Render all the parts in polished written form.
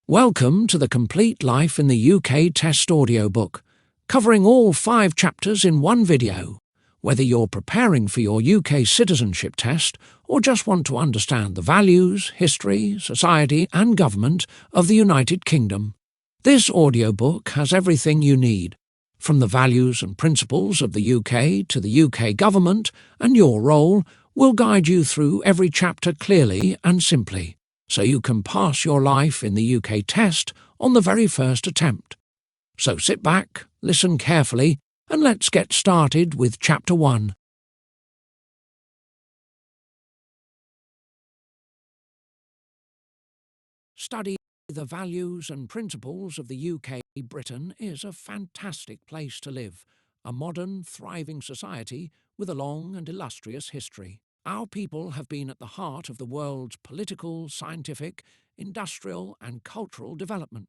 Welcome to the Complete Life in the UK Test Audiobook, covering all 5 chapters in one video. Whether you're preparing for your UK citizenship test or just want to understand the values, history, society and government of the United Kingdom, this audiobook has everything you need, from the values and principles of the UK to the UK government, and your role will guide you through every chapter clearly and simply, so you can pass your life in the UK test on the very first attempt. So sit back, listen carefully, and let's get started with Chapter 1. Study the values and principles of the UK. Britain is a fantastic place to live, a modern, thriving society with a long and illustrious history. Our people have been at the heart of the world's political, scientific, industrial and cultural development.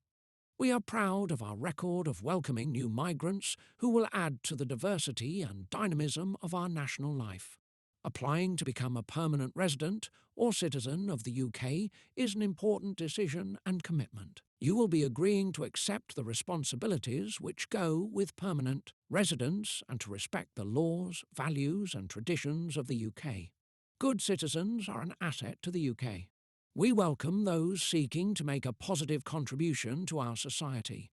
We are proud of our record of welcoming new migrants who will add to the diversity and dynamism of our national life. Applying to become a permanent resident or citizen of the UK is an important decision and commitment. You will be agreeing to accept the responsibilities which go with permanent residence and to respect the laws, values and traditions of the UK. Good citizens are an asset to the UK. We welcome those seeking to make a positive contribution to our society.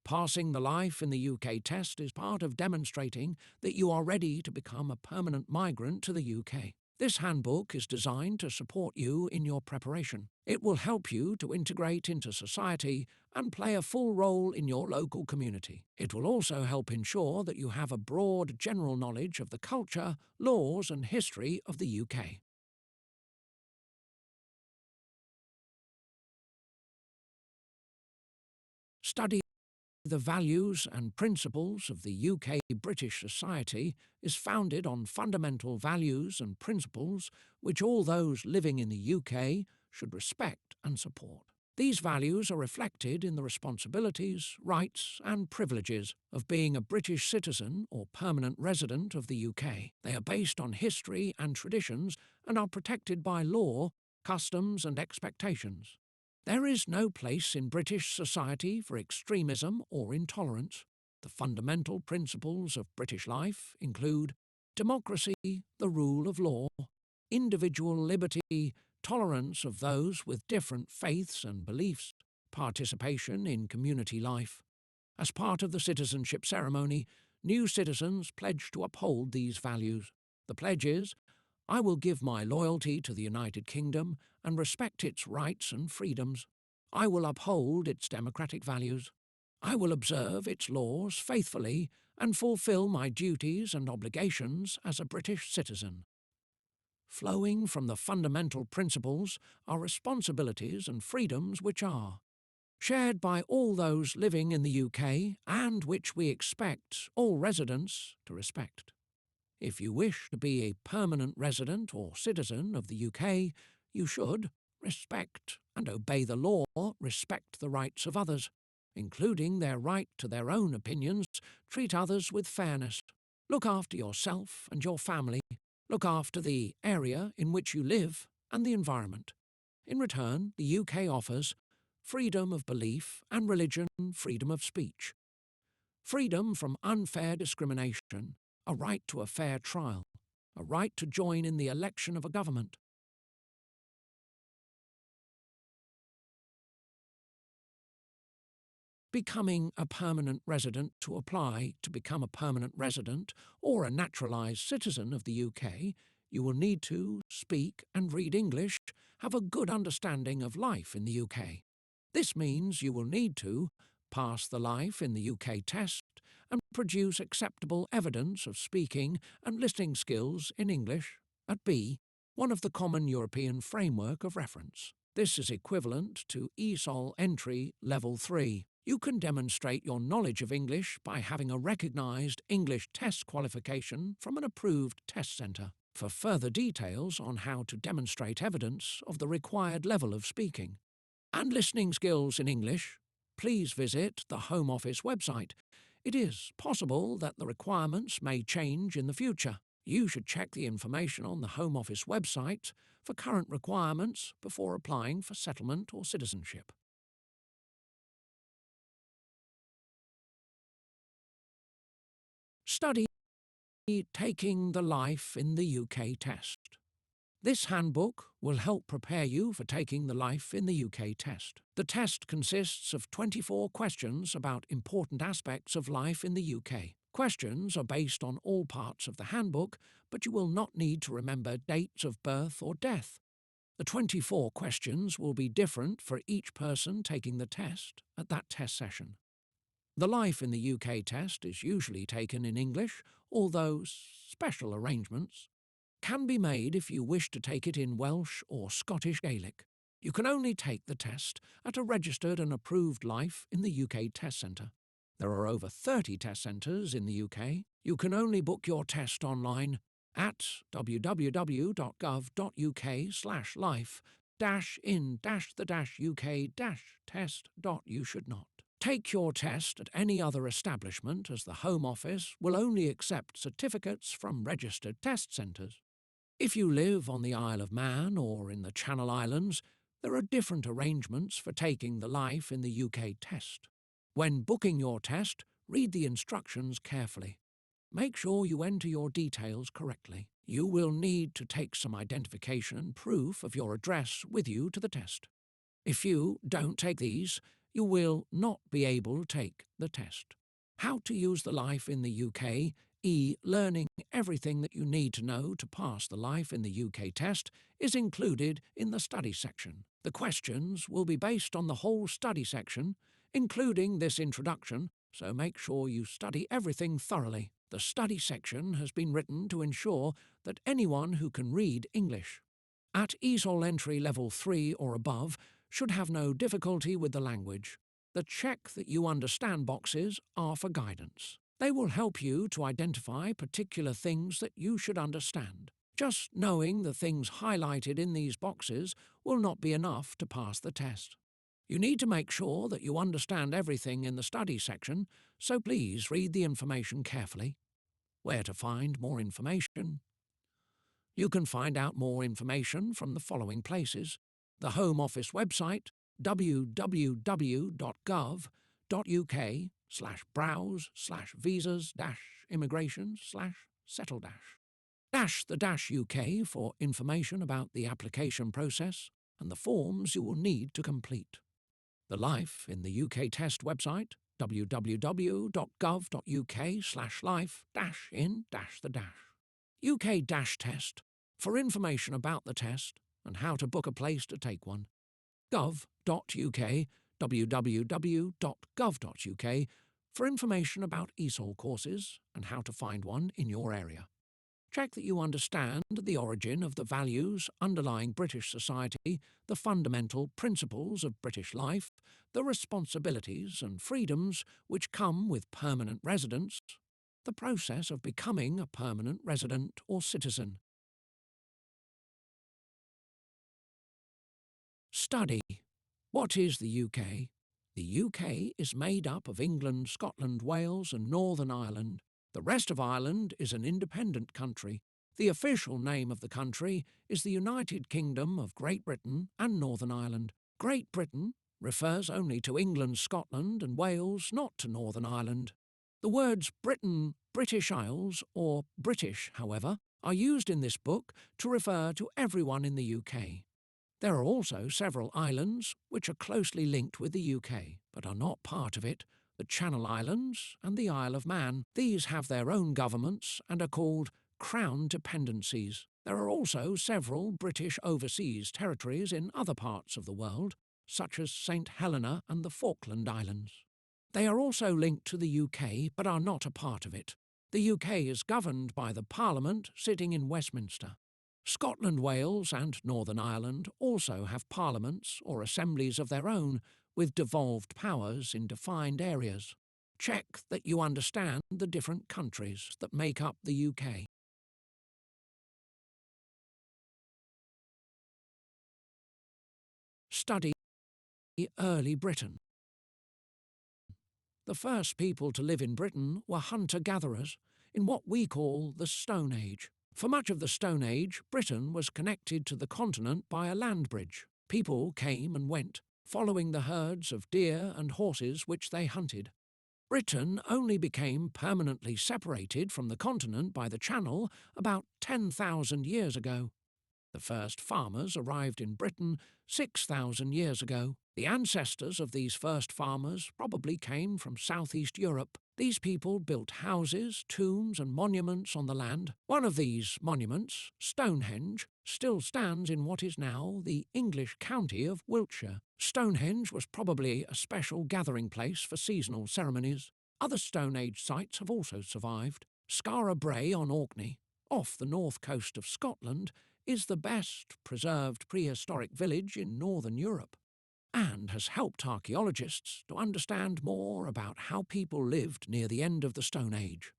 Passing the Life in the UK test is part of demonstrating that you are ready to become a permanent migrant to the UK. This handbook is designed to support you in your preparation. It will help you to integrate into society and play a full role in your local community. It will also help ensure that you have a broad general knowledge of the culture, laws and history of the UK. Study the values and principles of the UK. British society is founded on fundamental values and principles which all those living in the UK should respect and support. These values are reflected in the responsibilities, rights and privileges of being a British citizen or permanent resident of the UK. They are based on history and traditions and are protected by law, customs and expectations. There is no place in British society for extremism or intolerance. The fundamental principles of British life include democracy, the rule of law, individual liberty, tolerance of those with different faiths and beliefs, participation in community life. As part of the citizenship ceremony, new citizens pledge to uphold these values. The pledge is, I will give my loyalty to the United Kingdom and respect its rights and freedoms. I will uphold its democratic values. I will observe its laws faithfully and fulfil my duties and obligations as a British citizen. Flowing from the fundamental principles are responsibilities and freedoms which are shared by all those living in the UK and which we expect all residents to respect. If you wish to be a permanent resident or citizen of the UK, you should respect and obey the law, respect the rights of others, including their right to their own opinions, treat others with fairness, look after yourself and your family, look after the area in which you live and the environment. In return, the UK offers freedom of belief and religion, freedom of speech, freedom from unfair discrimination, a right to a fair trial, a right to join in the election of a government. Becoming a permanent resident. To apply to become a permanent resident or a naturalised citizen of the UK, you will need to speak and read English, have a good understanding of life in the UK. This means you will need to pass the Life in the UK test and produce acceptable evidence of speaking and listening skills in English at B, one of the common European framework of reference. This is equivalent to ESOL entry level 3. You can demonstrate your knowledge of English by having a recognised English test qualification from an approved test centre. For further details on how to demonstrate evidence of the required level of speaking and listening skills in English, please visit the Home Office website. It is possible that the requirements may change in the future. You should check the information on the Home Office website for current requirements before applying for settlement or citizenship. Study Taking the Life in the UK Test. This handbook will help prepare you for taking the Life in the UK test. The test consists of 24 questions about important aspects of life in the UK. Questions are based on all parts of the handbook, but you will not need to remember dates of birth or death. The 24 questions will be different for each person taking the test at that test session. The Life in the UK test is usually taken in English, although special arrangements can be made if you wish to take it in Welsh or Scottish Gaelic. You can only take the test at a registered and approved Life in the UK test centre. There are over 30 test centres in the UK. You can only book your test online at www.gov.uk/life-in-the-UK-test.you-should-not. Take your test at any other establishment, as the Home Office will only accept certificates from registered test centres. If you live on the Isle of Man or in the Channel Islands, there are different arrangements for taking the Life in the UK test. When booking your test, read the instructions carefully. Make sure you enter your details correctly. You will need to take some identification and proof of your address with you to the test. If you don't take these, you will not be able to take the test. How to use the Life in the UK learning everything that you need to know to pass the Life in the UK test is included in the study section. The questions will be based on the whole study section, including this introduction, so make sure you study everything thoroughly. The study section has been written to ensure that anyone who can read English at ESOL entry level 3 or above should have no difficulty with the language. The check that you understand boxes are for guidance. They will help you to identify particular things that you should understand. Just knowing the things highlighted in these boxes will not be enough to pass the test. You need to make sure that you understand everything in the study section, so please read the information carefully. Where to find more information? You can find out more information from the following places: the Home Office website, www.gov.uk/browse/visas-immigration/settle-. _UK for information about the application process and the forms you will need to complete. The Life in the UK test website, www.gov.uk/life-in-the-UK-test for information about the test and how to book a place to take one. Gov.uk, www.gov.uk for information about ESOL courses and how to find one in your area. Check that you understand the origin of the values underlying British society, the fundamental principles of British life, the responsibilities and freedoms which come with permanent residence, the process of becoming a permanent resident or citizen. Study. What is the UK? The UK is made up of England, Scotland, Wales and Northern Ireland. The rest of Ireland is an independent country. The official name of the country is the United Kingdom of Great Britain and Northern Ireland. Great Britain refers only to England, Scotland and Wales, not to Northern Ireland. The words Britain, British Isles or British, however, are used in this book to refer to everyone in the UK. There are also several islands which are closely linked with the UK, but are not part of it: the Channel Islands and the Isle of Man. These have their own governments and are called Crown dependencies. There are also several British overseas territories in other parts of the world, such as St Helena and the Falkland Islands. They are also linked to the UK but are not a part of it. The UK is governed by the Parliament sitting in Westminster. Scotland, Wales and Northern Ireland also have parliaments or assemblies of their own with devolved powers in defined areas. Check that you understand the different countries that make up the UK. Study early Britain. The first people to live in Britain were hunter-gatherers in what we call the Stone Age. For much of the Stone Age, Britain was connected to the continent by a land bridge. People came and went, following the herds of deer and horses which they hunted. Britain only became permanently separated from the continent by the Channel about 10,000 years ago. The first farmers arrived in Britain 6,000 years ago. The ancestors of these first farmers probably came from southeast Europe. These people built houses, tombs and monuments on the land. One of these monuments, Stonehenge, still stands in what is now the English county of Wiltshire. Stonehenge was probably a special gathering place for seasonal ceremonies. Other Stone Age sites have also survived. Skara Brae on Orkney, off the north coast of Scotland, is the best preserved prehistoric village in northern Europe, and has helped archaeologists to understand more about how people lived near the end of the Stone Age.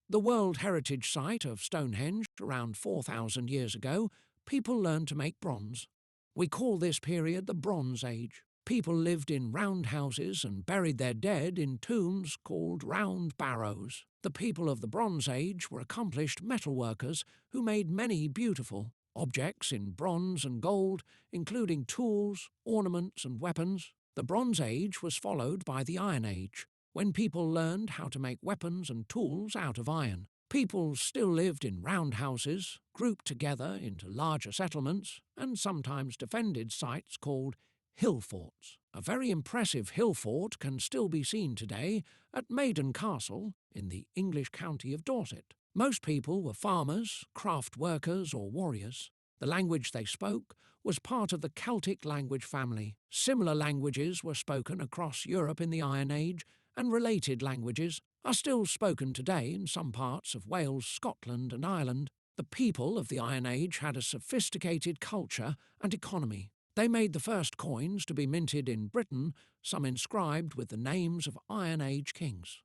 The World Heritage Site of Stonehenge, around 4,000 years ago, people learned to make bronze. We call this period the Bronze Age. People lived in round houses and buried their dead in tombs called round barrows. The people of the Bronze Age were accomplished metalworkers who made many beautiful objects in bronze and gold, including tools, ornaments and weapons. The Bronze Age was followed by the Iron Age, when people learned how to make weapons and tools out of iron. People still lived in round houses, grouped together into larger settlements, and sometimes defended sites called hill forts. A very impressive hill fort can still be seen today at Maiden Castle in the English county of Dorset. Most people were farmers, craft workers or warriors. The language they spoke was part of the Celtic language family. Similar languages were spoken across Europe in the Iron Age, and related languages are still spoken today in some parts of Wales, Scotland and Ireland. The people of the Iron Age had a sophisticated culture and economy. They made the first coins to be minted in Britain, some inscribed with the names of Iron Age kings.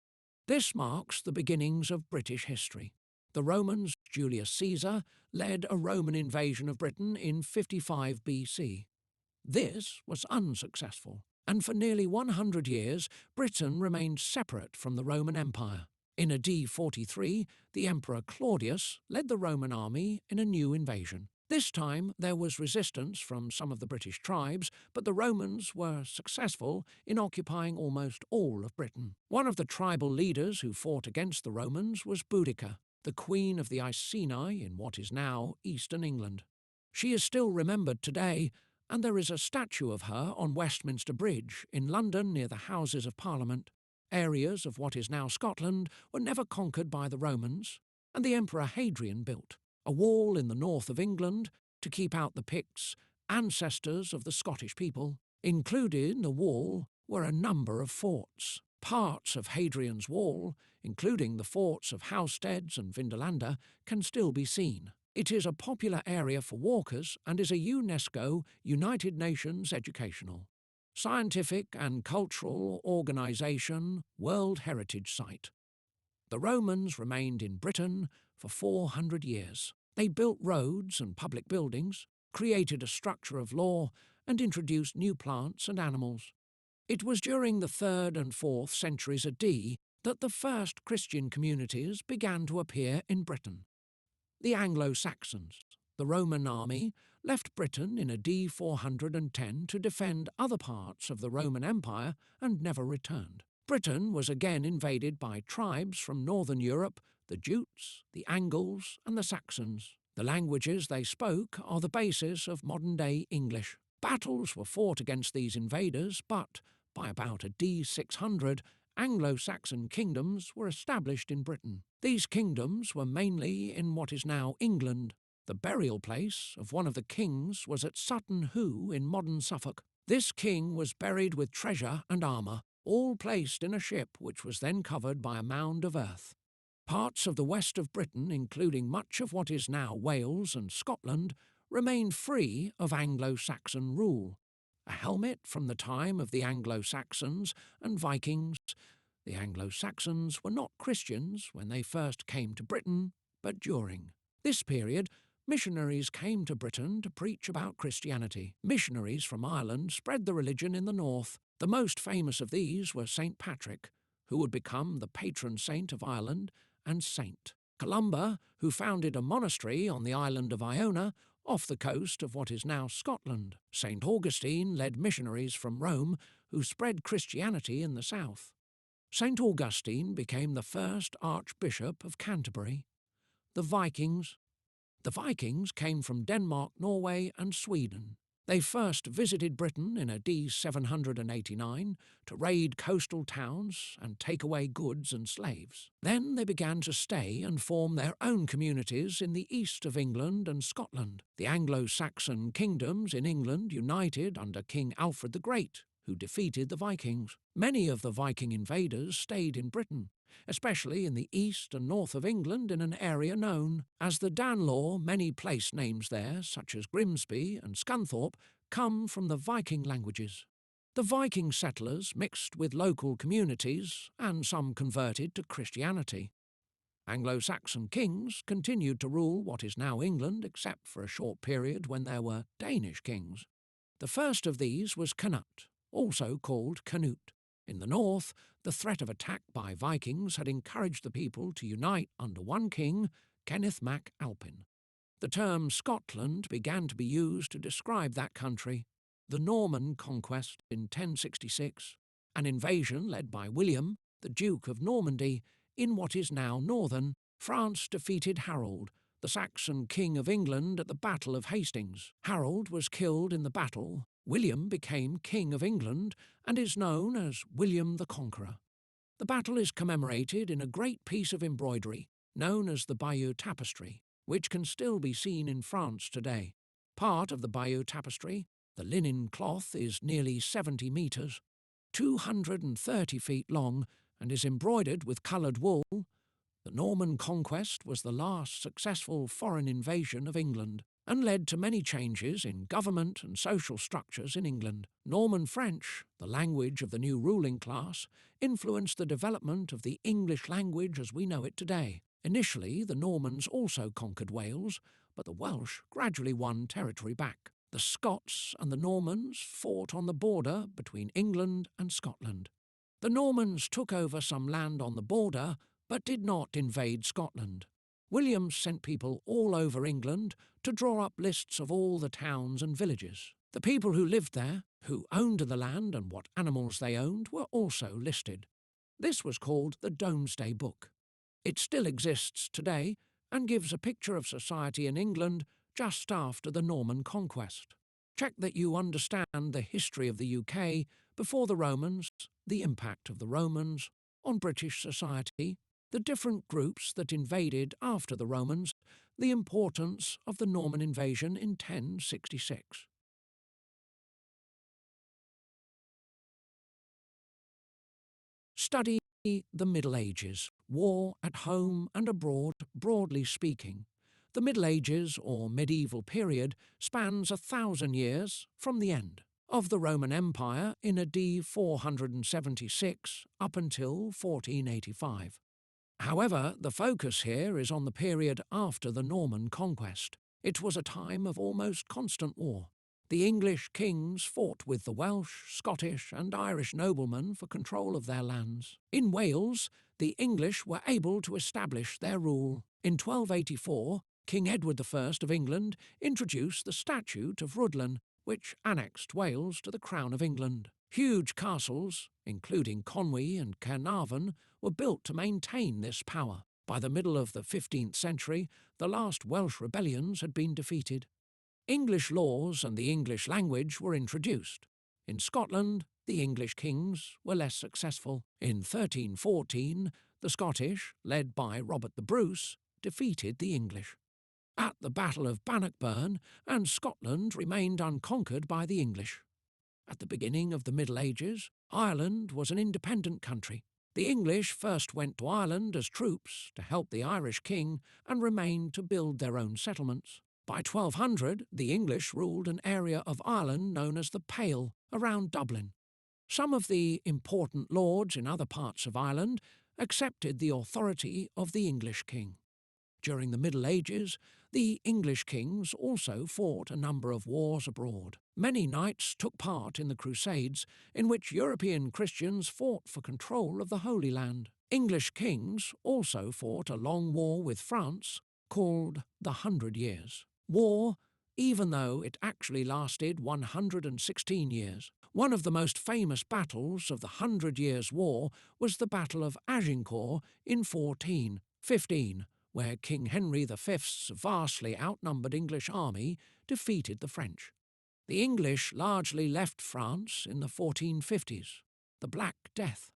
This marks the beginnings of British history. The Romans, Julius Caesar, led a Roman invasion of Britain in 55 BC. This was unsuccessful, and for nearly 100 years Britain remained separate from the Roman Empire. In AD 43, the Emperor Claudius led the Roman army in a new invasion. This time there was resistance from some of the British tribes, but the Romans were successful in occupying almost all of Britain. One of the tribal leaders who fought against the Romans was Boudicca, the queen of the Iceni in what is now eastern England. She is still remembered today, and there is a statue of her on Westminster Bridge in London near the Houses of Parliament. Areas of what is now Scotland were never conquered by the Romans, and the Emperor Hadrian built a wall in the north of England to keep out the Picts, ancestors of the Scottish people. Included in the wall were a number of forts. Parts of Hadrian's wall, including the forts of Housesteads and Vindolanda, can still be seen. It is a popular area for walkers and is a UNESCO United Nations Educational, Scientific and Cultural Organization World Heritage Site. The Romans remained in Britain for 400 years. They built roads and public buildings, created a structure of law, and introduced new plants and animals. It was during the 3rd and 4th centuries AD that the first Christian communities began to appear in Britain. The Anglo-Saxons, the Roman army, left Britain in AD 410 to defend other parts of the Roman Empire and never returned. Britain was again invaded by tribes from northern Europe, the Jutes, the Angles and the Saxons. The languages they spoke are the basis of modern-day English. Battles were fought against these invaders, but by about AD 600, Anglo-Saxon kingdoms were established in Britain. These kingdoms were mainly in what is now England. The burial place of one of the kings was at Sutton Hoo in modern Suffolk. This king was buried with treasure and armour, all placed in a ship which was then covered by a mound of earth. Parts of the west of Britain, including much of what is now Wales and Scotland, remained free of Anglo-Saxon rule. A helmet from the time of the Anglo-Saxons and Vikings. The Anglo-Saxons were not Christians when they first came to Britain, but during this period, missionaries came to Britain to preach about Christianity. Missionaries from Ireland spread the religion in the north. The most famous of these were St. Patrick, who would become the patron saint of Ireland, and St. Columba, who founded a monastery on the island of Iona, off the coast of what is now Scotland. St. Augustine led missionaries from Rome who spread Christianity in the south. St. Augustine became the first Archbishop of Canterbury. The Vikings. The Vikings came from Denmark, Norway, and Sweden. They first visited Britain in AD 789 to raid coastal towns and take away goods and slaves. Then they began to stay and form their own communities in the east of England and Scotland. The Anglo-Saxon kingdoms in England united under King Alfred the Great, who defeated the Vikings. Many of the Viking invaders stayed in Britain, especially in the east and north of England in an area known as the Danelaw. Many place names there, such as Grimsby and Scunthorpe, come from the Viking languages. The Viking settlers mixed with local communities, and some converted to Christianity. Anglo-Saxon kings continued to rule what is now England, except for a short period when there were Danish kings. The first of these was Canute, also called Canute. In the north, the threat of attack by Vikings had encouraged the people to unite under one king, Kenneth mac Alpin. The term Scotland began to be used to describe that country. The Norman conquest in 1066, an invasion led by William, the Duke of Normandy, in what is now northern France, defeated Harold, the Saxon king of England, at the Battle of Hastings. Harold was killed in the battle. William became King of England and is known as William the Conqueror. The battle is commemorated in a great piece of embroidery known as the Bayeux Tapestry, which can still be seen in France today. Part of the Bayeux Tapestry, the linen cloth, is nearly 70 metres, 230 feet long, and is embroidered with coloured wool. The Norman conquest was the last successful foreign invasion of England, and led to many changes in government and social structures in England. Norman French, the language of the new ruling class, influenced the development of the English language as we know it today. Initially, the Normans also conquered Wales, but the Welsh gradually won territory back. The Scots and the Normans fought on the border between England and Scotland. The Normans took over some land on the border, but did not invade Scotland. William sent people all over England to draw up lists of all the towns and villages. The people who lived there, who owned the land and what animals they owned, were also listed. This was called the Domesday Book. It still exists today and gives a picture of society in England just after the Norman conquest. Check that you understand the history of the UK before the Romans, the impact of the Romans on British society, the different groups that invaded after the Romans, the importance of the Norman invasion in 1066. Study the Middle Ages, war at home and abroad, broadly speaking. The Middle Ages, or medieval period, spans 1,000 years from the end of the Roman Empire in AD 476 up until 1485. However, the focus here is on the period after the Norman conquest. It was a time of almost constant war. The English kings fought with the Welsh, Scottish and Irish noblemen for control of their lands. In Wales, the English were able to establish their rule. In 1284, King Edward I of England introduced the Statute of Rhuddlan, which annexed Wales to the Crown of England. Huge castles, including Conwy and Caernarfon, were built to maintain this power. By the middle of the 15th century, the last Welsh rebellions had been defeated. English laws and the English language were introduced. In Scotland, the English kings were less successful. In 1314, the Scottish, led by Robert the Bruce, defeated the English at the Battle of Bannockburn, and Scotland remained unconquered by the English. At the beginning of the Middle Ages, Ireland was an independent country. The English first went to Ireland as troops to help the Irish king and remained to build their own settlements. By 1200, the English ruled an area of Ireland known as the Pale, around Dublin. Some of the important lords in other parts of Ireland accepted the authority of the English king. During the Middle Ages, the English kings also fought a number of wars abroad. Many knights took part in the Crusades, in which European Christians fought for control of the Holy Land. English kings also fought a long war with France, called the 100 Years' War, even though it actually lasted 116 years. One of the most famous battles of the Hundred Years' War was the Battle of Agincourt in 1415, where King Henry V's vastly outnumbered English army defeated the French. The English largely left France in the 1450s, the Black Death.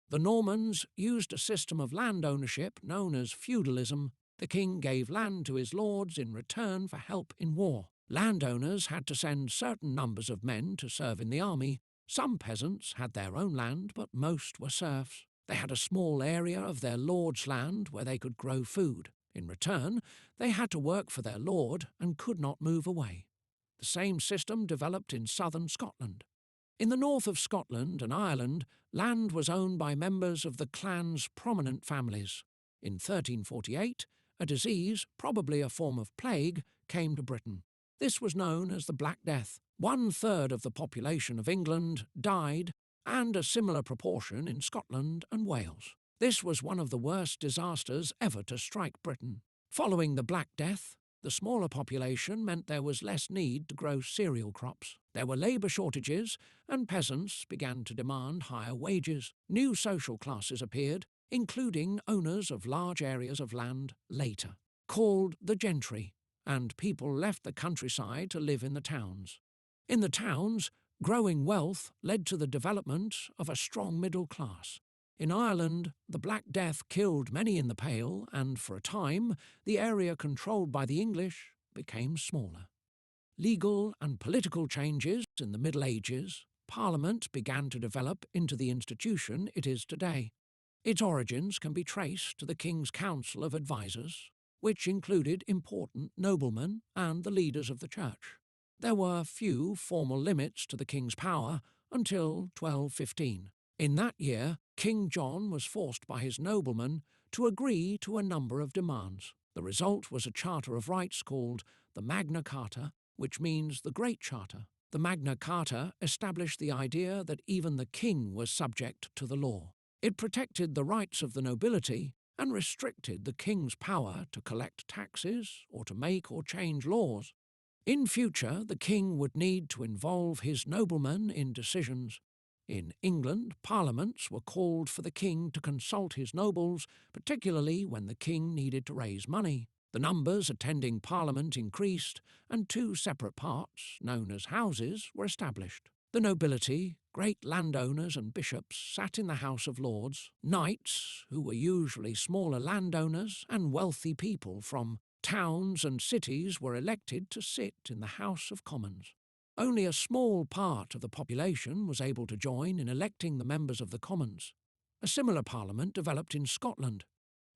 The Normans used a system of land ownership known as feudalism. The king gave land to his lords in return for help in war. Landowners had to send certain numbers of men to serve in the army. Some peasants had their own land, but most were serfs. They had a small area of their lord's land where they could grow food. In return, they had to work for their lord and could not move away. The same system developed in southern Scotland. In the north of Scotland and Ireland, land was owned by members of the clan's prominent families. In 1348, a disease, probably a form of plague, came to Britain. This was known as the Black Death. 1/3 of the population of England died, and a similar proportion in Scotland and Wales. This was one of the worst disasters ever to strike Britain. Following the Black Death, the smaller population meant there was less need to grow cereal crops. There were labour shortages, and peasants began to demand higher wages. New social classes appeared, including owners of large areas of land later, called the gentry, and people left the countryside to live in the towns. In the towns, growing wealth led to the development of a strong middle class. In Ireland, the Black Death killed many in the Pale, and for a time, the area controlled by the English became smaller. Legal and political changes in the Middle Ages, Parliament began to develop into the institution it is today. Its origins can be traced to the King's Council of Advisers, which included important noblemen and the leaders of the church. There were few formal limits to the king's power until 1215. In that year, King John was forced by his noblemen to agree to a number of demands. The result was a Charter of Rights called the Magna Carta, which means the Great Charter. The Magna Carta established the idea that even the king was subject to the law. It protected the rights of the nobility and restricted the king's power to collect taxes or to make or change laws. In future, the king would need to involve his noblemen in decisions. In England, parliaments were called for the king to consult his nobles, particularly when the king needed to raise money. The numbers attending parliament increased, and two separate parts, known as houses, were established. The nobility, great landowners and bishops, sat in the House of Lords. Knights, who were usually smaller landowners and wealthy people from towns and cities, were elected to sit in the House of Commons. Only a small part of the population was able to join in electing the members of the Commons. A similar parliament developed in Scotland.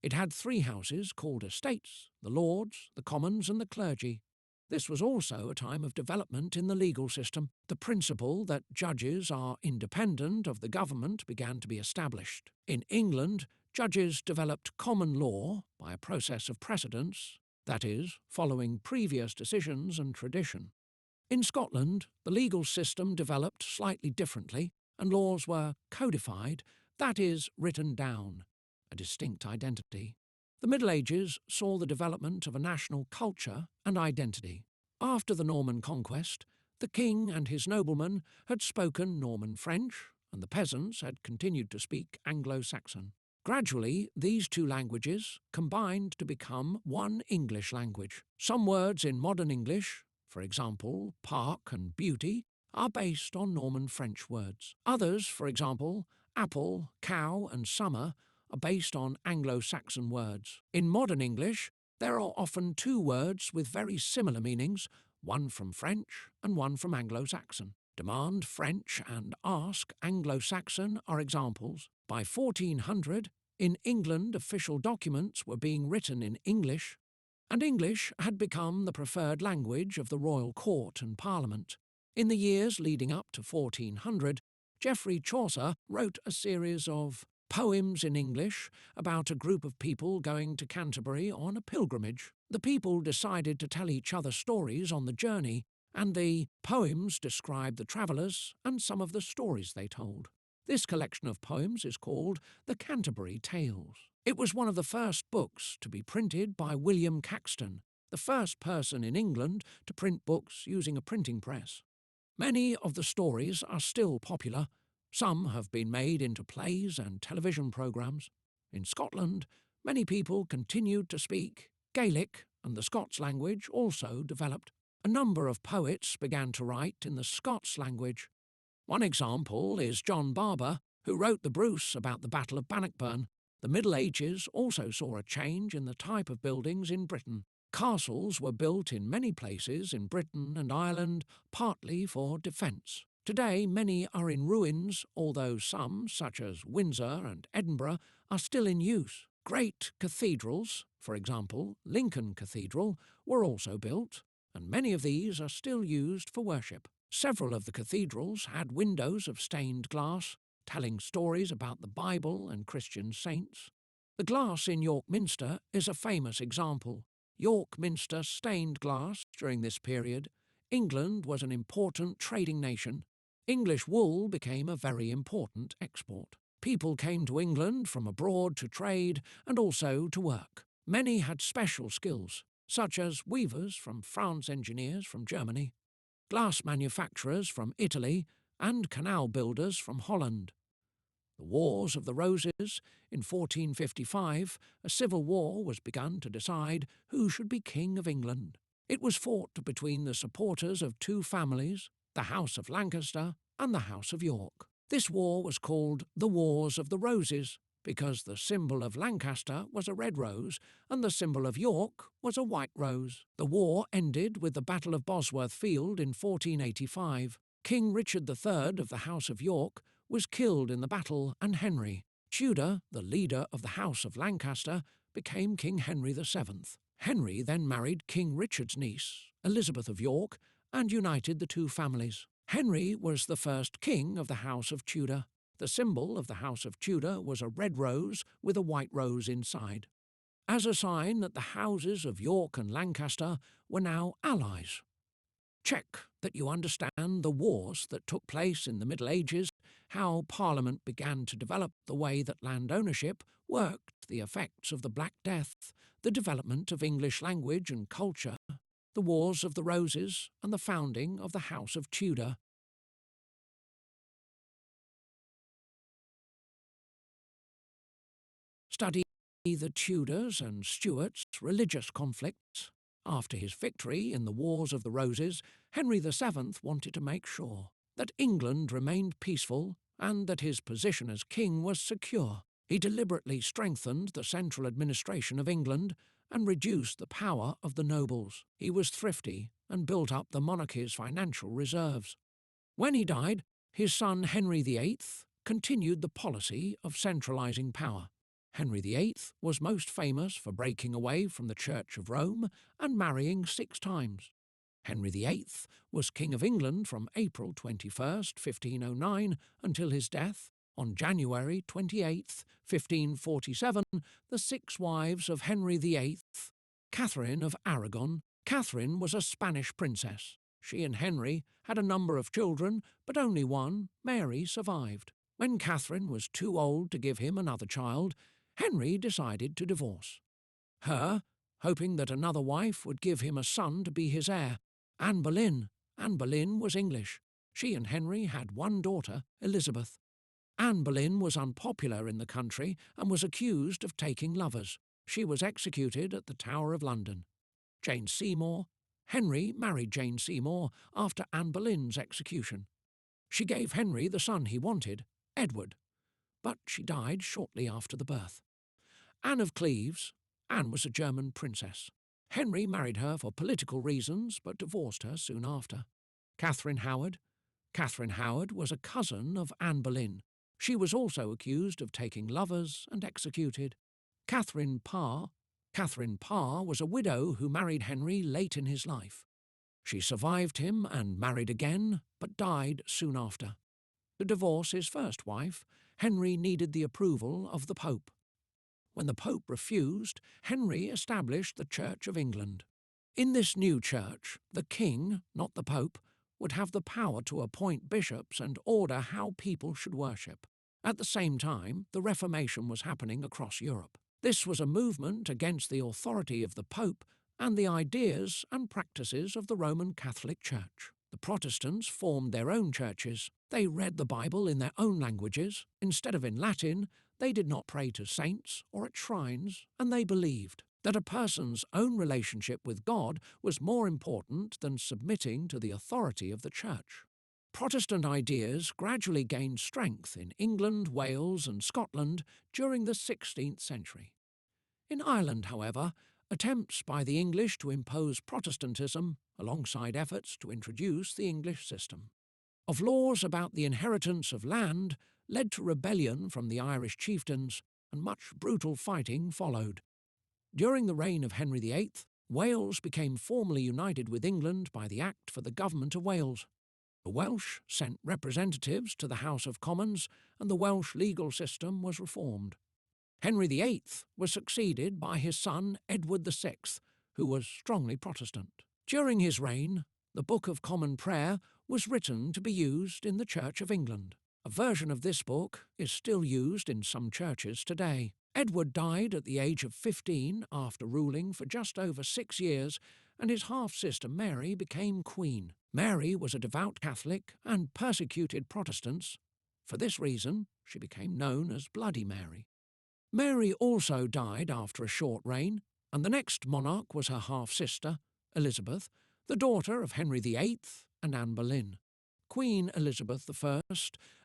It had three houses called estates: the Lords, the Commons and the clergy. This was also a time of development in the legal system. The principle that judges are independent of the government began to be established. In England, judges developed common law by a process of precedence, that is, following previous decisions and tradition. In Scotland, the legal system developed slightly differently, and laws were codified, that is, written down, a distinct identity. The Middle Ages saw the development of a national culture and identity. After the Norman conquest, the king and his noblemen had spoken Norman French, and the peasants had continued to speak Anglo-Saxon. Gradually, these two languages combined to become one English language. Some words in modern English, for example, park and beauty, are based on Norman French words. Others, for example, apple, cow and summer, are based on Anglo-Saxon words. In modern English, there are often two words with very similar meanings, one from French and one from Anglo-Saxon. Demand French and ask Anglo-Saxon are examples. By 1400, in England, official documents were being written in English, and English had become the preferred language of the royal court and parliament. In the years leading up to 1400, Geoffrey Chaucer wrote a series of poems in English about a group of people going to Canterbury on a pilgrimage. The people decided to tell each other stories on the journey, and the poems described the travellers and some of the stories they told. This collection of poems is called the Canterbury Tales. It was one of the first books to be printed by William Caxton, the first person in England to print books using a printing press. Many of the stories are still popular. Some have been made into plays and television programmes. In Scotland, many people continued to speak Gaelic, and the Scots language also developed. A number of poets began to write in the Scots language. One example is John Barber, who wrote the Bruce about the Battle of Bannockburn. The Middle Ages also saw a change in the type of buildings in Britain. Castles were built in many places in Britain and Ireland, partly for defence. Today, many are in ruins, although some, such as Windsor and Edinburgh, are still in use. Great cathedrals, for example, Lincoln Cathedral, were also built, and many of these are still used for worship. Several of the cathedrals had windows of stained glass, telling stories about the Bible and Christian saints. The glass in York Minster is a famous example. York Minster stained glass during this period. England was an important trading nation. English wool became a very important export. People came to England from abroad to trade and also to work. Many had special skills, such as weavers from France, engineers from Germany, glass manufacturers from Italy, and canal builders from Holland. The Wars of the Roses. In 1455, a civil war was begun to decide who should be King of England. It was fought between the supporters of two families, the House of Lancaster and the House of York. This war was called the Wars of the Roses because the symbol of Lancaster was a red rose and the symbol of York was a white rose. The war ended with the Battle of Bosworth Field in 1485. King Richard III of the House of York was killed in the battle, and Henry, Tudor, the leader of the House of Lancaster, became King Henry VII. Henry then married King Richard's niece, Elizabeth of York, and united the two families. Henry was the first king of the House of Tudor. The symbol of the House of Tudor was a red rose with a white rose inside, as a sign that the houses of York and Lancaster were now allies. Check that you understand the wars that took place in the Middle Ages, how Parliament began to develop the way that land ownership worked, the effects of the Black Death, the development of English language and culture, the Wars of the Roses, and the founding of the House of Tudor. Study the Tudors and Stuarts' religious conflicts. After his victory in the Wars of the Roses, Henry VII wanted to make sure that England remained peaceful and that his position as king was secure. He deliberately strengthened the central administration of England and reduced the power of the nobles. He was thrifty and built up the monarchy's financial reserves. When he died, his son Henry VIII continued the policy of centralising power. Henry VIII was most famous for breaking away from the Church of Rome and marrying 6 times. Henry VIII was King of England from April 21st, 1509, until his death on January 28th, 1547. The 6 wives of Henry VIII. Catherine of Aragon. Catherine was a Spanish princess. She and Henry had a number of children, but only one, Mary, survived. When Catherine was too old to give him another child, Henry decided to divorce her, hoping that another wife would give him a son to be his heir, Anne Boleyn. Anne Boleyn was English. She and Henry had one daughter, Elizabeth. Anne Boleyn was unpopular in the country and was accused of taking lovers. She was executed at the Tower of London. Jane Seymour. Henry married Jane Seymour after Anne Boleyn's execution. She gave Henry the son he wanted, Edward, but she died shortly after the birth. Anne of Cleves. Anne was a German princess. Henry married her for political reasons, but divorced her soon after. Catherine Howard. Catherine Howard was a cousin of Anne Boleyn. She was also accused of taking lovers and executed. Catherine Parr. Catherine Parr was a widow who married Henry late in his life. She survived him and married again, but died soon after. To divorce his first wife, Henry needed the approval of the Pope. When the Pope refused, Henry established the Church of England. In this new church, the king, not the Pope, would have the power to appoint bishops and order how people should worship. At the same time, the Reformation was happening across Europe. This was a movement against the authority of the Pope and the ideas and practices of the Roman Catholic Church. The Protestants formed their own churches. They read the Bible in their own languages. Instead of in Latin, they did not pray to saints or at shrines, and they believed that a person's own relationship with God was more important than submitting to the authority of the Church. Protestant ideas gradually gained strength in England, Wales, and Scotland during the 16th century. In Ireland, however, attempts by the English to impose Protestantism, alongside efforts to introduce the English system of laws about the inheritance of land, led to rebellion from the Irish chieftains, and much brutal fighting followed. During the reign of Henry VIII, Wales became formally united with England by the Act for the Government of Wales. The Welsh sent representatives to the House of Commons, and the Welsh legal system was reformed. Henry VIII was succeeded by his son Edward VI, who was strongly Protestant. During his reign, the Book of Common Prayer was written to be used in the Church of England. A version of this book is still used in some churches today. Edward died at the age of 15 after ruling for just over 6 years, and his half-sister Mary became queen. Mary was a devout Catholic and persecuted Protestants. For this reason, she became known as Bloody Mary. Mary also died after a short reign, and the next monarch was her half-sister, Elizabeth, the daughter of Henry VIII and Anne Boleyn. Queen Elizabeth I.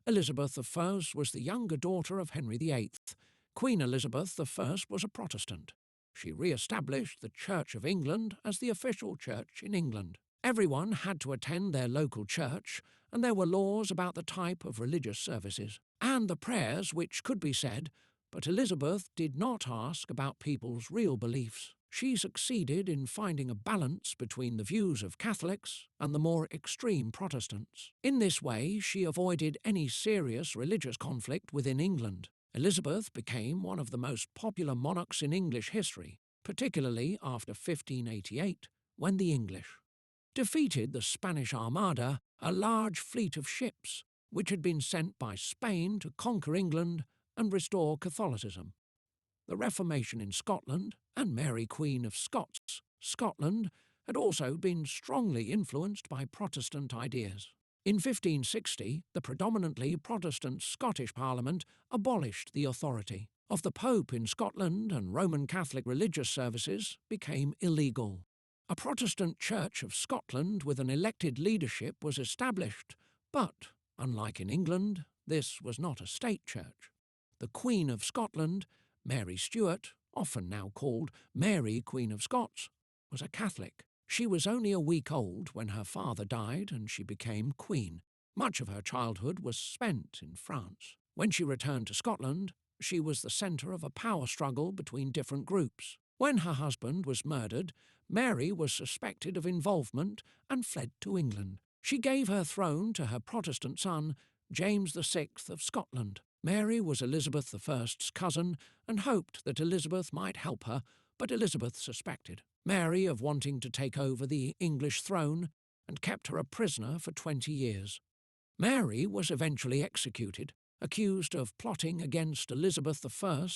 Elizabeth I was the younger daughter of Henry VIII. Queen Elizabeth I was a Protestant. She re-established the Church of England as the official church in England. Everyone had to attend their local church, and there were laws about the type of religious services and the prayers which could be said, but Elizabeth did not ask about people's real beliefs. She succeeded in finding a balance between the views of Catholics and the more extreme Protestants. In this way, she avoided any serious religious conflict within England. Elizabeth became one of the most popular monarchs in English history, particularly after 1588, when the English defeated the Spanish Armada, a large fleet of ships which had been sent by Spain to conquer England and restore Catholicism. The Reformation in Scotland and Mary Queen of Scots, Scotland, had also been strongly influenced by Protestant ideas. In 1560, the predominantly Protestant Scottish Parliament abolished the authority of the Pope in Scotland, and Roman Catholic religious services became illegal. A Protestant Church of Scotland with an elected leadership was established, but, unlike in England, this was not a state church. The Queen of Scotland, Mary Stuart, often now called Mary Queen of Scots, was a Catholic. She was only a week old when her father died and she became queen. Much of her childhood was spent in France. When she returned to Scotland, she was the centre of a power struggle between different groups. When her husband was murdered, Mary was suspected of involvement and fled to England. She gave her throne to her Protestant son, James VI of Scotland. Mary was Elizabeth I's cousin and hoped that Elizabeth might help her, but Elizabeth suspected Mary of wanting to take over the English throne and kept her a prisoner for 20 years. Mary was eventually executed, accused of plotting against Elizabeth I.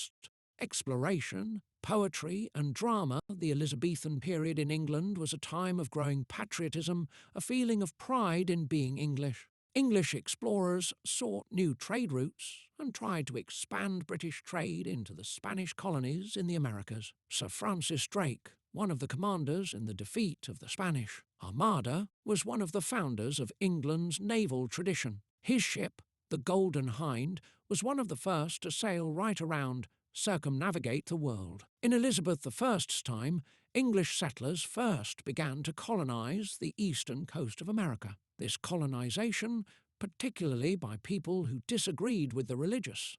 Exploration, poetry and drama. The Elizabethan period in England was a time of growing patriotism, a feeling of pride in being English. English explorers sought new trade routes and tried to expand British trade into the Spanish colonies in the Americas. Sir Francis Drake, one of the commanders in the defeat of the Spanish Armada, was one of the founders of England's naval tradition. His ship, the Golden Hind, was one of the first to sail right around, circumnavigate the world. In Elizabeth I's time, English settlers first began to colonize the eastern coast of America. This colonization, particularly by people who disagreed with the religious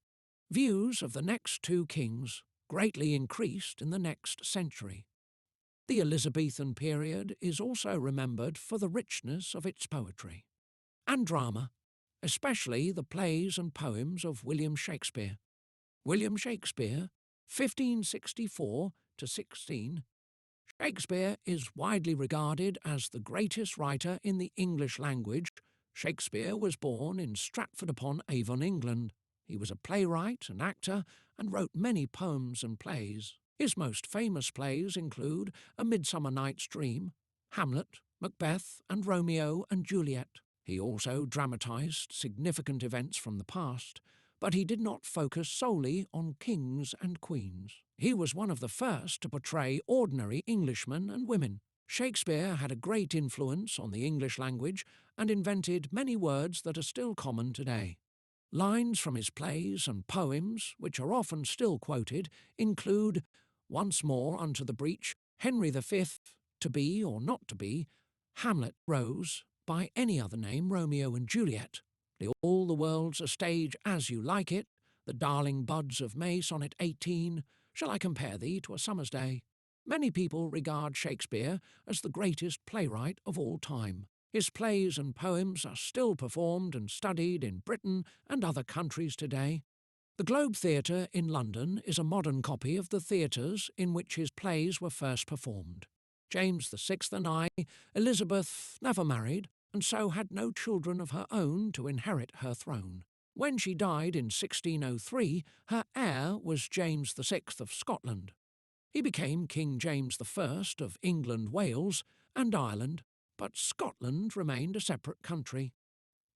views of the next two kings, greatly increased in the next century. The Elizabethan period is also remembered for the richness of its poetry and drama, especially the plays and poems of William Shakespeare. William Shakespeare, 1564 to 16. Shakespeare is widely regarded as the greatest writer in the English language. Shakespeare was born in Stratford-upon-Avon, England. He was a playwright and actor and wrote many poems and plays. His most famous plays include A Midsummer Night's Dream, Hamlet, Macbeth, and Romeo and Juliet. He also dramatised significant events from the past, but he did not focus solely on kings and queens. He was one of the first to portray ordinary Englishmen and women. Shakespeare had a great influence on the English language and invented many words that are still common today. Lines from his plays and poems, which are often still quoted, include Once more unto the breach, Henry V, To be or not to be, Hamlet, Rose, by any other name, Romeo and Juliet, All the World's a Stage as You Like It, The Darling Buds of May, Sonnet 18, Shall I Compare Thee to a Summer's Day? Many people regard Shakespeare as the greatest playwright of all time. His plays and poems are still performed and studied in Britain and other countries today. The Globe Theatre in London is a modern copy of the theatres in which his plays were first performed. James VI and Elizabeth never married, and so had no children of her own to inherit her throne. When she died in 1603, her heir was James VI of Scotland. He became King James I of England, Wales, and Ireland, but Scotland remained a separate country.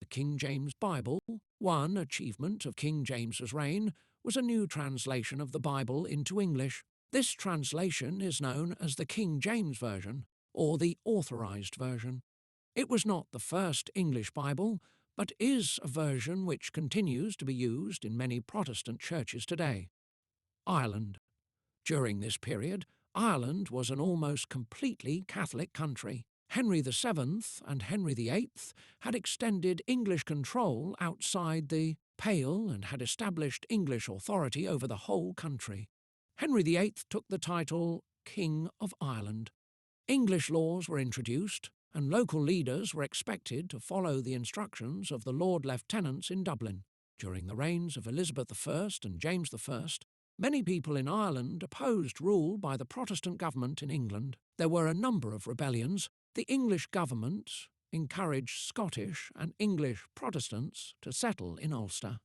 The King James Bible, one achievement of King James's reign, was a new translation of the Bible into English. This translation is known as the King James Version, or the Authorized Version. It was not the first English Bible, but is a version which continues to be used in many Protestant churches today. Ireland. During this period, Ireland was an almost completely Catholic country. Henry VII and Henry VIII had extended English control outside the Pale and had established English authority over the whole country. Henry VIII took the title King of Ireland. English laws were introduced, and local leaders were expected to follow the instructions of the Lord Lieutenants in Dublin. During the reigns of Elizabeth I and James I, many people in Ireland opposed rule by the Protestant government in England. There were a number of rebellions. The English government encouraged Scottish and English Protestants to settle in Ulster,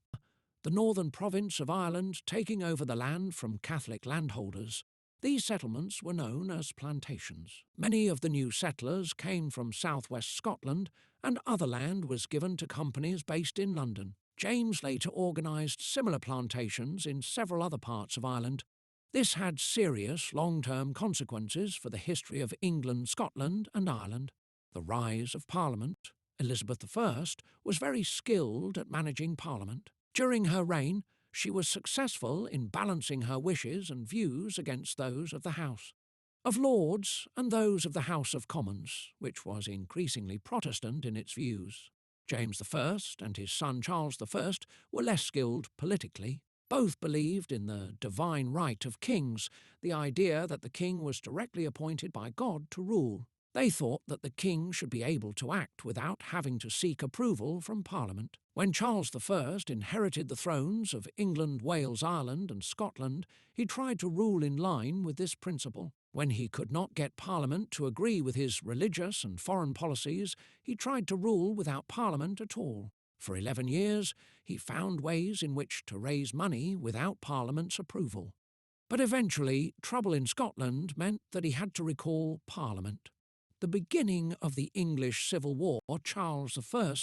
the northern province of Ireland, taking over the land from Catholic landholders. These settlements were known as plantations. Many of the new settlers came from southwest Scotland, and other land was given to companies based in London. James later organised similar plantations in several other parts of Ireland. This had serious long-term consequences for the history of England, Scotland and Ireland. The rise of Parliament. Elizabeth I was very skilled at managing Parliament. During her reign, she was successful in balancing her wishes and views against those of the House of Lords and those of the House of Commons, which was increasingly Protestant in its views. James I and his son Charles I were less skilled politically. Both believed in the divine right of kings, the idea that the king was directly appointed by God to rule. They thought that the king should be able to act without having to seek approval from Parliament. When Charles I inherited the thrones of England, Wales, Ireland and Scotland, he tried to rule in line with this principle. When he could not get Parliament to agree with his religious and foreign policies, he tried to rule without Parliament at all. For 11 years, he found ways in which to raise money without Parliament's approval. But eventually, trouble in Scotland meant that he had to recall Parliament. The beginning of the English Civil War, Charles I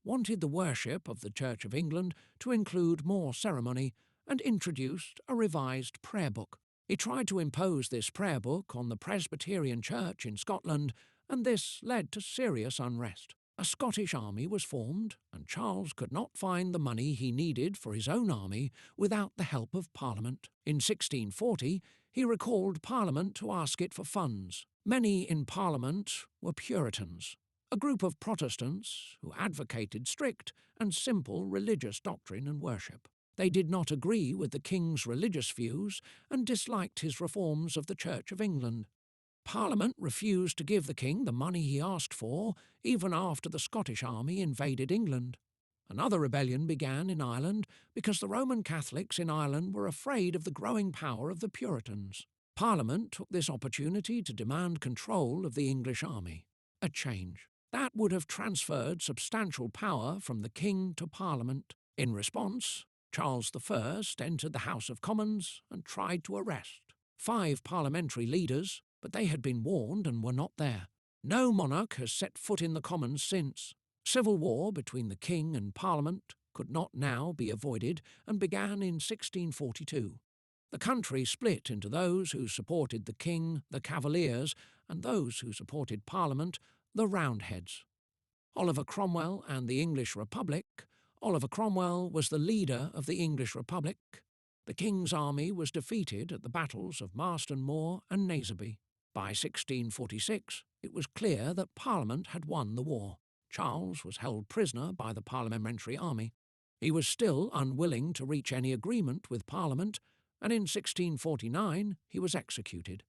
wanted the worship of the Church of England to include more ceremony and introduced a revised prayer book. He tried to impose this prayer book on the Presbyterian Church in Scotland, and this led to serious unrest. A Scottish army was formed, and Charles could not find the money he needed for his own army without the help of Parliament. In 1640, he recalled Parliament to ask it for funds. Many in Parliament were Puritans, a group of Protestants who advocated strict and simple religious doctrine and worship. They did not agree with the king's religious views and disliked his reforms of the Church of England. Parliament refused to give the king the money he asked for, even after the Scottish army invaded England. Another rebellion began in Ireland because the Roman Catholics in Ireland were afraid of the growing power of the Puritans. Parliament took this opportunity to demand control of the English army. A change. That would have transferred substantial power from the king to Parliament. In response, Charles I entered the House of Commons and tried to arrest, 5 parliamentary leaders, but they had been warned and were not there. No monarch has set foot in the Commons since. Civil war between the King and Parliament could not now be avoided and began in 1642. The country split into those who supported the King, the Cavaliers, and those who supported Parliament, the Roundheads. Oliver Cromwell and the English Republic. Oliver Cromwell was the leader of the English Republic. The King's army was defeated at the battles of Marston Moor and Naseby. By 1646, it was clear that Parliament had won the war. Charles was held prisoner by the Parliamentary army. He was still unwilling to reach any agreement with Parliament, and in 1649 he was executed.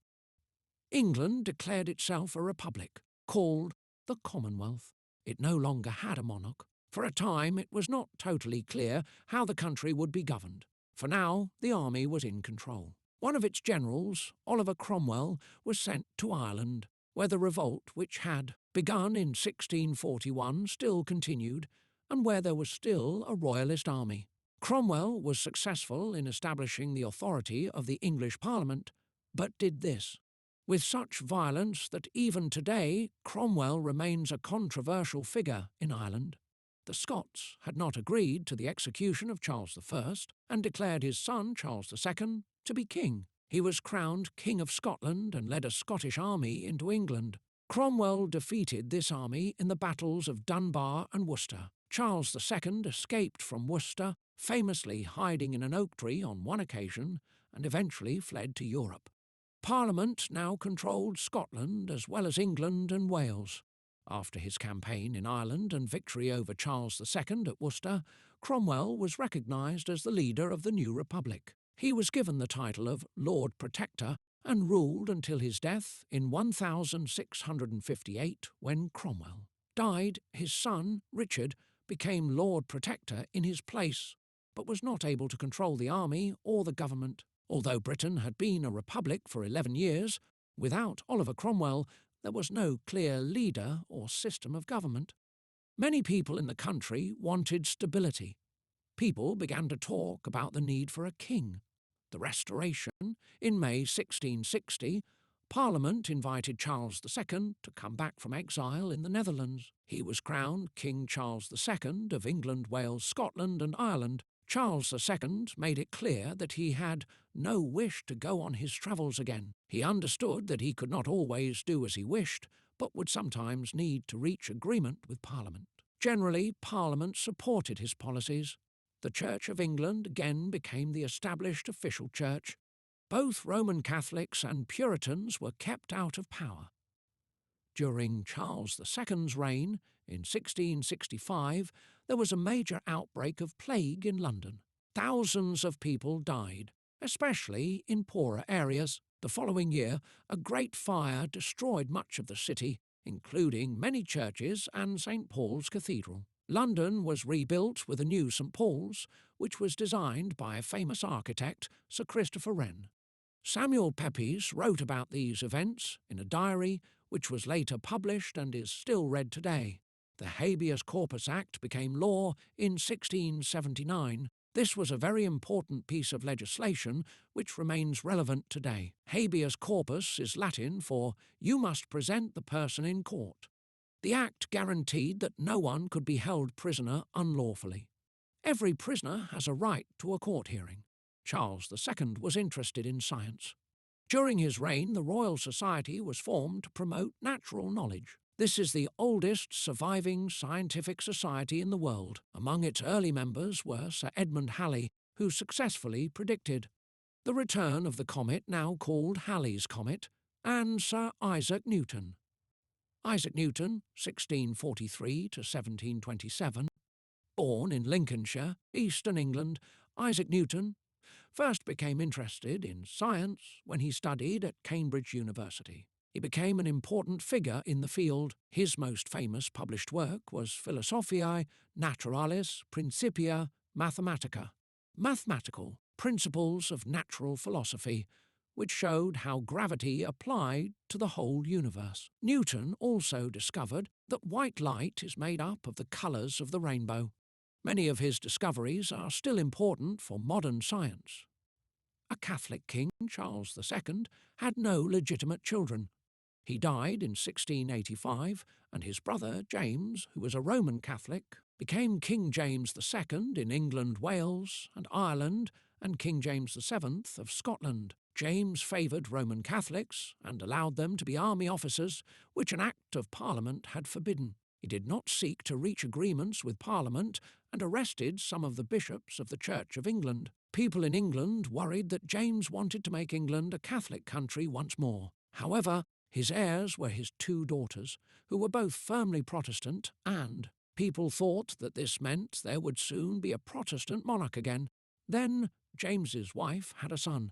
England declared itself a republic, called the Commonwealth. It no longer had a monarch. For a time it was not totally clear how the country would be governed. For now, the army was in control. One of its generals, Oliver Cromwell, was sent to Ireland, where the revolt, which had begun in 1641, still continued, and where there was still a royalist army. Cromwell was successful in establishing the authority of the English Parliament, but did this with such violence that even today Cromwell remains a controversial figure in Ireland. The Scots had not agreed to the execution of Charles I and declared his son, Charles II, to be king. He was crowned King of Scotland and led a Scottish army into England. Cromwell defeated this army in the battles of Dunbar and Worcester. Charles II escaped from Worcester, famously hiding in an oak tree on one occasion, and eventually fled to Europe. Parliament now controlled Scotland as well as England and Wales. After his campaign in Ireland and victory over Charles II at Worcester, Cromwell was recognised as the leader of the new republic. He was given the title of Lord Protector and ruled until his death in 1658, when Cromwell died. His son, Richard, became Lord Protector in his place, but was not able to control the army or the government. Although Britain had been a republic for 11 years, without Oliver Cromwell, there was no clear leader or system of government. Many people in the country wanted stability. People began to talk about the need for a king. The Restoration, in May 1660, Parliament invited Charles II to come back from exile in the Netherlands. He was crowned King Charles II of England, Wales, Scotland and Ireland. Charles II made it clear that he had no wish to go on his travels again. He understood that he could not always do as he wished, but would sometimes need to reach agreement with Parliament. Generally, Parliament supported his policies. The Church of England again became the established official church. Both Roman Catholics and Puritans were kept out of power. During Charles II's reign, in 1665, there was a major outbreak of plague in London. Thousands of people died, especially in poorer areas. The following year, a great fire destroyed much of the city, including many churches and St. Paul's Cathedral. London was rebuilt with a new St. Paul's, which was designed by a famous architect, Sir Christopher Wren. Samuel Pepys wrote about these events in a diary which was later published and is still read today. The Habeas Corpus Act became law in 1679. This was a very important piece of legislation which remains relevant today. Habeas corpus is Latin for "you must present the person in court." The Act guaranteed that no one could be held prisoner unlawfully. Every prisoner has a right to a court hearing. Charles II was interested in science. During his reign, the Royal Society was formed to promote natural knowledge. This is the oldest surviving scientific society in the world. Among its early members were Sir Edmund Halley, who successfully predicted the return of the comet now called Halley's Comet, and Sir Isaac Newton. Isaac Newton, 1643 to 1727, born in Lincolnshire, eastern England, Isaac Newton first became interested in science when he studied at Cambridge University. He became an important figure in the field. His most famous published work was Philosophiae Naturalis Principia Mathematica, Mathematical Principles of Natural Philosophy, which showed how gravity applied to the whole universe. Newton also discovered that white light is made up of the colours of the rainbow. Many of his discoveries are still important for modern science. A Catholic king, Charles II, had no legitimate children. He died in 1685, and his brother James, who was a Roman Catholic, became King James II in England, Wales, and Ireland, and King James VII of Scotland. James favoured Roman Catholics and allowed them to be army officers, which an Act of Parliament had forbidden. He did not seek to reach agreements with Parliament and arrested some of the bishops of the Church of England. People in England worried that James wanted to make England a Catholic country once more. However, his heirs were his two daughters, who were both firmly Protestant, and people thought that this meant there would soon be a Protestant monarch again. Then James's wife had a son.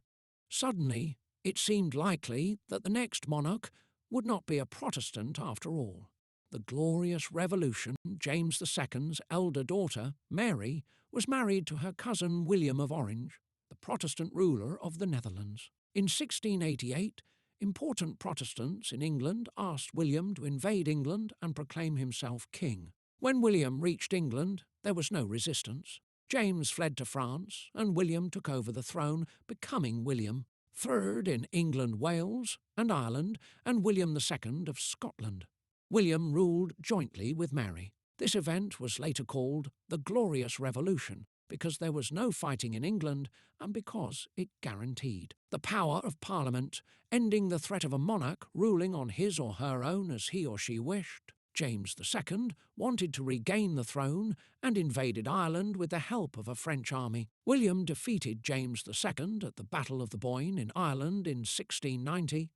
Suddenly, it seemed likely that the next monarch would not be a Protestant after all. The Glorious Revolution, James II's elder daughter, Mary, was married to her cousin William of Orange, the Protestant ruler of the Netherlands. In 1688, important Protestants in England asked William to invade England and proclaim himself king. When William reached England, there was no resistance. James fled to France, and William took over the throne, becoming William III in England, Wales, and Ireland, and William II of Scotland. William ruled jointly with Mary. This event was later called the Glorious Revolution, because there was no fighting in England and because it guaranteed the power of Parliament, ending the threat of a monarch ruling on his or her own as he or she wished. James II wanted to regain the throne and invaded Ireland with the help of a French army. William defeated James II at the Battle of the Boyne in Ireland in 1690,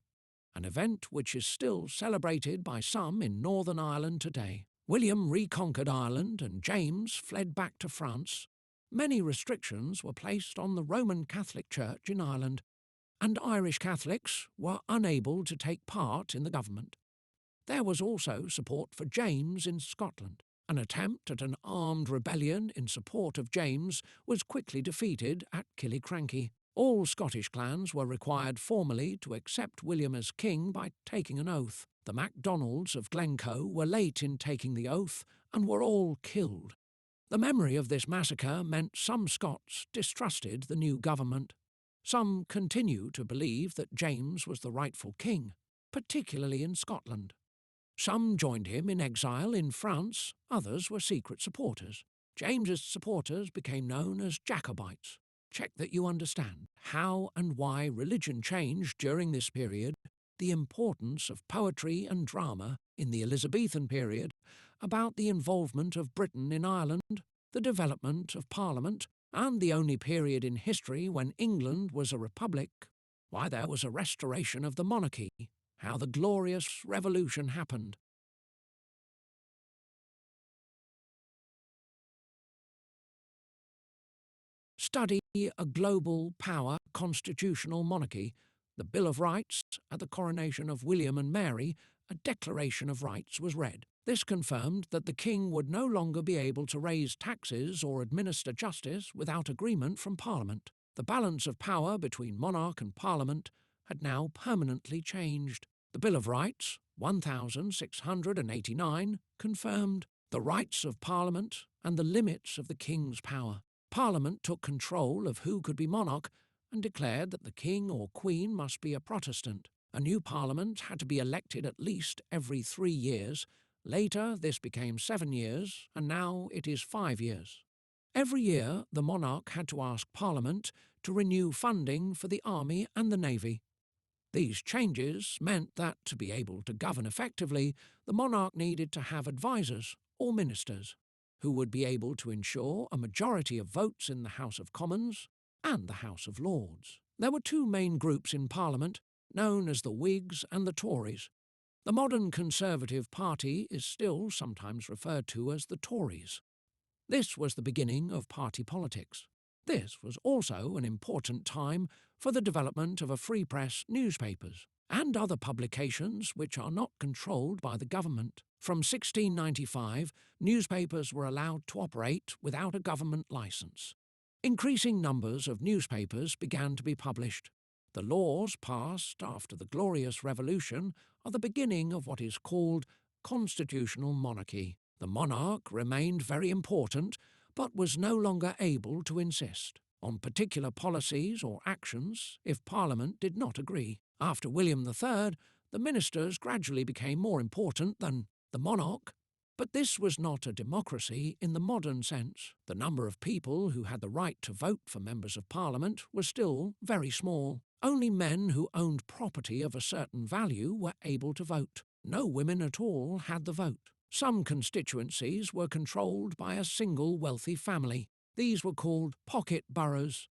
an event which is still celebrated by some in Northern Ireland today. William reconquered Ireland and James fled back to France. Many restrictions were placed on the Roman Catholic Church in Ireland, and Irish Catholics were unable to take part in the government. There was also support for James in Scotland. An attempt at an armed rebellion in support of James was quickly defeated at Killiecrankie. All Scottish clans were required formally to accept William as king by taking an oath. The MacDonalds of Glencoe were late in taking the oath and were all killed. The memory of this massacre meant some Scots distrusted the new government. Some continue to believe that James was the rightful king, particularly in Scotland. Some joined him in exile in France, others were secret supporters. James's supporters became known as Jacobites. Check that you understand how and why religion changed during this period, the importance of poetry and drama in the Elizabethan period, about the involvement of Britain in Ireland, the development of Parliament, and the only period in history when England was a republic, why there was a restoration of the monarchy, how the Glorious Revolution happened. Study a global power constitutional monarchy. The Bill of Rights, at the coronation of William and Mary, a Declaration of Rights was read. This confirmed that the king would no longer be able to raise taxes or administer justice without agreement from Parliament. The balance of power between monarch and Parliament had now permanently changed. The Bill of Rights, 1689, confirmed the rights of Parliament and the limits of the king's power. Parliament took control of who could be monarch and declared that the king or queen must be a Protestant. A new Parliament had to be elected at least every 3 years. Later, this became 7 years, and now it is 5 years. Every year, the monarch had to ask Parliament to renew funding for the army and the navy. These changes meant that, to be able to govern effectively, the monarch needed to have advisers, or ministers, who would be able to ensure a majority of votes in the House of Commons and the House of Lords. There were two main groups in Parliament, known as the Whigs and the Tories. The modern Conservative Party is still sometimes referred to as the Tories. This was the beginning of party politics. This was also an important time for the development of a free press, newspapers, and other publications which are not controlled by the government. From 1695, newspapers were allowed to operate without a government licence. Increasing numbers of newspapers began to be published. The laws passed after the Glorious Revolution are the beginning of what is called constitutional monarchy. The monarch remained very important, but was no longer able to insist. on particular policies or actions if Parliament did not agree. After William III, the ministers gradually became more important than the monarch. But this was not a democracy in the modern sense. The number of people who had the right to vote for members of Parliament was still very small. Only men who owned property of a certain value were able to vote. No women at all had the vote. Some constituencies were controlled by a single wealthy family. These were called pocket boroughs.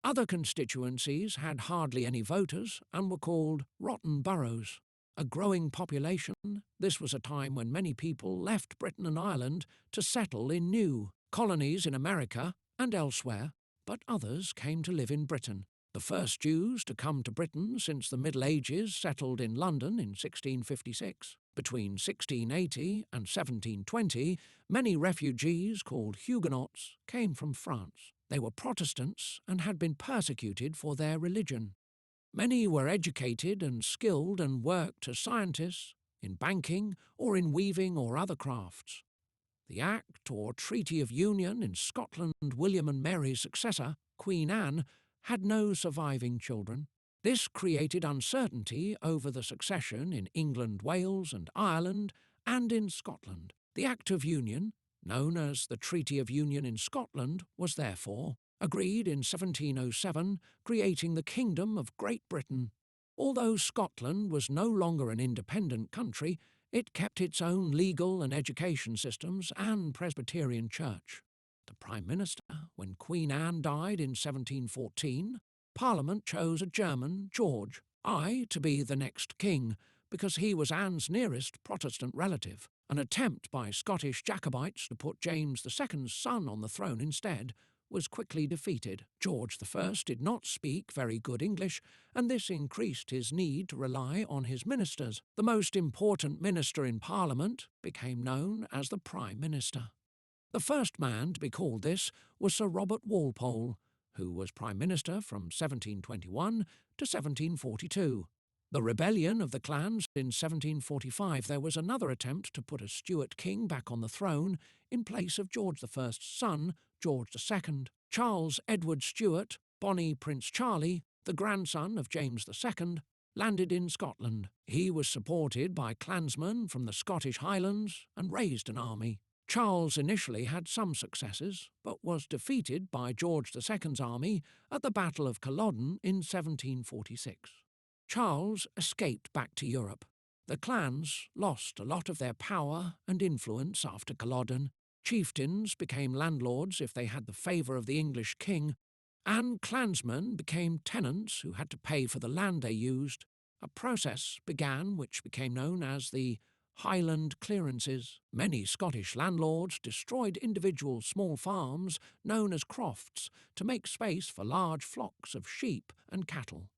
Other constituencies had hardly any voters and were called rotten boroughs. A growing population, this was a time when many people left Britain and Ireland to settle in new colonies in America and elsewhere, but others came to live in Britain. The first Jews to come to Britain since the Middle Ages settled in London in 1656. Between 1680 and 1720, many refugees called Huguenots came from France. They were Protestants and had been persecuted for their religion. Many were educated and skilled and worked as scientists, in banking, or in weaving or other crafts. The Act or Treaty of Union in Scotland, William and Mary's successor, Queen Anne, had no surviving children. This created uncertainty over the succession in England, Wales and Ireland, and in Scotland. The Act of Union, known as the Treaty of Union in Scotland, was therefore agreed in 1707, creating the Kingdom of Great Britain. Although Scotland was no longer an independent country, it kept its own legal and education systems and Presbyterian church. The Prime Minister, when Queen Anne died in 1714, Parliament chose a German, George I, to be the next king, because he was Anne's nearest Protestant relative. An attempt by Scottish Jacobites to put James II's son on the throne instead was quickly defeated. George I did not speak very good English, and this increased his need to rely on his ministers. The most important minister in Parliament became known as the Prime Minister. The first man to be called this was Sir Robert Walpole, who was Prime Minister from 1721 to 1742. The rebellion of the clans in 1745, there was another attempt to put a Stuart king back on the throne in place of George I's son, George II. Charles Edward Stuart, Bonnie Prince Charlie, the grandson of James II, landed in Scotland. He was supported by clansmen from the Scottish Highlands and raised an army. Charles initially had some successes, but was defeated by George II's army at the Battle of Culloden in 1746. Charles escaped back to Europe. The clans lost a lot of their power and influence after Culloden. Chieftains became landlords if they had the favour of the English king, and clansmen became tenants who had to pay for the land they used. A process began which became known as the Highland clearances. Many Scottish landlords destroyed individual small farms known as crofts to make space for large flocks of sheep and cattle.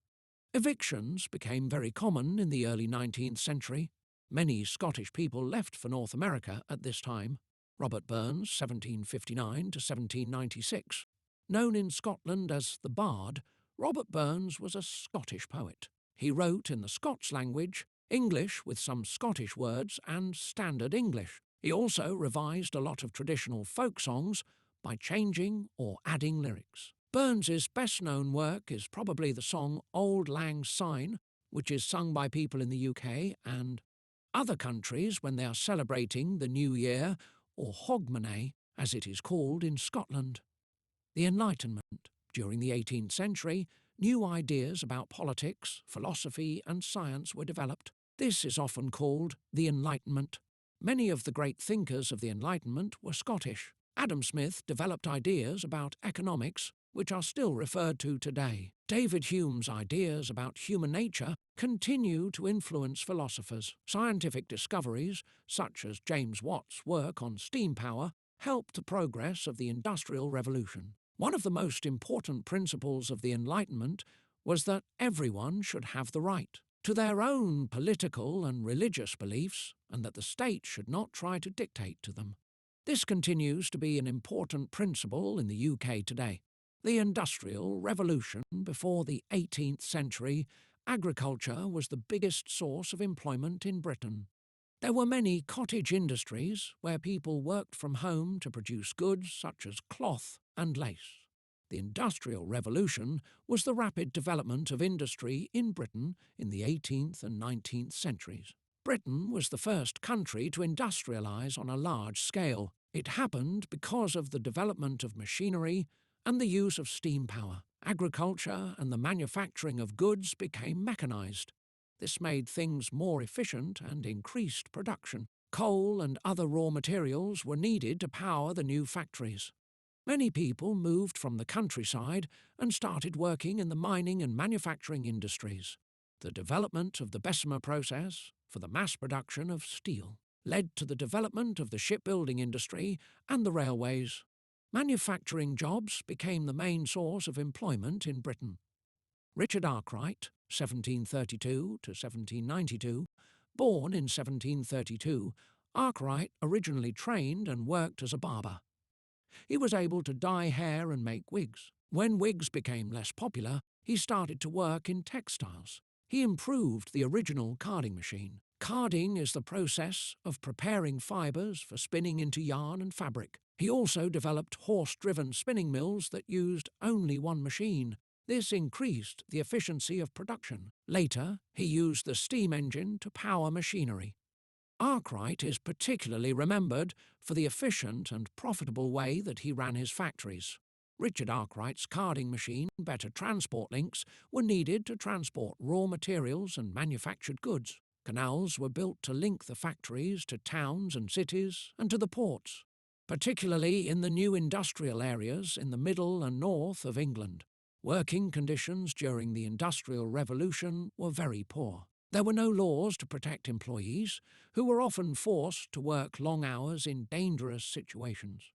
Evictions became very common in the early 19th century. Many Scottish people left for North America at this time. Robert Burns, 1759 to 1796. Known in Scotland as the Bard, Robert Burns was a Scottish poet. He wrote in the Scots language, English with some Scottish words and Standard English. He also revised a lot of traditional folk songs by changing or adding lyrics. Burns's best-known work is probably the song Auld Lang Syne, which is sung by people in the UK and other countries when they are celebrating the New Year, or Hogmanay, as it is called in Scotland. The Enlightenment. During the 18th century, new ideas about politics, philosophy and science were developed. This is often called the Enlightenment. Many of the great thinkers of the Enlightenment were Scottish. Adam Smith developed ideas about economics, which are still referred to today. David Hume's ideas about human nature continue to influence philosophers. Scientific discoveries, such as James Watt's work on steam power, helped the progress of the Industrial Revolution. One of the most important principles of the Enlightenment was that everyone should have the right to their own political and religious beliefs, and that the state should not try to dictate to them. This continues to be an important principle in the UK today. The Industrial Revolution before the 18th century, agriculture was the biggest source of employment in Britain. There were many cottage industries where people worked from home to produce goods such as cloth and lace. The Industrial Revolution was the rapid development of industry in Britain in the 18th and 19th centuries. Britain was the first country to industrialise on a large scale. It happened because of the development of machinery and the use of steam power. Agriculture and the manufacturing of goods became mechanised. This made things more efficient and increased production. Coal and other raw materials were needed to power the new factories. Many people moved from the countryside and started working in the mining and manufacturing industries. The development of the Bessemer process for the mass production of steel led to the development of the shipbuilding industry and the railways. Manufacturing jobs became the main source of employment in Britain. Richard Arkwright, 1732 to 1792, born in 1732, Arkwright originally trained and worked as a barber. He was able to dye hair and make wigs. When wigs became less popular, he started to work in textiles. He improved the original carding machine. Carding is the process of preparing fibres for spinning into yarn and fabric. He also developed horse-driven spinning mills that used only one machine. This increased the efficiency of production. Later, he used the steam engine to power machinery. Arkwright is particularly remembered for the efficient and profitable way that he ran his factories. Richard Arkwright's carding machine and better transport links were needed to transport raw materials and manufactured goods. Canals were built to link the factories to towns and cities and to the ports, particularly in the new industrial areas in the middle and north of England. Working conditions during the Industrial Revolution were very poor. There were no laws to protect employees, who were often forced to work long hours in dangerous situations.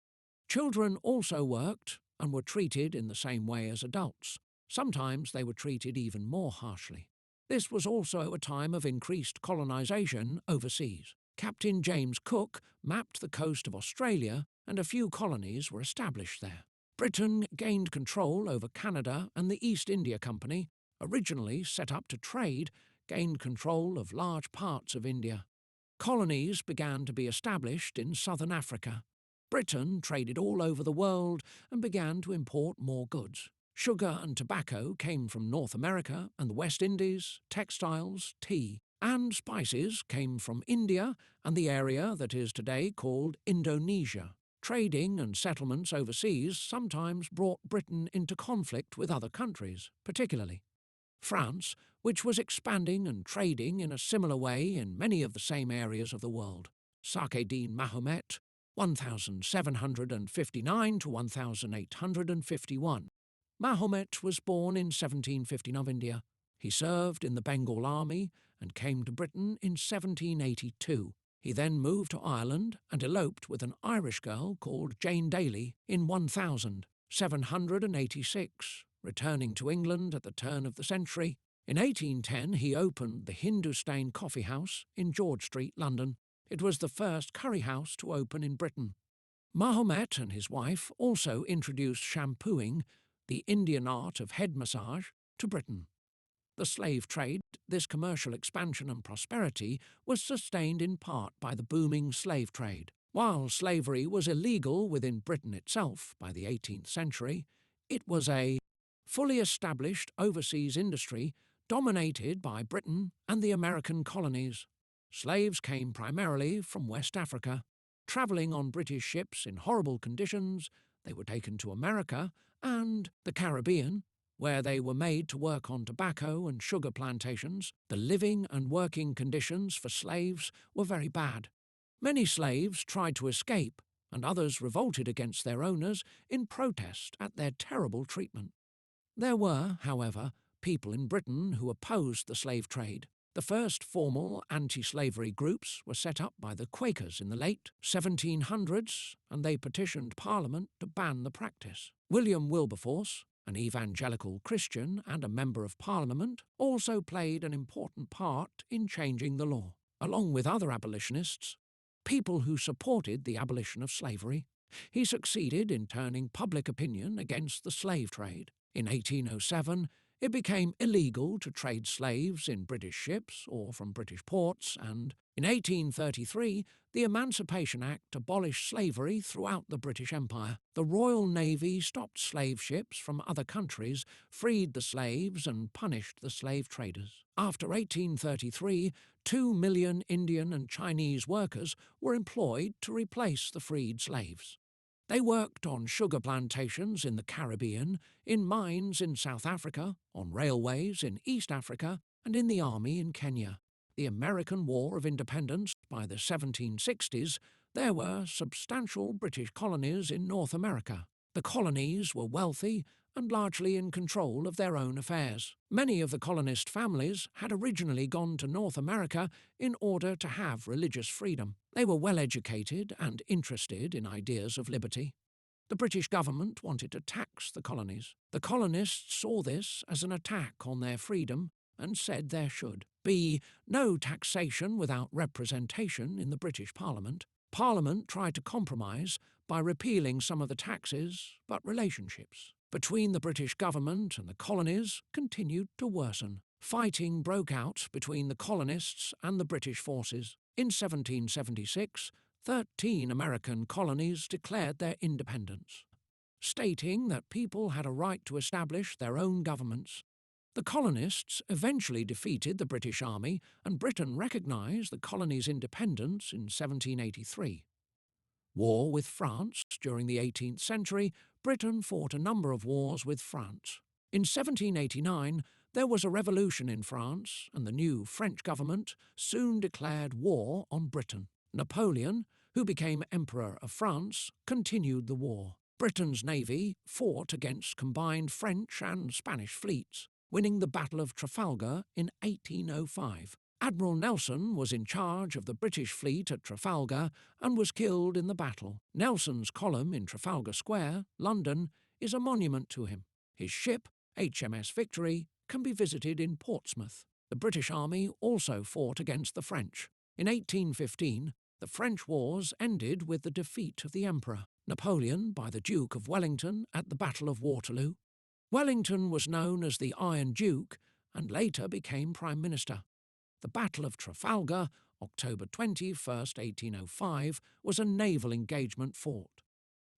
Children also worked and were treated in the same way as adults. Sometimes they were treated even more harshly. This was also a time of increased colonisation overseas. Captain James Cook mapped the coast of Australia, and a few colonies were established there. Britain gained control over Canada, and the East India Company, originally set up to trade, gained control of large parts of India. Colonies began to be established in southern Africa. Britain traded all over the world and began to import more goods. Sugar and tobacco came from North America and the West Indies, textiles, tea, and spices came from India and the area that is today called Indonesia. Trading and settlements overseas sometimes brought Britain into conflict with other countries, particularly France, which was expanding and trading in a similar way in many of the same areas of the world. Sakeddin Mahomet, 1759 to 1851. Mahomet was born in 1759 of India. He served in the Bengal Army and came to Britain in 1782. He then moved to Ireland and eloped with an Irish girl called Jane Daly in 1786, returning to England at the turn of the century. In 1810 he opened the Hindustan Coffee House in George Street, London. It was the first curry house to open in Britain. Mahomet and his wife also introduced shampooing, the Indian art of head massage, to Britain. The slave trade, this commercial expansion and prosperity, was sustained in part by the booming slave trade. While slavery was illegal within Britain itself by the 18th century, it was a fully established overseas industry dominated by Britain and the American colonies. Slaves came primarily from West Africa. Travelling on British ships in horrible conditions, they were taken to America and the Caribbean, where they were made to work on tobacco and sugar plantations. The living and working conditions for slaves were very bad. Many slaves tried to escape, and others revolted against their owners in protest at their terrible treatment. There were, however, people in Britain who opposed the slave trade. The first formal anti-slavery groups were set up by the Quakers in the late 1700s, and they petitioned Parliament to ban the practice. William Wilberforce, an evangelical Christian and a member of Parliament, also played an important part in changing the law. Along with other abolitionists, people who supported the abolition of slavery, he succeeded in turning public opinion against the slave trade. In 1807, it became illegal to trade slaves in British ships or from British ports, and In 1833, the Emancipation Act abolished slavery throughout the British Empire. The Royal Navy stopped slave ships from other countries, freed the slaves, and punished the slave traders. After 1833, 2 million Indian and Chinese workers were employed to replace the freed slaves. They worked on sugar plantations in the Caribbean, in mines in South Africa, on railways in East Africa, and in the army in Kenya. The American War of Independence, by the 1760s, there were substantial British colonies in North America. The colonies were wealthy and largely in control of their own affairs. Many of the colonist families had originally gone to North America in order to have religious freedom. They were well educated and interested in ideas of liberty. The British government wanted to tax the colonies. The colonists saw this as an attack on their freedom and said there should be no taxation without representation in the British Parliament. Parliament tried to compromise by repealing some of the taxes, but relationships between the British government and the colonies continued to worsen. Fighting broke out between the colonists and the British forces. In 1776, 13 American colonies declared their independence, stating that people had a right to establish their own governments. The colonists eventually defeated the British Army, and Britain recognised the colony's independence in 1783. War with France. During the 18th century, Britain fought a number of wars with France. In 1789, there was a revolution in France, and the new French government soon declared war on Britain. Napoleon, who became Emperor of France, continued the war. Britain's navy fought against combined French and Spanish fleets, winning the Battle of Trafalgar in 1805. Admiral Nelson was in charge of the British fleet at Trafalgar and was killed in the battle. Nelson's column in Trafalgar Square, London, is a monument to him. His ship, HMS Victory, can be visited in Portsmouth. The British Army also fought against the French. In 1815, the French wars ended with the defeat of the Emperor Napoleon by the Duke of Wellington at the Battle of Waterloo. Wellington was known as the Iron Duke and later became Prime Minister. The Battle of Trafalgar, October 21, 1805, was a naval engagement fought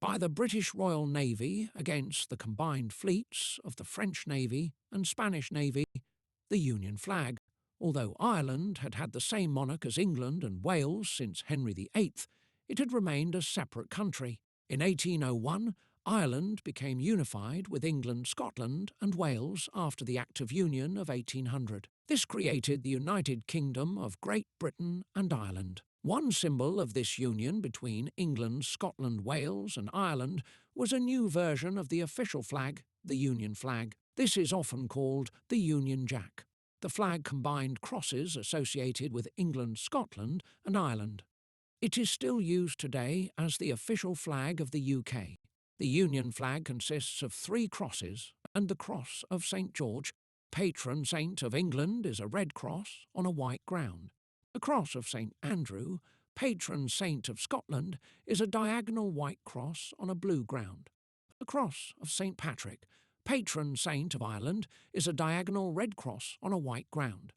by the British Royal Navy against the combined fleets of the French Navy and Spanish Navy, the Union flag. Although Ireland had had the same monarch as England and Wales since Henry VIII, it had remained a separate country. In 1801, Ireland became unified with England, Scotland and Wales after the Act of Union of 1800. This created the United Kingdom of Great Britain and Ireland. One symbol of this union between England, Scotland, Wales and Ireland was a new version of the official flag, the Union flag. This is often called the Union Jack. The flag combined crosses associated with England, Scotland and Ireland. It is still used today as the official flag of the UK. The Union flag consists of 3 crosses and the cross of St. George. Patron saint of England is a red cross on a white ground. The cross of St. Andrew, patron saint of Scotland, is a diagonal white cross on a blue ground. The cross of St. Patrick, patron saint of Ireland, is a diagonal red cross on a white ground.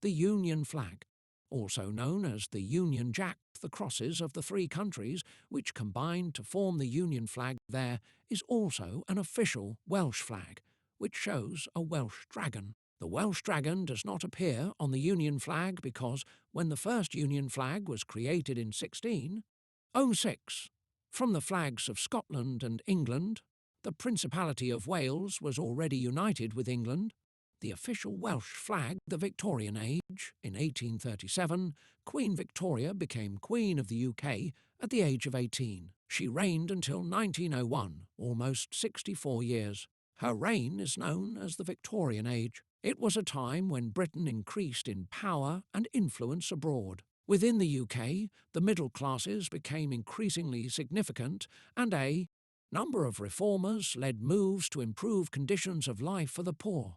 The Union flag, also known as the Union Jack, the crosses of the 3 countries which combined to form the Union flag there, is also an official Welsh flag, which shows a Welsh dragon. The Welsh dragon does not appear on the Union flag because when the first Union flag was created in 1606, from the flags of Scotland and England, the Principality of Wales was already united with England. The official Welsh flag, the Victorian age, in 1837, Queen Victoria became Queen of the UK at the age of 18. She reigned until 1901, almost 64 years. Her reign is known as the Victorian age. It was a time when Britain increased in power and influence abroad. Within the UK, the middle classes became increasingly significant and a number of reformers led moves to improve conditions of life for the poor.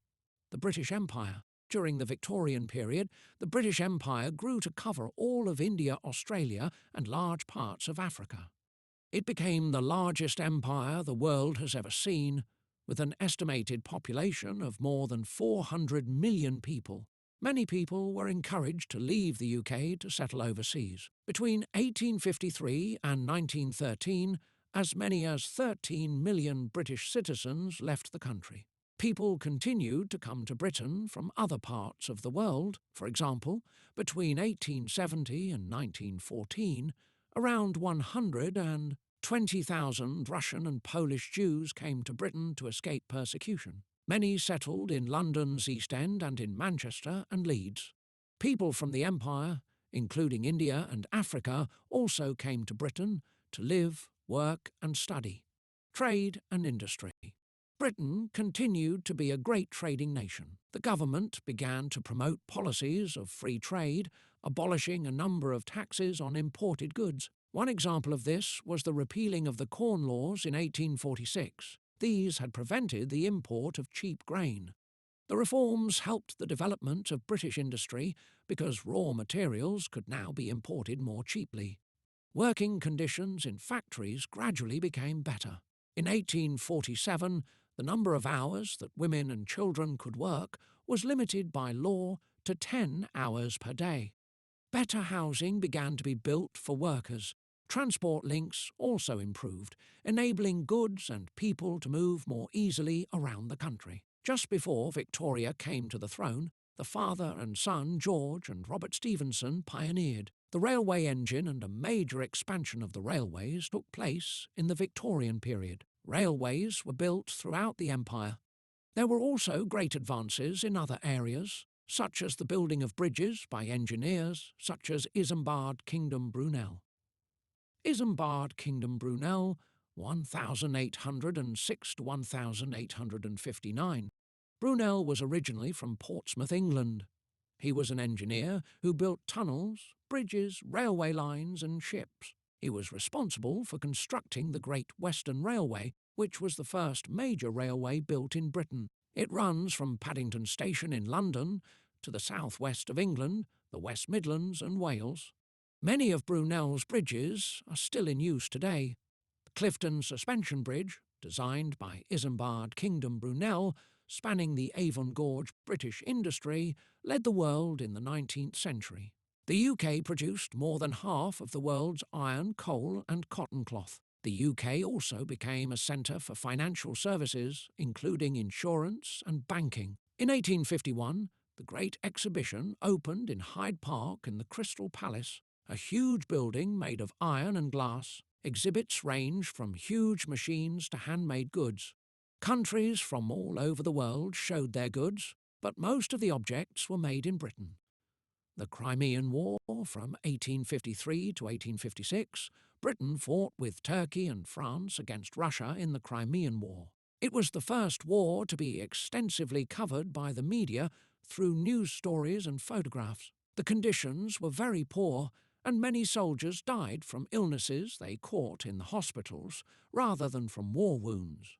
The British Empire. During the Victorian period, the British Empire grew to cover all of India, Australia, and large parts of Africa. It became the largest empire the world has ever seen, with an estimated population of more than 400 million people. Many people were encouraged to leave the UK to settle overseas. Between 1853 and 1913, as many as 13 million British citizens left the country. People continued to come to Britain from other parts of the world. For example, between 1870 and 1914, around 120,000 Russian and Polish Jews came to Britain to escape persecution. Many settled in London's East End and in Manchester and Leeds. People from the Empire, including India and Africa, also came to Britain to live, work and study. Trade and industry. Britain continued to be a great trading nation. The government began to promote policies of free trade, abolishing a number of taxes on imported goods. One example of this was the repealing of the Corn Laws in 1846. These had prevented the import of cheap grain. The reforms helped the development of British industry because raw materials could now be imported more cheaply. Working conditions in factories gradually became better. In 1847, the number of hours that women and children could work was limited by law to 10 hours per day. Better housing began to be built for workers. Transport links also improved, enabling goods and people to move more easily around the country. Just before Victoria came to the throne, the father and son, George and Robert Stephenson, pioneered. The railway engine and a major expansion of the railways took place in the Victorian period. Railways were built throughout the empire. There were also great advances in other areas, such as the building of bridges by engineers such as Isambard Kingdom Brunel. Isambard Kingdom Brunel, 1806 to 1859. Brunel was originally from Portsmouth, England. He was an engineer who built tunnels, bridges, railway lines and ships. He was responsible for constructing the Great Western Railway, which was the first major railway built in Britain. It runs from Paddington Station in London to the southwest of England, the West Midlands and Wales. Many of Brunel's bridges are still in use today. The Clifton Suspension Bridge, designed by Isambard Kingdom Brunel, spanning the Avon Gorge British industry, led the world in the 19th century. The UK produced more than half of the world's iron, coal and cotton cloth. The UK also became a centre for financial services, including insurance and banking. In 1851, the Great Exhibition opened in Hyde Park in the Crystal Palace, a huge building made of iron and glass. Exhibits range from huge machines to handmade goods. Countries from all over the world showed their goods, but most of the objects were made in Britain. The Crimean War from 1853 to 1856, Britain fought with Turkey and France against Russia in the Crimean War. It was the first war to be extensively covered by the media through news stories and photographs. The conditions were very poor, and many soldiers died from illnesses they caught in the hospitals rather than from war wounds.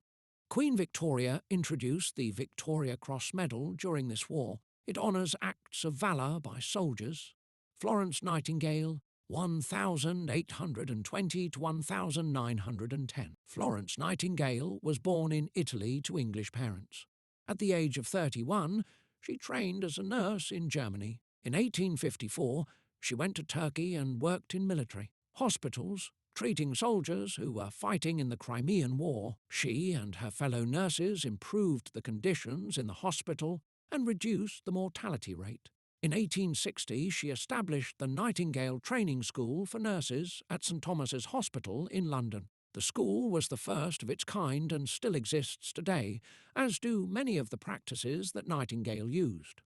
Queen Victoria introduced the Victoria Cross Medal during this war. It honours acts of valour by soldiers. Florence Nightingale, 1820 to 1910. Florence Nightingale was born in Italy to English parents. At the age of 31, she trained as a nurse in Germany. In 1854, she went to Turkey and worked in military hospitals, treating soldiers who were fighting in the Crimean War. She and her fellow nurses improved the conditions in the hospital and reduced the mortality rate. In 1860, she established the Nightingale Training School for Nurses at St Thomas's Hospital in London. The school was the first of its kind and still exists today, as do many of the practices that Nightingale used.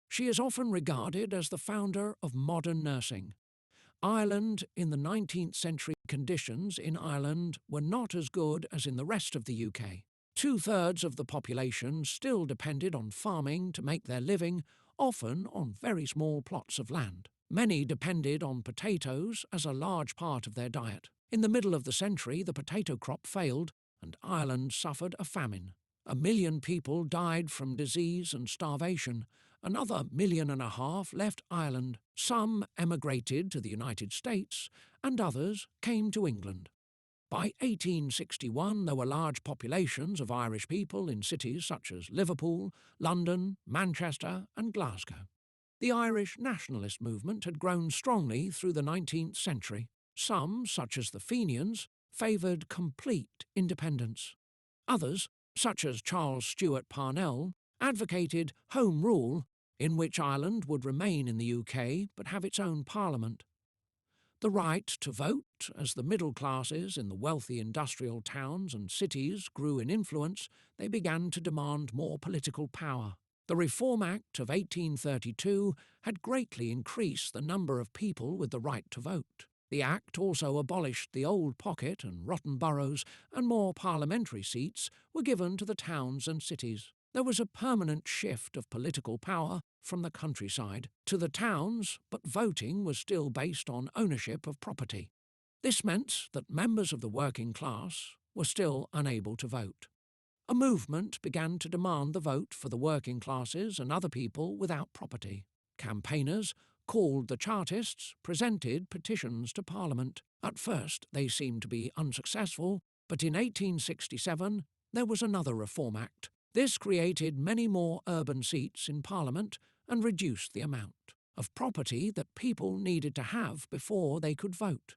She is often regarded as the founder of modern nursing. Ireland in the 19th century conditions in Ireland were not as good as in the rest of the UK. 2/3 of the population still depended on farming to make their living, often on very small plots of land. Many depended on potatoes as a large part of their diet. In the middle of the century, the potato crop failed, and Ireland suffered a famine. 1 million people died from disease and starvation. Another 1.5 million left Ireland. Some emigrated to the United States, and others came to England. By 1861, there were large populations of Irish people in cities such as Liverpool, London, Manchester and Glasgow. The Irish nationalist movement had grown strongly through the 19th century. Some, such as the Fenians, favoured complete independence. Others, such as Charles Stewart Parnell, advocated Home Rule, in which Ireland would remain in the UK but have its own parliament. The right to vote, as the middle classes in the wealthy industrial towns and cities grew in influence, they began to demand more political power. The Reform Act of 1832 had greatly increased the number of people with the right to vote. The Act also abolished the Old Pocket and rotten boroughs, and more parliamentary seats were given to the towns and cities. There was a permanent shift of political power from the countryside to the towns, but voting was still based on ownership of property. This meant that members of the working class were still unable to vote. A movement began to demand the vote for the working classes and other people without property. Campaigners, called the Chartists, presented petitions to Parliament. At first they seemed to be unsuccessful, but in 1867 there was another Reform Act. This created many more urban seats in Parliament and reduced the amount of property that people needed to have before they could vote.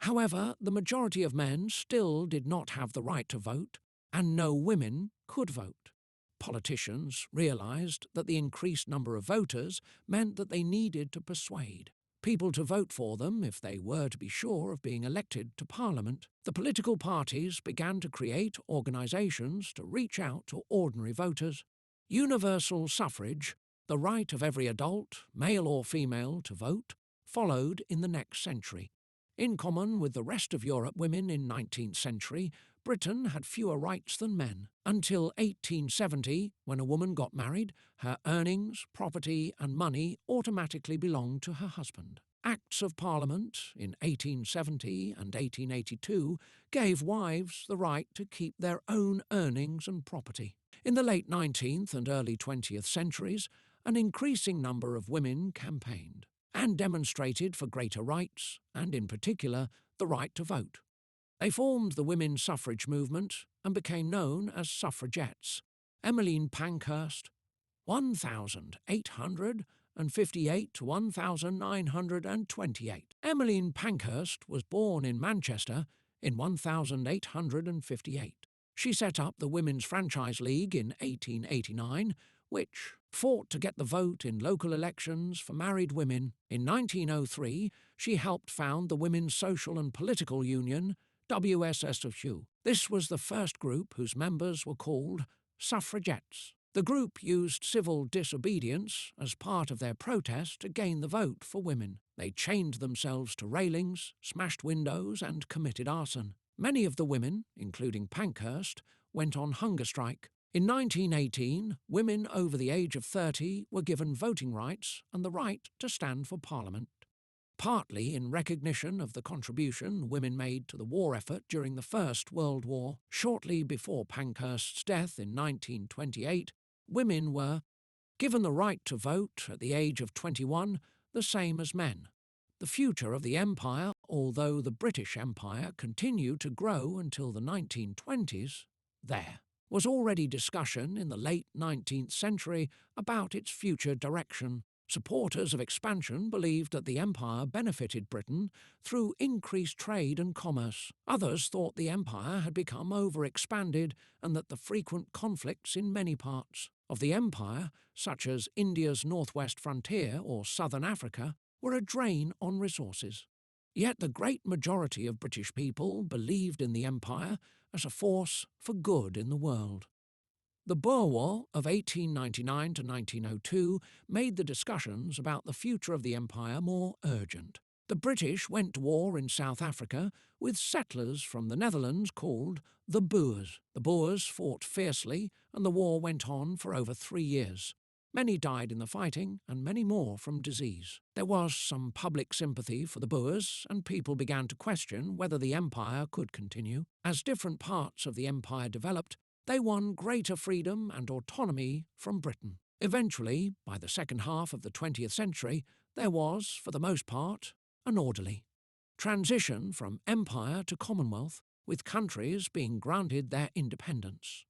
However, the majority of men still did not have the right to vote, and no women could vote. Politicians realised that the increased number of voters meant that they needed to persuade people to vote for them if they were to be sure of being elected to Parliament. The political parties began to create organisations to reach out to ordinary voters. Universal suffrage, the right of every adult, male or female, to vote, followed in the next century. In common with the rest of Europe, women in 19th century Britain had fewer rights than men. Until 1870, when a woman got married, her earnings, property and money automatically belonged to her husband. Acts of Parliament in 1870 and 1882 gave wives the right to keep their own earnings and property. In the late 19th and early 20th centuries, an increasing number of women campaigned and demonstrated for greater rights, and in particular, the right to vote. They formed the women's suffrage movement and became known as suffragettes. Emmeline Pankhurst, 1858 to 1928. Emmeline Pankhurst was born in Manchester in 1858. She set up the Women's Franchise League in 1889, which fought to get the vote in local elections for married women. In 1903, she helped found the Women's Social and Political Union, WSSU. This was the first group whose members were called suffragettes. The group used civil disobedience as part of their protest to gain the vote for women. They chained themselves to railings, smashed windows, and committed arson. Many of the women, including Pankhurst, went on hunger strike. In 1918, women over the age of 30 were given voting rights and the right to stand for Parliament. Partly in recognition of the contribution women made to the war effort during the First World War. Shortly before Pankhurst's death in 1928, women were given the right to vote at the age of 21, the same as men. The future of the empire, although the British Empire continued to grow until the 1920s, there was already discussion in the late 19th century about its future direction. Supporters of expansion believed that the empire benefited Britain through increased trade and commerce. Others thought the empire had become overexpanded and that the frequent conflicts in many parts of the empire, such as India's northwest frontier or southern Africa, were a drain on resources. Yet the great majority of British people believed in the empire as a force for good in the world. The Boer War of 1899 to 1902 made the discussions about the future of the empire more urgent. The British went to war in South Africa with settlers from the Netherlands called the Boers. The Boers fought fiercely and the war went on for over 3 years. Many died in the fighting and many more from disease. There was some public sympathy for the Boers and people began to question whether the empire could continue. As different parts of the empire developed, they won greater freedom and autonomy from Britain. Eventually, by the second half of the 20th century, there was, for the most part, an orderly transition from empire to Commonwealth, with countries being granted their independence.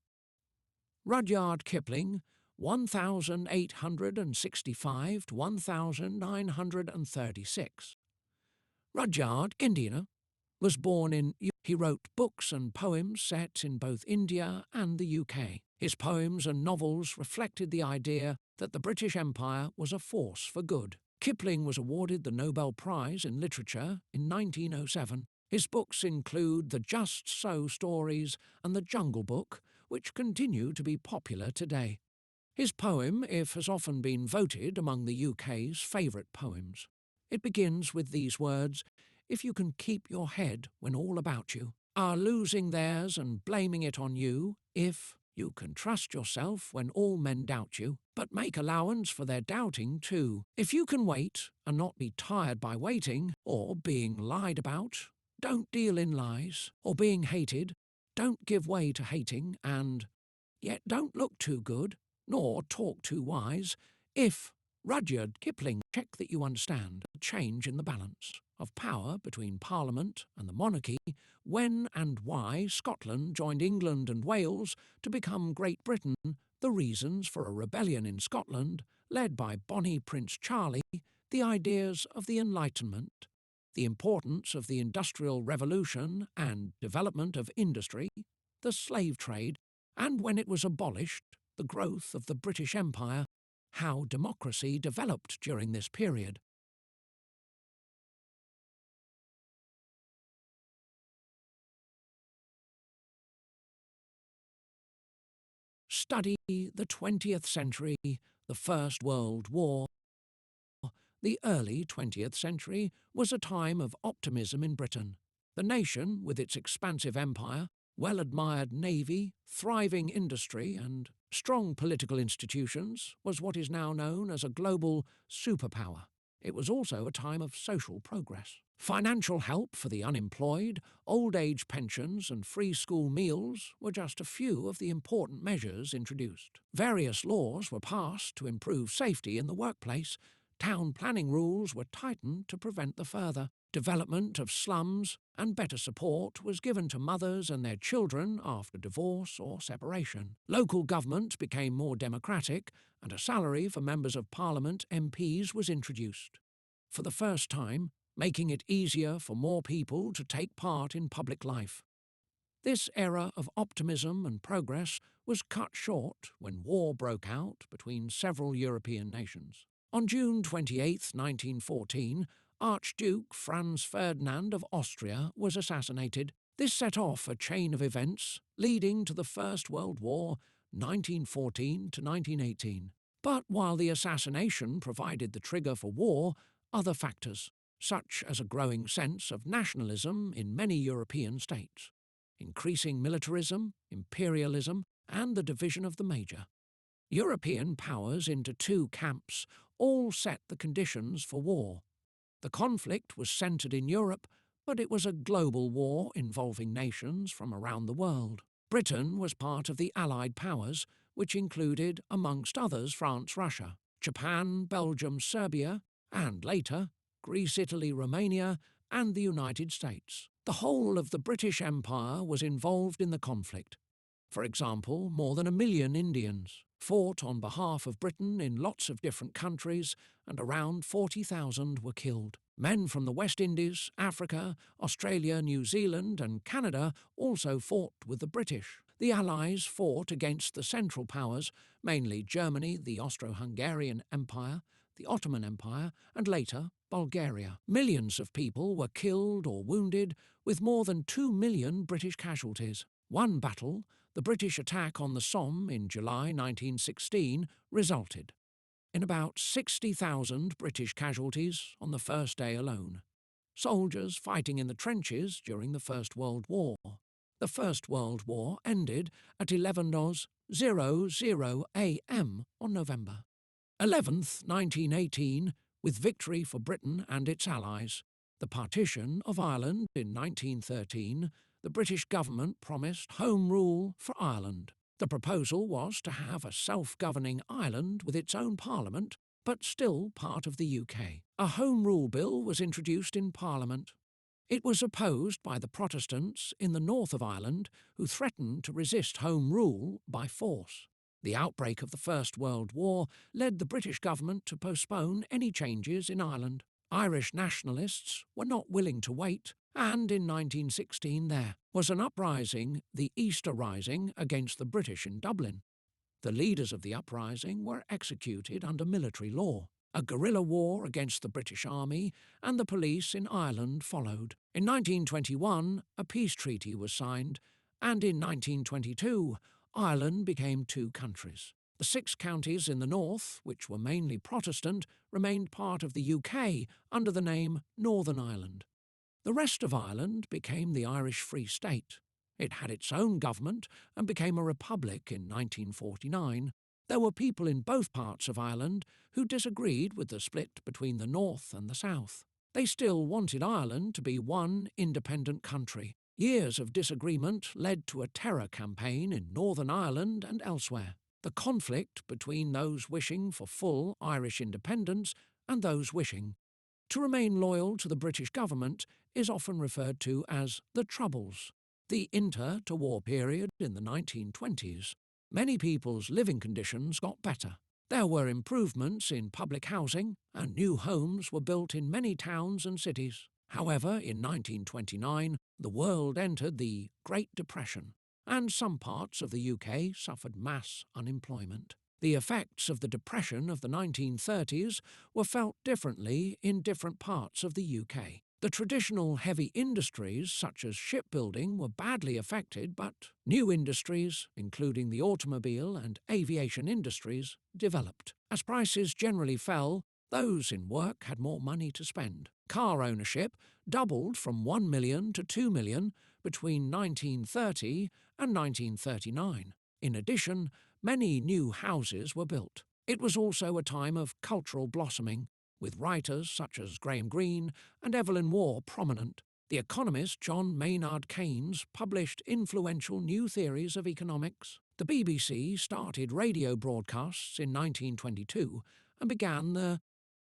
Rudyard Kipling 1865 to 1936. Rudyard Indiana was born in. He wrote books and poems set in both India and the UK. His poems and novels reflected the idea that the British Empire was a force for good. Kipling was awarded the Nobel Prize in Literature in 1907. His books include the Just So stories and the Jungle Book, which continue to be popular today. His poem, If, has often been voted among the UK's favourite poems. It begins with these words: "If you can keep your head when all about you are losing theirs and blaming it on you, if you can trust yourself when all men doubt you, but make allowance for their doubting too. If you can wait and not be tired by waiting or being lied about, don't deal in lies, or being hated, don't give way to hating, and yet don't look too good, nor talk too wise. If Rudyard Kipling, check that you understand the change in the balance of power between Parliament and the monarchy, when and why Scotland joined England and Wales to become Great Britain, the reasons for a rebellion in Scotland, led by Bonnie Prince Charlie, the ideas of the Enlightenment, the importance of the Industrial Revolution and development of industry, the slave trade, and when it was abolished, the growth of the British Empire, how democracy developed during this period." Study the 20th century, the First World War. The early 20th century was a time of optimism in Britain. The nation, with its expansive empire, well-admired navy, thriving industry and strong political institutions, was what is now known as a global superpower. It was also a time of social progress. Financial help for the unemployed, old-age pensions and free school meals were just a few of the important measures introduced. Various laws were passed to improve safety in the workplace. Town planning rules were tightened to prevent the further development of slums, and better support was given to mothers and their children after divorce or separation. Local government became more democratic, and a salary for members of Parliament (MPs) was introduced. For the first time, making it easier for more people to take part in public life. This era of optimism and progress was cut short when war broke out between several European nations. On June 28, 1914, Archduke Franz Ferdinand of Austria was assassinated. This set off a chain of events leading to the First World War, 1914 to 1918. But while the assassination provided the trigger for war, other factors, such as a growing sense of nationalism in many European states, increasing militarism, imperialism, and the division of the major European powers into two camps, all set the conditions for war. The conflict was centred in Europe, but it was a global war involving nations from around the world. Britain was part of the Allied powers, which included, amongst others, France, Russia, Japan, Belgium, Serbia, and later, Greece, Italy, Romania, and the United States. The whole of the British Empire was involved in the conflict. For example, more than 1 million Indians fought on behalf of Britain in lots of different countries, and around 40,000 were killed. Men from the West Indies, Africa, Australia, New Zealand and Canada also fought with the British. The Allies fought against the Central Powers, mainly Germany, the Austro-Hungarian Empire, the Ottoman Empire, and later Bulgaria. Millions of people were killed or wounded, with more than 2 million British casualties. One battle, the British attack on the Somme in July 1916, resulted in about 60,000 British casualties on the first day alone. Soldiers fighting in the trenches during the First World War. The First World War ended at 11:00 a.m. on November 11th, 1918, with victory for Britain and its allies. The partition of Ireland in 1913, the British government promised Home Rule for Ireland. The proposal was to have a self-governing Ireland with its own parliament, but still part of the UK. A Home Rule Bill was introduced in Parliament. It was opposed by the Protestants in the north of Ireland, who threatened to resist Home Rule by force. The outbreak of the First World War led the British government to postpone any changes in Ireland. Irish nationalists were not willing to wait, and in 1916 there was an uprising, the Easter Rising, against the British in Dublin. The leaders of the uprising were executed under military law. A guerrilla war against the British Army and the police in Ireland followed. In 1921, a peace treaty was signed, and in 1922, Ireland became two countries. The 6 counties in the north, which were mainly Protestant, remained part of the UK under the name Northern Ireland. The rest of Ireland became the Irish Free State. It had its own government and became a republic in 1949. There were people in both parts of Ireland who disagreed with the split between the north and the south. They still wanted Ireland to be one independent country. Years of disagreement led to a terror campaign in Northern Ireland and elsewhere. The conflict between those wishing for full Irish independence and those wishing to remain loyal to the British government is often referred to as the Troubles. The inter-to-war period in the 1920s. Many people's living conditions got better. There were improvements in public housing, and new homes were built in many towns and cities. However, in 1929, the world entered the Great Depression, and some parts of the UK suffered mass unemployment. The effects of the Depression of the 1930s were felt differently in different parts of the UK. The traditional heavy industries, such as shipbuilding, were badly affected, but new industries, including the automobile and aviation industries, developed. As prices generally fell, those in work had more money to spend. Car ownership doubled from 1 million to 2 million between 1930 and 1939. In addition, many new houses were built. It was also a time of cultural blossoming, with writers such as Graham Greene and Evelyn Waugh prominent. The economist John Maynard Keynes published influential new theories of economics. The BBC started radio broadcasts in 1922 and began the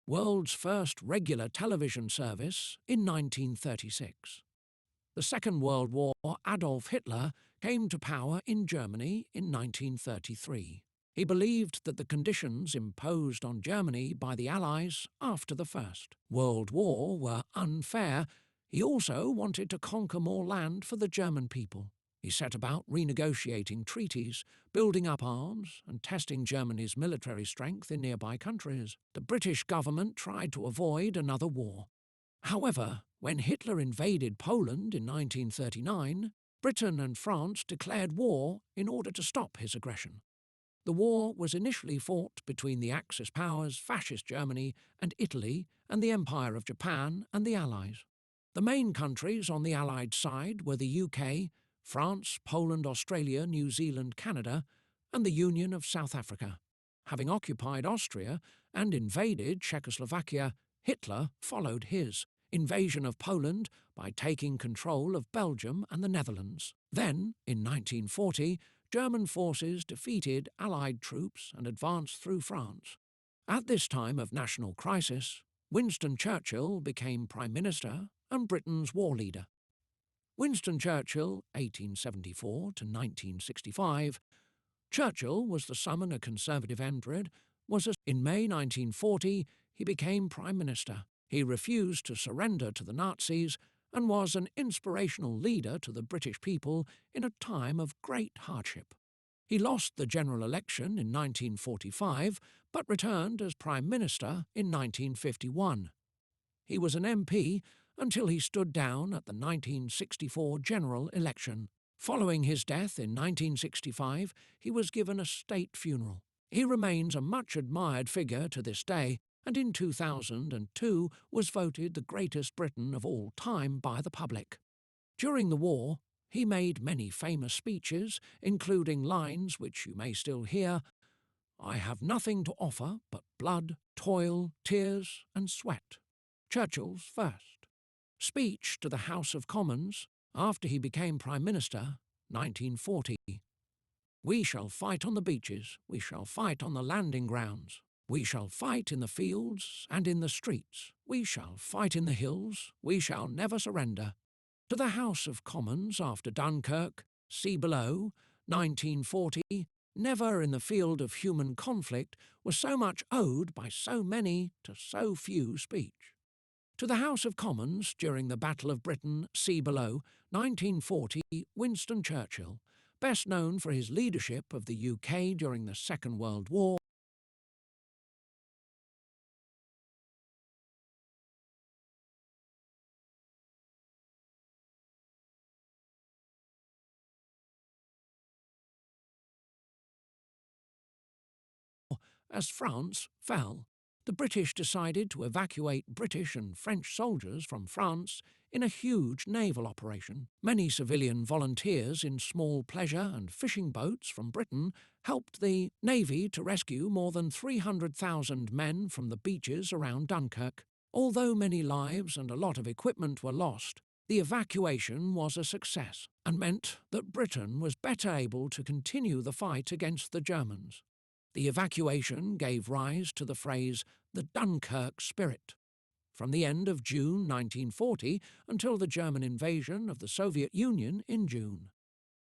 world's first regular television service in 1936. The Second World War, Adolf Hitler came to power in Germany in 1933. He believed that the conditions imposed on Germany by the Allies after the First World War were unfair. He also wanted to conquer more land for the German people. He set about renegotiating treaties, building up arms, and testing Germany's military strength in nearby countries. The British government tried to avoid another war. However, when Hitler invaded Poland in 1939, Britain and France declared war in order to stop his aggression. The war was initially fought between the Axis powers, Fascist Germany and Italy, and the Empire of Japan and the Allies. The main countries on the Allied side were the UK, France, Poland, Australia, New Zealand, Canada, and the Union of South Africa. Having occupied Austria and invaded Czechoslovakia, Hitler followed his invasion of Poland by taking control of Belgium and the Netherlands. Then, in 1940, German forces defeated Allied troops and advanced through France. At this time of national crisis, Winston Churchill became Prime Minister and Britain's war leader. Winston Churchill, 1874 to 1965. Churchill was the son of a Conservative inbred. In May 1940, he became Prime Minister. He refused to surrender to the Nazis and was an inspirational leader to the British people in a time of great hardship. He lost the general election in 1945, but returned as Prime Minister in 1951. He was an MP until he stood down at the 1964 general election. Following his death in 1965, he was given a state funeral. He remains a much-admired figure to this day, and in 2002 was voted the greatest Briton of all time by the public. During the war, he made many famous speeches, including lines which you may still hear: "I have nothing to offer but blood, toil, tears and sweat." Churchill's first speech to the House of Commons after he became Prime Minister, 1940. "We shall fight on the beaches, we shall fight on the landing grounds. We shall fight in the fields and in the streets. We shall fight in the hills. We shall never surrender." To the House of Commons after Dunkirk, see below, 1940, Never in the field of human conflict was so much owed by so many to so few speech. To the House of Commons during the Battle of Britain, see below, 1940, Winston Churchill, best known for his leadership of the UK during the Second World War, as France fell. The British decided to evacuate British and French soldiers from France in a huge naval operation. Many civilian volunteers in small pleasure and fishing boats from Britain helped the Navy to rescue more than 300,000 men from the beaches around Dunkirk. Although many lives and a lot of equipment were lost, the evacuation was a success and meant that Britain was better able to continue the fight against the Germans. The evacuation gave rise to the phrase the Dunkirk spirit. From the end of June 1940 until the German invasion of the Soviet Union in June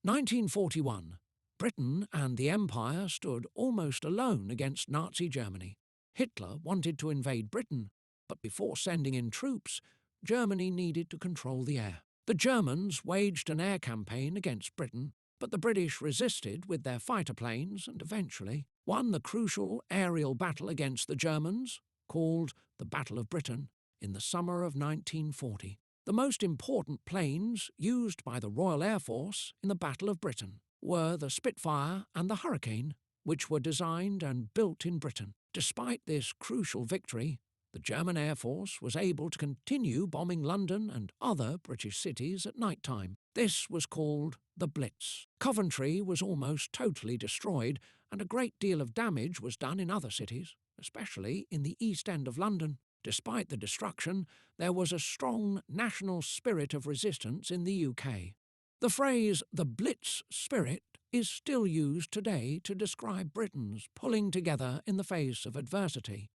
1941, Britain and the Empire stood almost alone against Nazi Germany. Hitler wanted to invade Britain, but before sending in troops, Germany needed to control the air. The Germans waged an air campaign against Britain, but the British resisted with their fighter planes and eventually won the crucial aerial battle against the Germans, called the Battle of Britain, in the summer of 1940. The most important planes used by the Royal Air Force in the Battle of Britain were the Spitfire and the Hurricane, which were designed and built in Britain. Despite this crucial victory, the German Air Force was able to continue bombing London and other British cities at night time. This was called the Blitz. Coventry was almost totally destroyed, and a great deal of damage was done in other cities, especially in the East End of London. Despite the destruction, there was a strong national spirit of resistance in the UK. The phrase the Blitz spirit is still used today to describe Britain's pulling together in the face of adversity.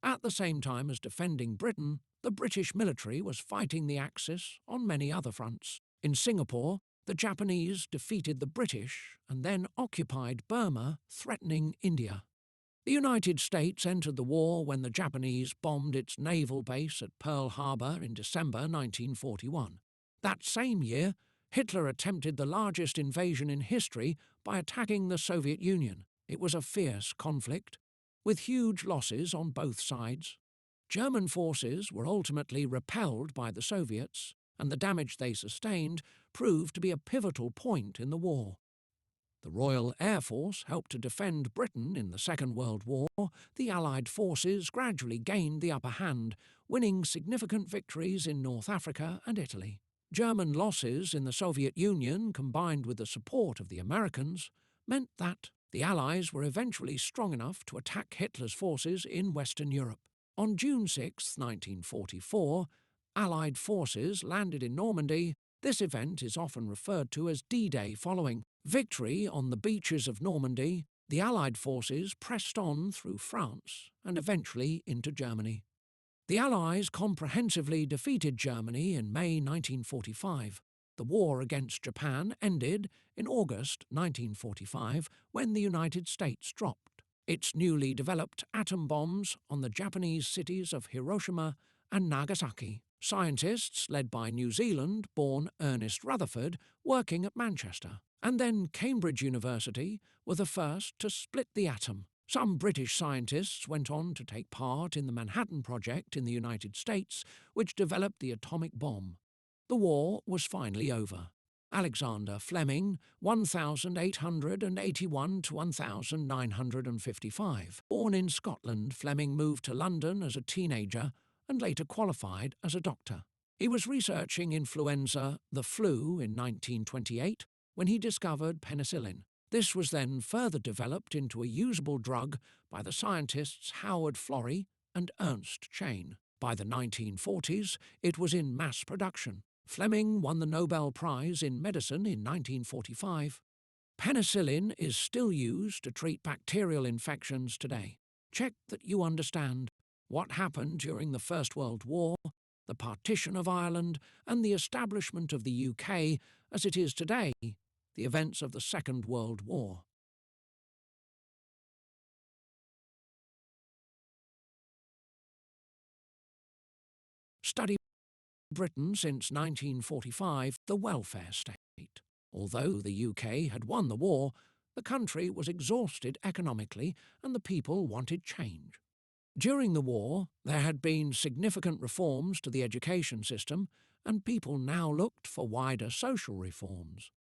At the same time as defending Britain, the British military was fighting the Axis on many other fronts. In Singapore, the Japanese defeated the British and then occupied Burma, threatening India. The United States entered the war when the Japanese bombed its naval base at Pearl Harbor in December 1941. That same year, Hitler attempted the largest invasion in history by attacking the Soviet Union. It was a fierce conflict, with huge losses on both sides. German forces were ultimately repelled by the Soviets, and the damage they sustained proved to be a pivotal point in the war. The Royal Air Force helped to defend Britain in the Second World War. The Allied forces gradually gained the upper hand, winning significant victories in North Africa and Italy. German losses in the Soviet Union, combined with the support of the Americans, meant that the Allies were eventually strong enough to attack Hitler's forces in Western Europe. On June 6, 1944, Allied forces landed in Normandy. This event is often referred to as D-Day. Following victory on the beaches of Normandy, the Allied forces pressed on through France and eventually into Germany. The Allies comprehensively defeated Germany in May 1945. The war against Japan ended in August 1945 when the United States dropped its newly developed atom bombs on the Japanese cities of Hiroshima and Nagasaki. Scientists led by New Zealand-born Ernest Rutherford, working at Manchester, and then Cambridge University, were the first to split the atom. Some British scientists went on to take part in the Manhattan Project in the United States, which developed the atomic bomb. The war was finally over. Alexander Fleming, 1881 to 1955. Born in Scotland, Fleming moved to London as a teenager and later qualified as a doctor. He was researching influenza, the flu, in 1928 when he discovered penicillin. This was then further developed into a usable drug by the scientists Howard Florey and Ernst Chain. By the 1940s, it was in mass production. Fleming won the Nobel Prize in Medicine in 1945. Penicillin is still used to treat bacterial infections today. Check that you understand what happened during the First World War, the partition of Ireland, and the establishment of the UK as it is today, the events of the Second World War. Study Britain since 1945, the welfare state. Although the UK had won the war, the country was exhausted economically and the people wanted change. During the war, there had been significant reforms to the education system, and people now looked for wider social reforms.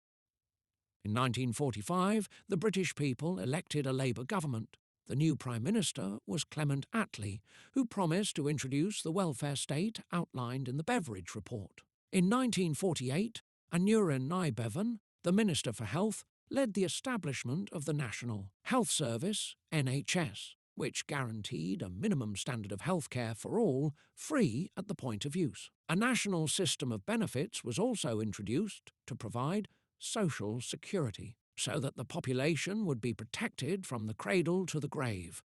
In 1945, the British people elected a Labour government. The new Prime Minister was Clement Attlee, who promised to introduce the welfare state outlined in the Beveridge Report. In 1948, Aneurin Naibevan, the Minister for Health, led the establishment of the National Health Service, NHS, which guaranteed a minimum standard of healthcare for all, free at the point of use. A national system of benefits was also introduced to provide social security, so that the population would be protected from the cradle to the grave.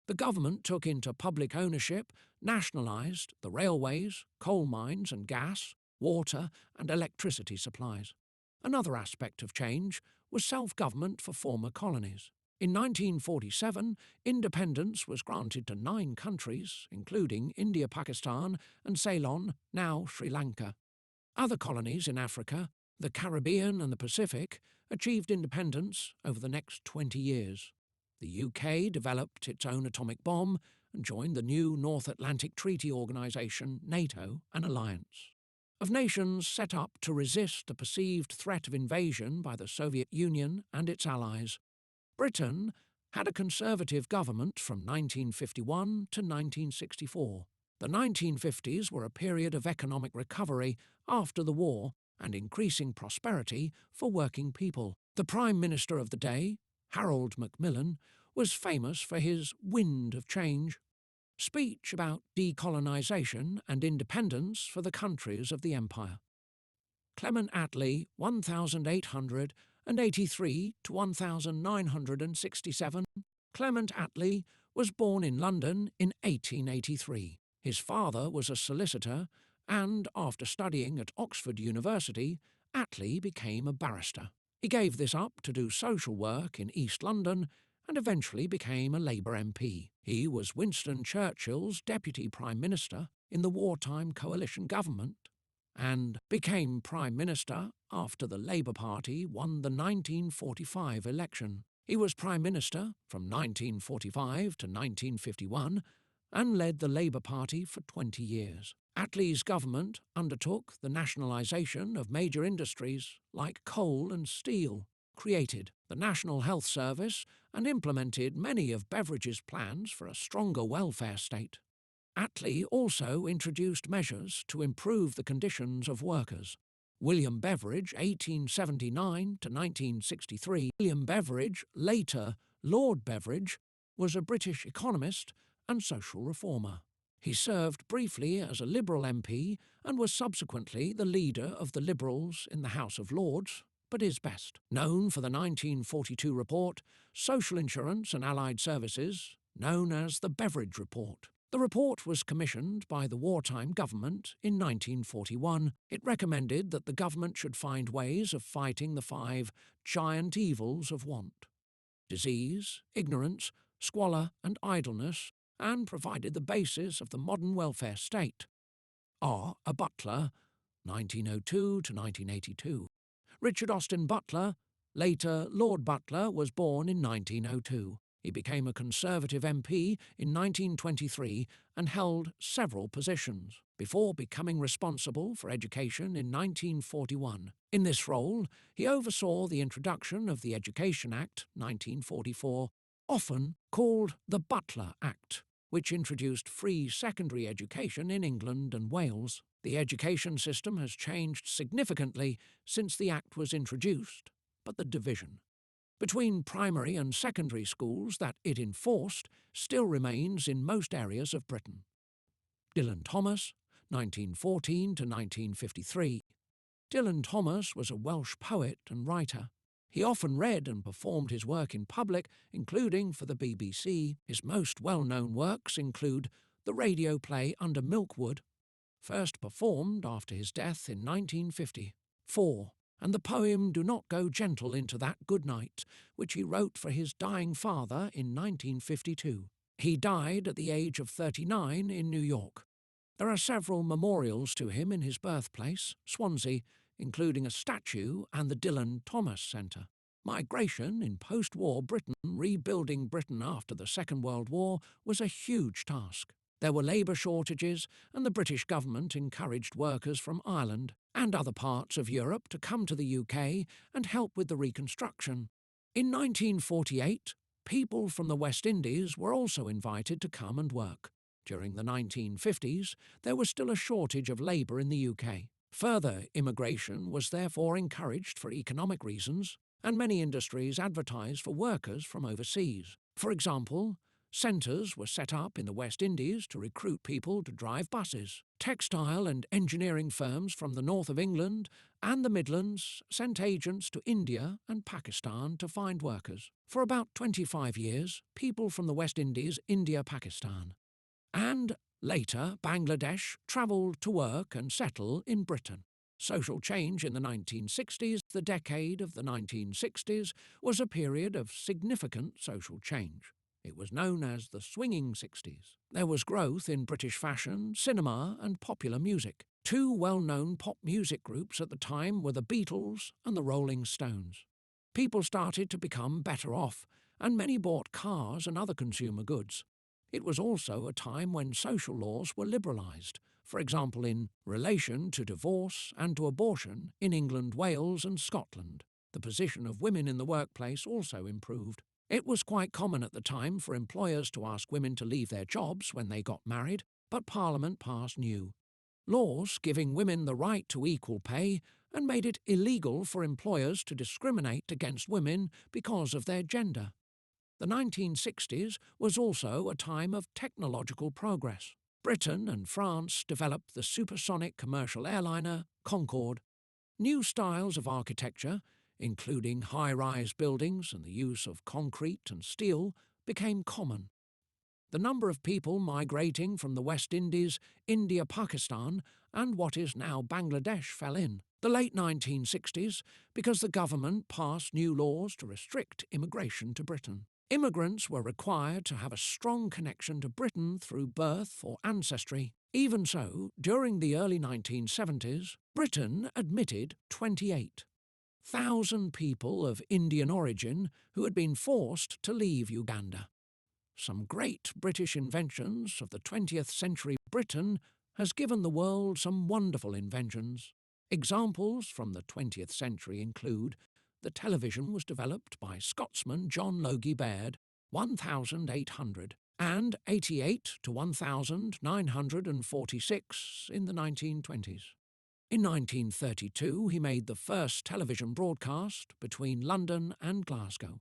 The government took into public ownership, nationalised the railways, coal mines and gas, water and electricity supplies. Another aspect of change was self-government for former colonies. In 1947, independence was granted to 9 countries, including India, Pakistan and Ceylon, now Sri Lanka. Other colonies in Africa, the Caribbean and the Pacific, achieved independence over the next 20 years. The UK developed its own atomic bomb and joined the new North Atlantic Treaty Organisation, NATO, an alliance of nations set up to resist the perceived threat of invasion by the Soviet Union and its allies. Britain had a conservative government from 1951 to 1964. The 1950s were a period of economic recovery after the war and increasing prosperity for working people. The Prime Minister of the day, Harold Macmillan, was famous for his wind of change speech about decolonisation and independence for the countries of the Empire. Clement Attlee, 1883 to 1967. Clement Attlee was born in London in 1883. His father was a solicitor, and after studying at Oxford University, Attlee became a barrister. He gave this up to do social work in East London and eventually became a Labour MP. He was Winston Churchill's Deputy Prime Minister in the wartime coalition government and became Prime Minister after the Labour Party won the 1945 election. He was Prime Minister from 1945 to 1951 and led the Labour Party for 20 years. Attlee's government undertook the nationalisation of major industries like coal and steel, created the National Health Service and implemented many of Beveridge's plans for a stronger welfare state. Attlee also introduced measures to improve the conditions of workers. William Beveridge, 1879 to 1963. William Beveridge, later Lord Beveridge, was a British economist and social reformer. He served briefly as a Liberal MP and was subsequently the leader of the Liberals in the House of Lords, but is best known for the 1942 report, Social Insurance and Allied Services, known as the Beveridge Report. The report was commissioned by the wartime government in 1941. It recommended that the government should find ways of fighting the 5 giant evils of want: disease, ignorance, squalor and idleness, and provided the basis of the modern welfare state. R. A. Butler, 1902 to 1982. Richard Austin Butler, later Lord Butler, was born in 1902. He became a Conservative MP in 1923 and held several positions, before becoming responsible for education in 1941. In this role, he oversaw the introduction of the Education Act 1944, often called the Butler Act, which introduced free secondary education in England and Wales. The education system has changed significantly since the Act was introduced, but the division between primary and secondary schools that it enforced still remains in most areas of Britain. Dylan Thomas, 1914 to 1953. Dylan Thomas was a Welsh poet and writer. He often read and performed his work in public, including for the BBC. His most well-known works include the radio play Under Milkwood, first performed after his death in 1950. 4. And the poem Do Not Go Gentle Into That Good Night, which he wrote for his dying father in 1952. He died at the age of 39 in New York. There are several memorials to him in his birthplace, Swansea, including a statue and the Dylan Thomas Centre. Migration in post-war Britain, rebuilding Britain after the Second World War, was a huge task. There were labour shortages, and the British government encouraged workers from Ireland and other parts of Europe to come to the UK and help with the reconstruction. In 1948, people from the West Indies were also invited to come and work. During the 1950s, there was still a shortage of labour in the UK. Further immigration was therefore encouraged for economic reasons, and many industries advertised for workers from overseas. For example, centres were set up in the West Indies to recruit people to drive buses. Textile and engineering firms from the north of England and the Midlands sent agents to India and Pakistan to find workers. For about 25 years, people from the West Indies, India, Pakistan, and later Bangladesh travelled to work and settle in Britain. Social change in the 1960s, the decade of the 1960s, was a period of significant social change. It was known as the swinging 60s. There was growth in British fashion, cinema and popular music. Two well-known pop music groups at the time were the Beatles and the Rolling Stones. People started to become better off, and many bought cars and other consumer goods. It was also a time when social laws were liberalised, for example in relation to divorce and to abortion in England, Wales and Scotland. The position of women in the workplace also improved. It was quite common at the time for employers to ask women to leave their jobs when they got married, but Parliament passed new laws giving women the right to equal pay and made it illegal for employers to discriminate against women because of their gender. The 1960s was also a time of technological progress. Britain and France developed the supersonic commercial airliner Concorde. New styles of architecture, including high-rise buildings and the use of concrete and steel, became common. The number of people migrating from the West Indies, India, Pakistan, and what is now Bangladesh fell in the late 1960s because the government passed new laws to restrict immigration to Britain. Immigrants were required to have a strong connection to Britain through birth or ancestry. Even so, during the early 1970s, Britain admitted 28,000 people of Indian origin who had been forced to leave Uganda. Some great British inventions of the 20th century Britain has given the world some wonderful inventions. Examples from the 20th century include the television was developed by Scotsman John Logie Baird, 1800, and 88 to 1946 in the 1920s. In 1932 he made the first television broadcast between London and Glasgow.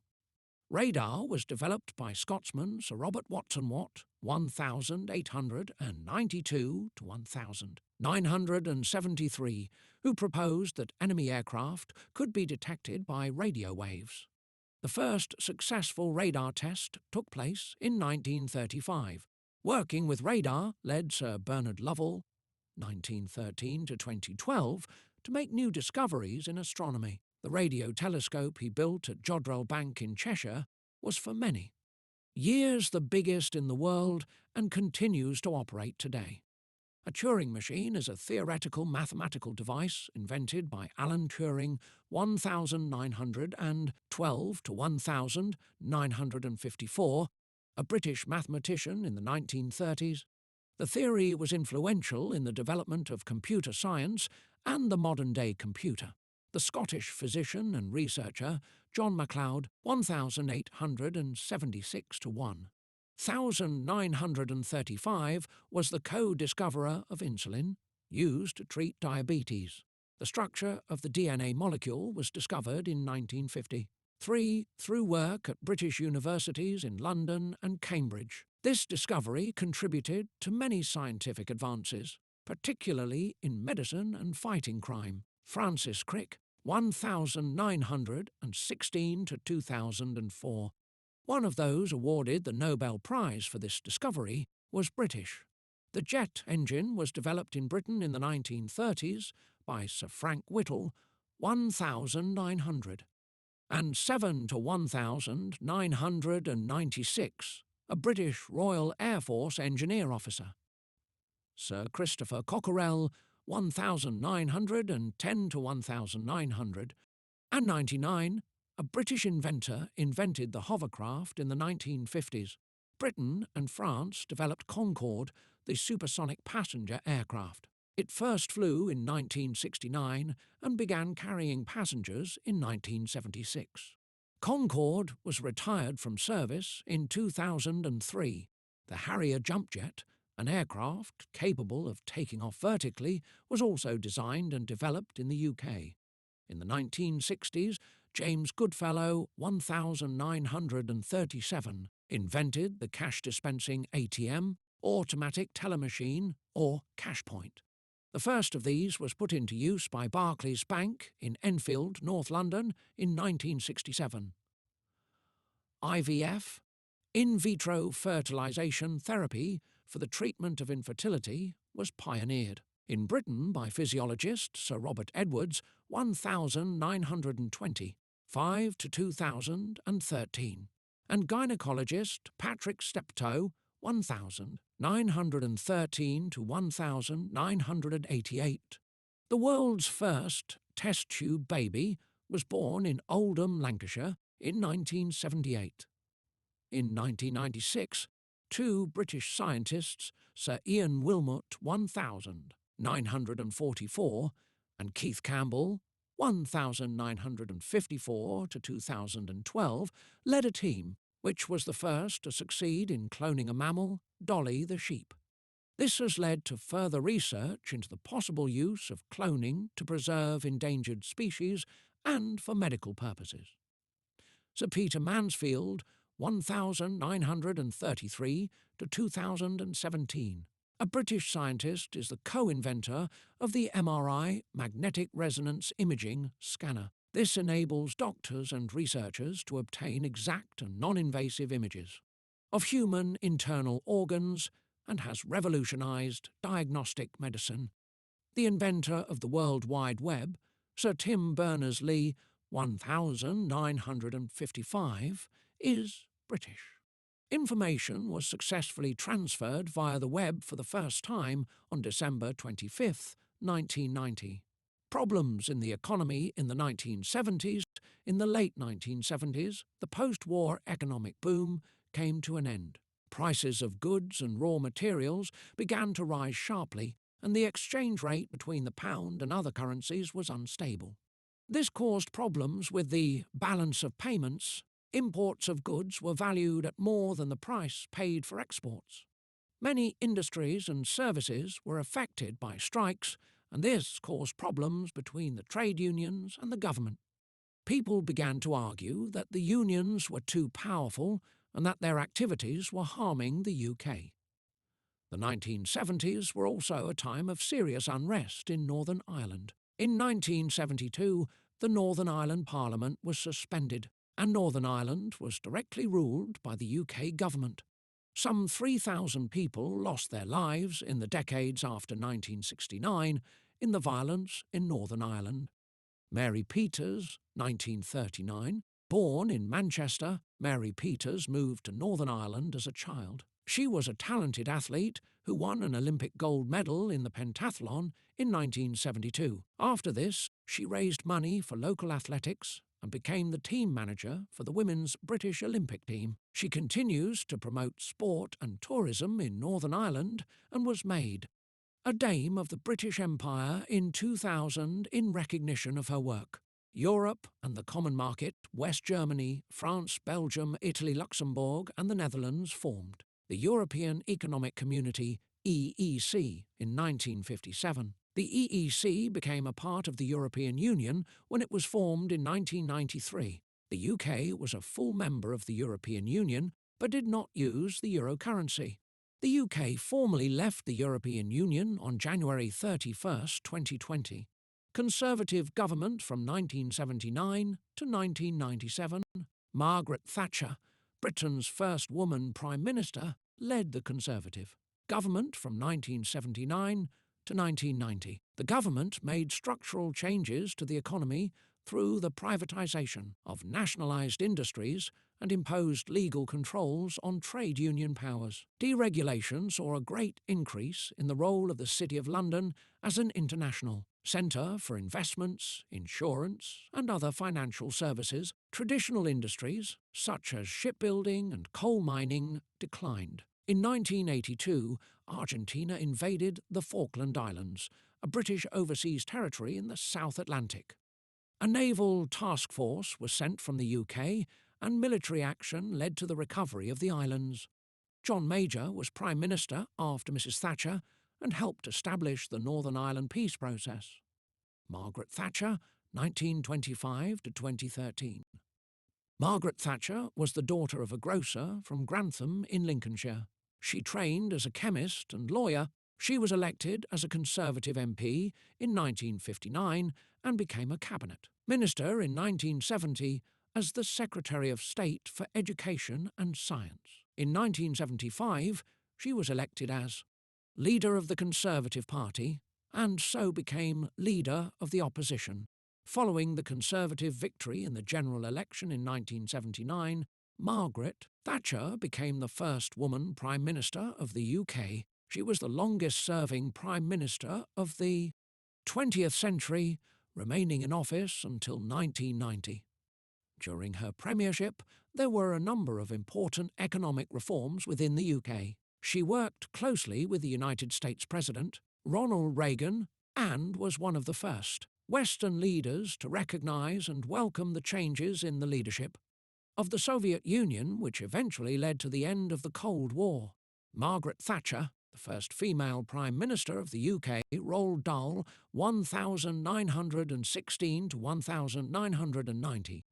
Radar was developed by Scotsman Sir Robert Watson Watt, 1892 to 1973, who proposed that enemy aircraft could be detected by radio waves. The first successful radar test took place in 1935. Working with radar led Sir Bernard Lovell, 1913 to 2012, to make new discoveries in astronomy. The radio telescope he built at Jodrell Bank in Cheshire was for many years the biggest in the world and continues to operate today. A Turing machine is a theoretical mathematical device invented by Alan Turing 1912 to 1954, a British mathematician in the 1930s. The theory was influential in the development of computer science and the modern-day computer. The Scottish physician and researcher John MacLeod 1876 to 1935 was the co-discoverer of insulin, used to treat diabetes. The structure of the DNA molecule was discovered in 1953 through work at British universities in London and Cambridge. This discovery contributed to many scientific advances, particularly in medicine and fighting crime. Francis Crick 1916 to 2004. One of those awarded the Nobel Prize for this discovery was British. The jet engine was developed in Britain in the 1930s by Sir Frank Whittle, 1900, and 7 to 1996, a British Royal Air Force engineer officer. Sir Christopher Cockerell, 1910 to 1900, and 99, a British inventor invented the hovercraft in the 1950s. Britain and France developed Concorde, the supersonic passenger aircraft. It first flew in 1969 and began carrying passengers in 1976. Concorde was retired from service in 2003. The Harrier jump jet, an aircraft capable of taking off vertically, was also designed and developed in the UK. In the 1960s, James Goodfellow, 1937, invented the cash-dispensing ATM, automatic teller machine, or cash point. The first of these was put into use by Barclays Bank in Enfield, North London, in 1967. IVF, in vitro fertilization therapy for the treatment of infertility, was pioneered. In Britain by physiologist Sir Robert Edwards, 1920, 5 to 2013, and gynecologist Patrick Steptoe, 1913 to 1988. The world's first test tube baby was born in Oldham, Lancashire, in 1978. In 1996, two British scientists, Sir Ian Wilmot, 1944, and Keith Campbell, 1954 to 2012, led a team which was the first to succeed in cloning a mammal, Dolly the sheep. This has led to further research into the possible use of cloning to preserve endangered species and for medical purposes. Sir Peter Mansfield, 1933 to 2017. A British scientist is the co-inventor of the MRI magnetic resonance imaging scanner. This enables doctors and researchers to obtain exact and non-invasive images of human internal organs and has revolutionized diagnostic medicine. The inventor of the World Wide Web, Sir Tim Berners-Lee, 1955, is British. Information was successfully transferred via the web for the first time on December 25, 1990. Problems in the economy in the 1970s, in the late 1970s, the post-war economic boom came to an end. Prices of goods and raw materials began to rise sharply, and the exchange rate between the pound and other currencies was unstable. This caused problems with the balance of payments. Imports of goods were valued at more than the price paid for exports. Many industries and services were affected by strikes, and this caused problems between the trade unions and the government. People began to argue that the unions were too powerful and that their activities were harming the UK. The 1970s were also a time of serious unrest in Northern Ireland. In 1972, the Northern Ireland Parliament was suspended, and Northern Ireland was directly ruled by the UK government. Some 3,000 people lost their lives in the decades after 1969 in the violence in Northern Ireland. Mary Peters, 1939, born in Manchester, Mary Peters moved to Northern Ireland as a child. She was a talented athlete who won an Olympic gold medal in the pentathlon in 1972. After this, she raised money for local athletics and became the team manager for the women's British Olympic team. She continues to promote sport and tourism in Northern Ireland and was made a Dame of the British Empire in 2000 in recognition of her work. Europe and the Common Market, West Germany, France, Belgium, Italy, Luxembourg and the Netherlands formed the European Economic Community, EEC, in 1957. The EEC became a part of the European Union when it was formed in 1993. The UK was a full member of the European Union but did not use the euro currency. The UK formally left the European Union on January 31, 2020. Conservative government from 1979 to 1997, Margaret Thatcher, Britain's first woman Prime Minister, led the Conservative government from 1979 to 1990. The government made structural changes to the economy through the privatisation of nationalised industries and imposed legal controls on trade union powers. Deregulation saw a great increase in the role of the City of London as an international centre for investments, insurance, and other financial services. Traditional industries, such as shipbuilding and coal mining, declined. In 1982, Argentina invaded the Falkland Islands, a British overseas territory in the South Atlantic. A naval task force was sent from the UK, and military action led to the recovery of the islands. John Major was Prime Minister after Mrs Thatcher and helped establish the Northern Ireland peace process. Margaret Thatcher, 1925 to 2013. Margaret Thatcher was the daughter of a grocer from Grantham in Lincolnshire. She trained as a chemist and lawyer. She was elected as a Conservative MP in 1959 and became a cabinet minister in 1970 as the Secretary of State for Education and Science. In 1975, she was elected as leader of the Conservative Party and so became leader of the opposition. Following the Conservative victory in the general election in 1979, Margaret Thatcher became the first woman Prime Minister of the UK. She was the longest-serving Prime Minister of the 20th century, remaining in office until 1990. During her premiership, there were a number of important economic reforms within the UK. She worked closely with the United States President, Ronald Reagan, and was one of the first Western leaders to recognise and welcome the changes in the leadership of the Soviet Union, which eventually led to the end of the Cold War. Margaret Thatcher, the first female Prime Minister of the UK, Roald Dahl, 1916 to 1990.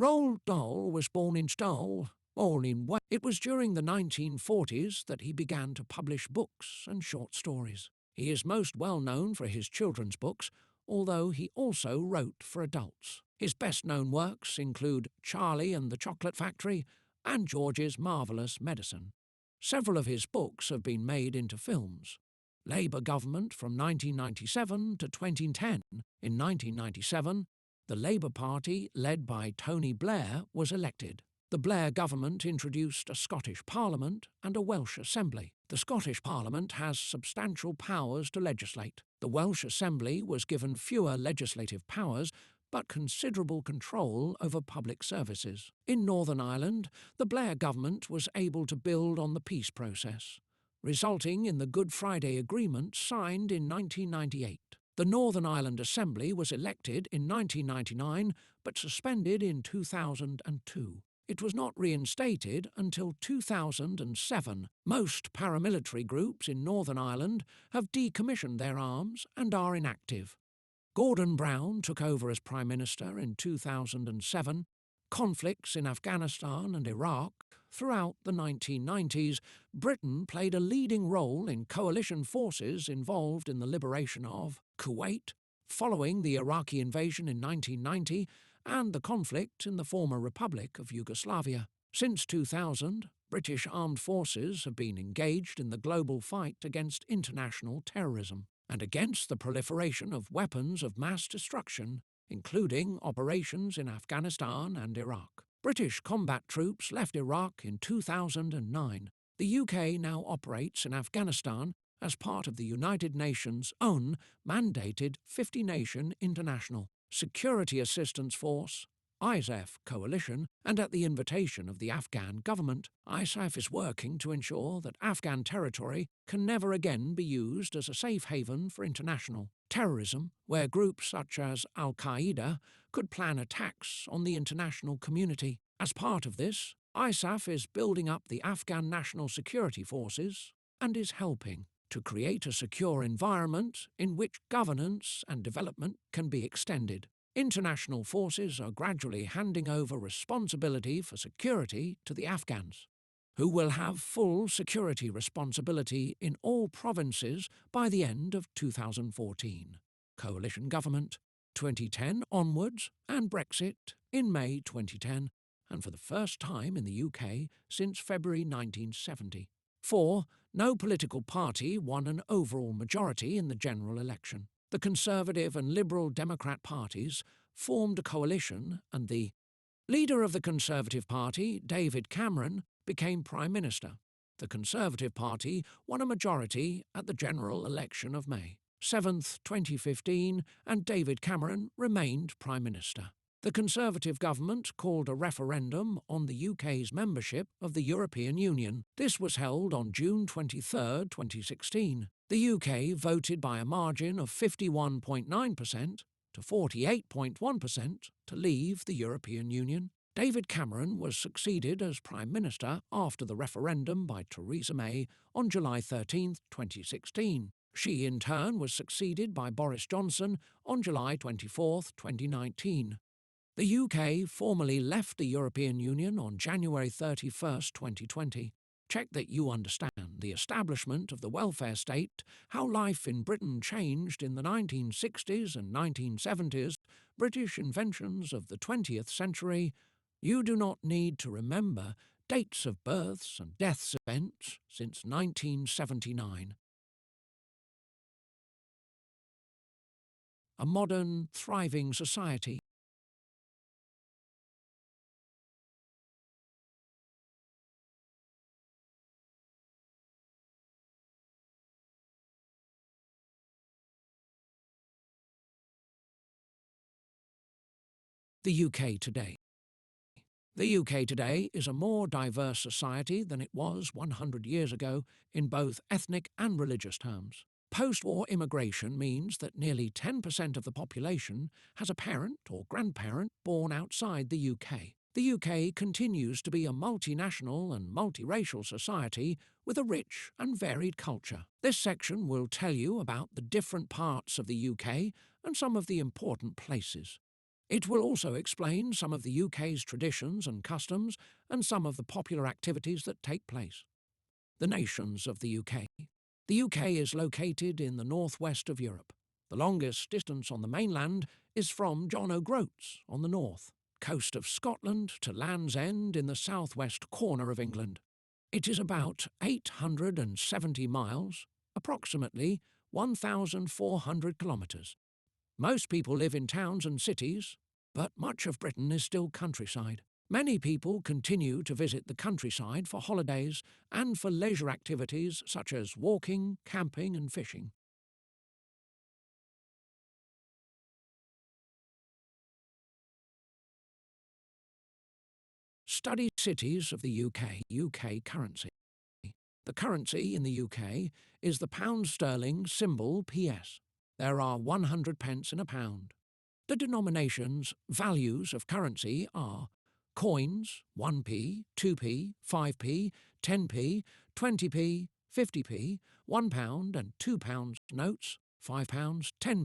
Roald Dahl was born in Stoll, all in Wales. It was during the 1940s that he began to publish books and short stories. He is most well known for his children's books, although he also wrote for adults. His best-known works include Charlie and the Chocolate Factory and George's Marvellous Medicine. Several of his books have been made into films. Labour government from 1997 to 2010. In 1997, the Labour Party, led by Tony Blair, was elected. The Blair government introduced a Scottish Parliament and a Welsh Assembly. The Scottish Parliament has substantial powers to legislate. The Welsh Assembly was given fewer legislative powers, but considerable control over public services. In Northern Ireland, the Blair government was able to build on the peace process, resulting in the Good Friday Agreement signed in 1998. The Northern Ireland Assembly was elected in 1999, but suspended in 2002. It was not reinstated until 2007. Most paramilitary groups in Northern Ireland have decommissioned their arms and are inactive. Gordon Brown took over as Prime Minister in 2007. Conflicts in Afghanistan and Iraq. Throughout the 1990s, Britain played a leading role in coalition forces involved in the liberation of Kuwait, following the Iraqi invasion in 1990 and the conflict in the former Republic of Yugoslavia. Since 2000, British armed forces have been engaged in the global fight against international terrorism and against the proliferation of weapons of mass destruction, including operations in Afghanistan and Iraq. British combat troops left Iraq in 2009. The UK now operates in Afghanistan as part of the United Nations' own mandated 50-nation international Security Assistance Force, ISAF coalition, and at the invitation of the Afghan government, ISAF is working to ensure that Afghan territory can never again be used as a safe haven for international terrorism, where groups such as Al-Qaeda could plan attacks on the international community. As part of this, ISAF is building up the Afghan National Security Forces and is helping to create a secure environment in which governance and development can be extended. International forces are gradually handing over responsibility for security to the Afghans, who will have full security responsibility in all provinces by the end of 2014. Coalition government, 2010 onwards, and Brexit in May 2010, and for the first time in the UK since February 1970. 4. No political party won an overall majority in the general election. The Conservative and Liberal Democrat parties formed a coalition and the Leader of the Conservative Party, David Cameron, became Prime Minister. The Conservative Party won a majority at the general election of May 7th, 2015, and David Cameron remained Prime Minister. The Conservative government called a referendum on the UK's membership of the European Union. This was held on June 23, 2016. The UK voted by a margin of 51.9% to 48.1% to leave the European Union. David Cameron was succeeded as Prime Minister after the referendum by Theresa May on July 13, 2016. She, in turn, was succeeded by Boris Johnson on July 24, 2019. The UK formally left the European Union on January 31, 2020. Check that you understand the establishment of the welfare state, how life in Britain changed in the 1960s and 1970s, British inventions of the 20th century. You do not need to remember dates of births and deaths events since 1979. A modern, thriving society. The UK today. The UK today is a more diverse society than it was 100 years ago in both ethnic and religious terms. Post-war immigration means that nearly 10% of the population has a parent or grandparent born outside the UK. The UK continues to be a multinational and multiracial society with a rich and varied culture. This section will tell you about the different parts of the UK and some of the important places. It will also explain some of the UK's traditions and customs and some of the popular activities that take place. The nations of the UK. The UK is located in the northwest of Europe. The longest distance on the mainland is from John O'Groats on the north coast of Scotland to Land's End in the southwest corner of England. It is about 870 miles, approximately 1,400 kilometres. Most people live in towns and cities, but much of Britain is still countryside. Many people continue to visit the countryside for holidays and for leisure activities such as walking, camping and fishing. Study cities of the UK currency. The currency in the UK is the pound sterling symbol PS. There are 100 pence in a pound. The denominations, values of currency are coins, 1p, 2p, 5p, 10p, 20p, 50p, £1 and £2 notes, £5, £10,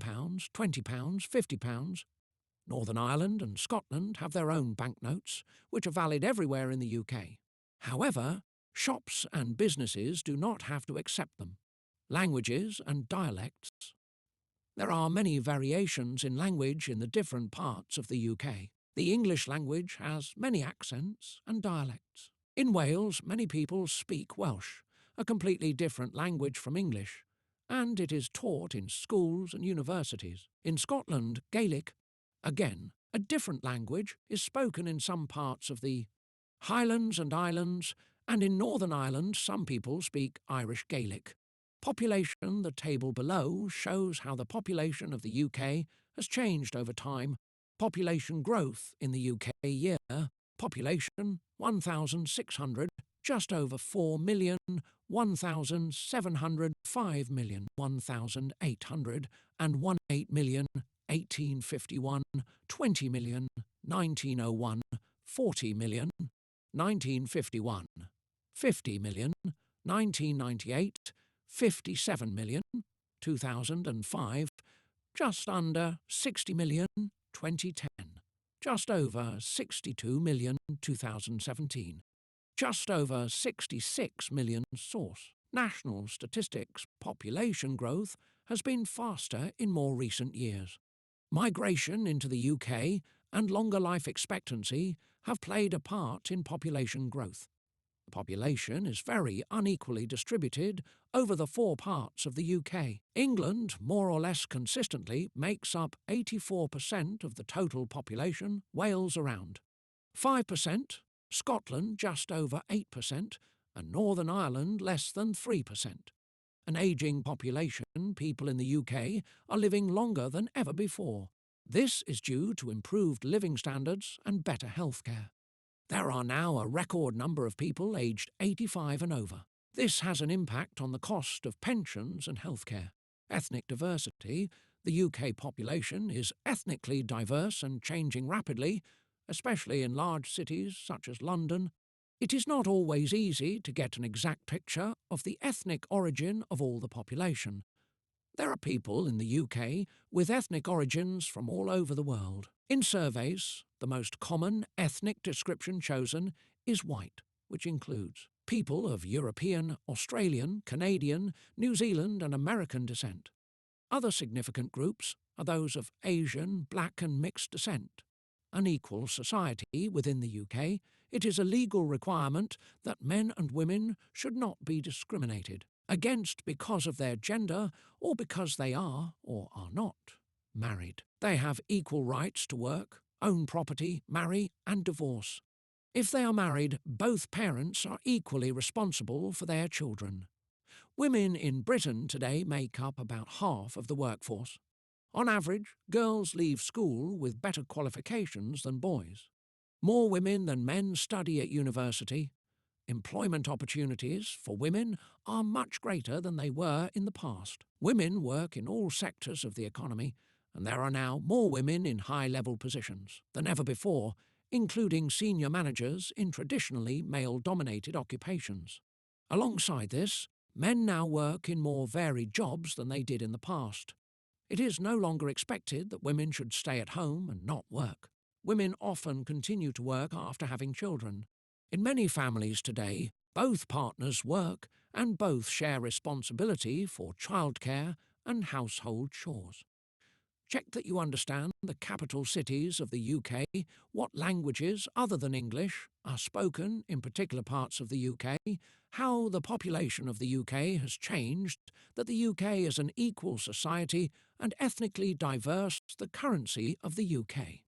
£20, £50. Northern Ireland and Scotland have their own banknotes, which are valid everywhere in the UK. However, shops and businesses do not have to accept them. Languages and dialects. There are many variations in language in the different parts of the UK. The English language has many accents and dialects. In Wales, many people speak Welsh, a completely different language from English, and it is taught in schools and universities. In Scotland, Gaelic, again, a different language, is spoken in some parts of the Highlands and Islands, and in Northern Ireland some people speak Irish Gaelic. Population, the table below, shows how the population of the UK has changed over time. Population growth in the UK year. Population 1,600, just over 4 million, 1,700, 5 million, 1,800, and 18 million, 1851, 20 million, 1901, 40 million, 1951, 50 million, 1998, 57 million, 2005, just under 60 million, 2010, just over 62 million, 2017, just over 66 million source. National statistics population growth has been faster in more recent years. Migration into the UK and longer life expectancy have played a part in population growth. The population is very unequally distributed over the 4 parts of the UK. England, more or less consistently, makes up 84% of the total population, Wales around 5%, Scotland just over 8%, and Northern Ireland less than 3%. An ageing population, people in the UK are living longer than ever before. This is due to improved living standards and better healthcare. There are now a record number of people aged 85 and over. This has an impact on the cost of pensions and healthcare. Ethnic diversity. The UK population is ethnically diverse and changing rapidly, especially in large cities such as London. It is not always easy to get an exact picture of the ethnic origin of all the population. There are people in the UK with ethnic origins from all over the world. In surveys, the most common ethnic description chosen is white, which includes people of European, Australian, Canadian, New Zealand and American descent. Other significant groups are those of Asian, black and mixed descent. An equal society within the UK, it is a legal requirement that men and women should not be discriminated against because of their gender or because they are, or are not, married. They have equal rights to work, own property, marry and divorce. If they are married, both parents are equally responsible for their children. Women in Britain today make up about half of the workforce. On average, girls leave school with better qualifications than boys. More women than men study at university. Employment opportunities for women are much greater than they were in the past. Women work in all sectors of the economy, and there are now more women in high-level positions than ever before, including senior managers in traditionally male-dominated occupations. Alongside this, men now work in more varied jobs than they did in the past. It is no longer expected that women should stay at home and not work. Women often continue to work after having children. In many families today, both partners work and both share responsibility for childcare and household chores. Check that you understand the capital cities of the UK, what languages other than English are spoken in particular parts of the UK, how the population of the UK has changed, that the UK is an equal society and ethnically diverse, the currency of the UK.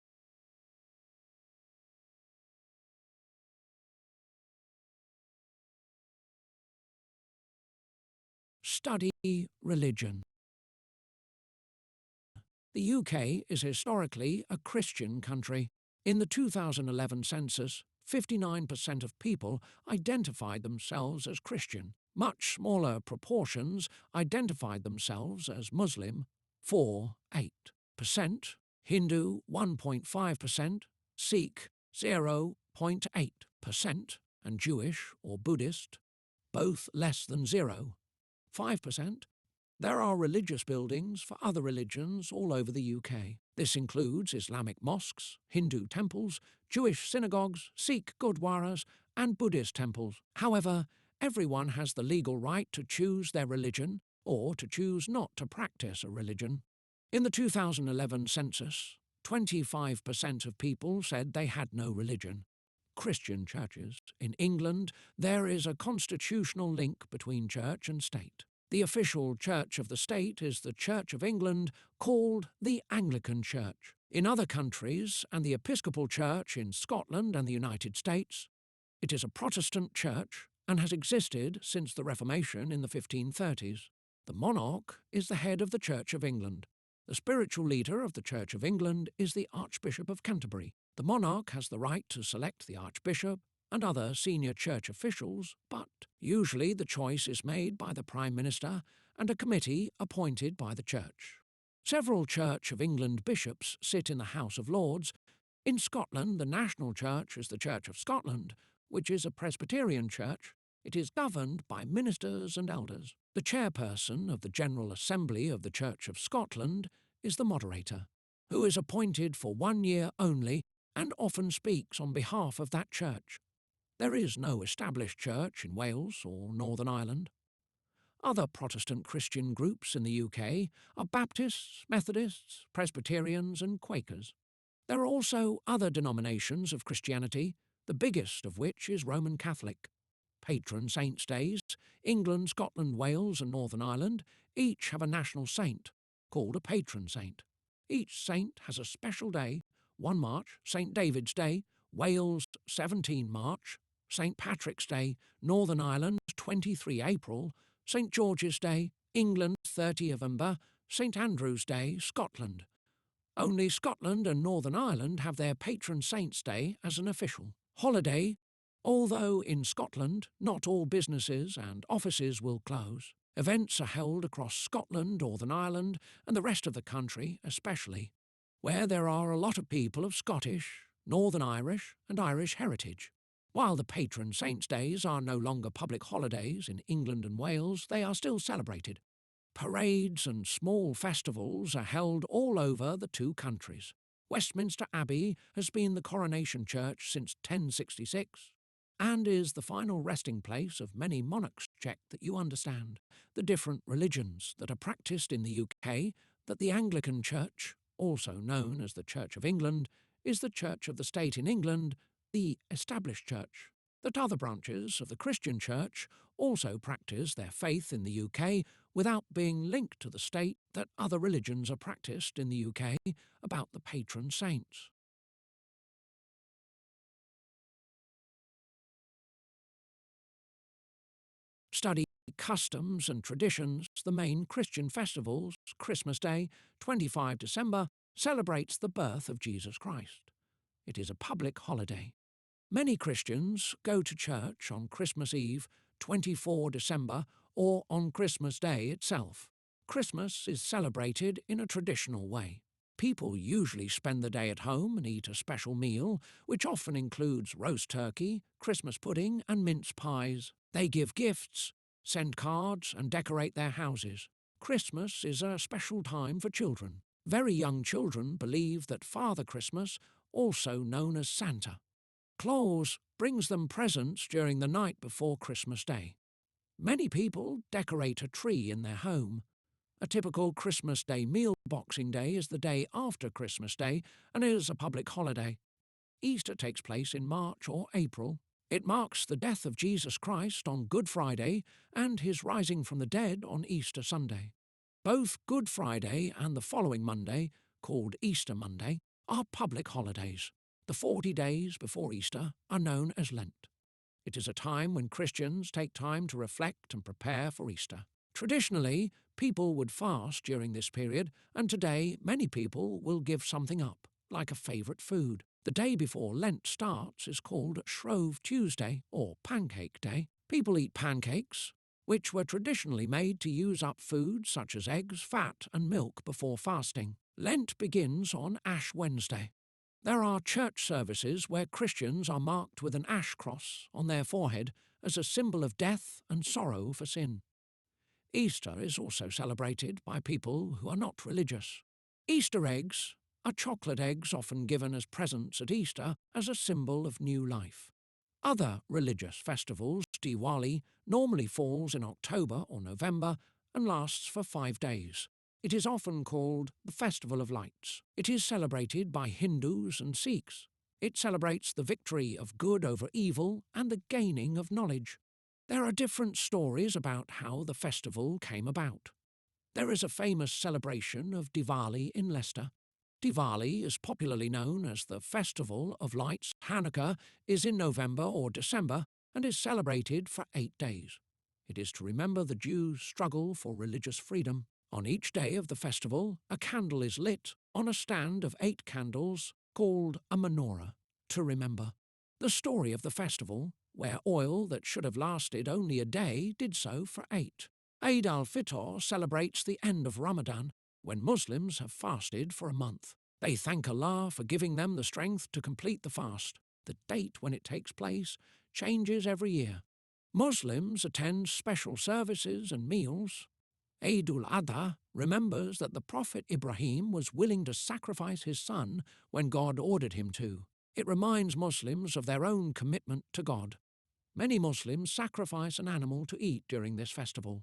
Study religion. The UK is historically a Christian country. In the 2011 census, 59% of people identified themselves as Christian. Much smaller proportions identified themselves as Muslim, 4.8%, Hindu, 1.5%, Sikh, 0.8%, and Jewish or Buddhist, both less than 0.5%. There are religious buildings for other religions all over the UK. This includes Islamic mosques, Hindu temples, Jewish synagogues, Sikh gurdwaras, and Buddhist temples. However, everyone has the legal right to choose their religion or to choose not to practice a religion. In the 2011 census, 25% of people said they had no religion. Christian churches. In England, there is a constitutional link between church and state. The official church of the state is the Church of England, called the Anglican Church. In other countries, and the Episcopal Church in Scotland and the United States, it is a Protestant church and has existed since the Reformation in the 1530s. The monarch is the head of the Church of England. The spiritual leader of the Church of England is the Archbishop of Canterbury. The monarch has the right to select the Archbishop and other senior church officials, but usually the choice is made by the Prime Minister and a committee appointed by the Church. Several Church of England bishops sit in the House of Lords. In Scotland, the national church is the Church of Scotland, which is a Presbyterian church. It is governed by ministers and elders. The chairperson of the General Assembly of the Church of Scotland is the moderator, who is appointed for 1 year only and often speaks on behalf of that church. There is no established church in Wales or Northern Ireland. Other Protestant Christian groups in the UK are Baptists, Methodists, Presbyterians and Quakers. There are also other denominations of Christianity, the biggest of which is Roman Catholic. Patron saints' days, England, Scotland, Wales and Northern Ireland each have a national saint, called a patron saint. Each saint has a special day: 1 March, St. David's Day, Wales 17 March, St Patrick's Day, Northern Ireland 23 April, St George's Day, England 30 November, St Andrew's Day, Scotland. Only Scotland and Northern Ireland have their patron saint's day as an official holiday, although in Scotland not all businesses and offices will close. Events are held across Scotland, Northern Ireland and the rest of the country especially, where there are a lot of people of Scottish, Northern Irish and Irish heritage. While the patron saints' days are no longer public holidays in England and Wales, they are still celebrated. Parades and small festivals are held all over the two countries. Westminster Abbey has been the coronation church since 1066 and is the final resting place of many monarchs. Check that you understand the different religions that are practised in the UK, that the Anglican Church, also known as the Church of England, is the Church of the State in England, the established church. That other branches of the Christian Church also practice their faith in the UK without being linked to the state, that other religions are practised in the UK about the patron saints. Study customs and traditions. The main Christian festivals, Christmas Day, 25 December, celebrates the birth of Jesus Christ. It is a public holiday. Many Christians go to church on Christmas Eve, 24 December, or on Christmas Day itself. Christmas is celebrated in a traditional way. People usually spend the day at home and eat a special meal, which often includes roast turkey, Christmas pudding and mince pies. They give gifts, send cards and decorate their houses. Christmas is a special time for children. Very young children believe that Father Christmas, also known as Santa Claus, brings them presents during the night before Christmas Day. Many people decorate a tree in their home. A typical Christmas Day meal. Boxing Day is the day after Christmas Day and is a public holiday. Easter takes place in March or April. It marks the death of Jesus Christ on Good Friday and his rising from the dead on Easter Sunday. Both Good Friday and the following Monday, called Easter Monday, are public holidays. The 40 days before Easter are known as Lent. It is a time when Christians take time to reflect and prepare for Easter. Traditionally, people would fast during this period, and today many people will give something up, like a favourite food. The day before Lent starts is called Shrove Tuesday or Pancake Day. People eat pancakes, which were traditionally made to use up food such as eggs, fat and milk before fasting. Lent begins on Ash Wednesday. There are church services where Christians are marked with an ash cross on their forehead as a symbol of death and sorrow for sin. Easter is also celebrated by people who are not religious. Easter eggs are chocolate eggs often given as presents at Easter as a symbol of new life. Other religious festivals, Diwali, normally falls in October or November and lasts for 5 days. It is often called the Festival of Lights. It is celebrated by Hindus and Sikhs. It celebrates the victory of good over evil and the gaining of knowledge. There are different stories about how the festival came about. There is a famous celebration of Diwali in Leicester. Diwali is popularly known as the Festival of Lights. Hanukkah is in November or December and is celebrated for 8 days. It is to remember the Jews' struggle for religious freedom. On each day of the festival, a candle is lit on a stand of 8 candles called a menorah to remember the story of the festival, where oil that should have lasted only a day did so for 8. Eid al-Fitr celebrates the end of Ramadan, when Muslims have fasted for a month. They thank Allah for giving them the strength to complete the fast. The date when it takes place changes every year. Muslims attend special services and meals. Eid al-Adha remembers that the Prophet Ibrahim was willing to sacrifice his son when God ordered him to. It reminds Muslims of their own commitment to God. Many Muslims sacrifice an animal to eat during this festival.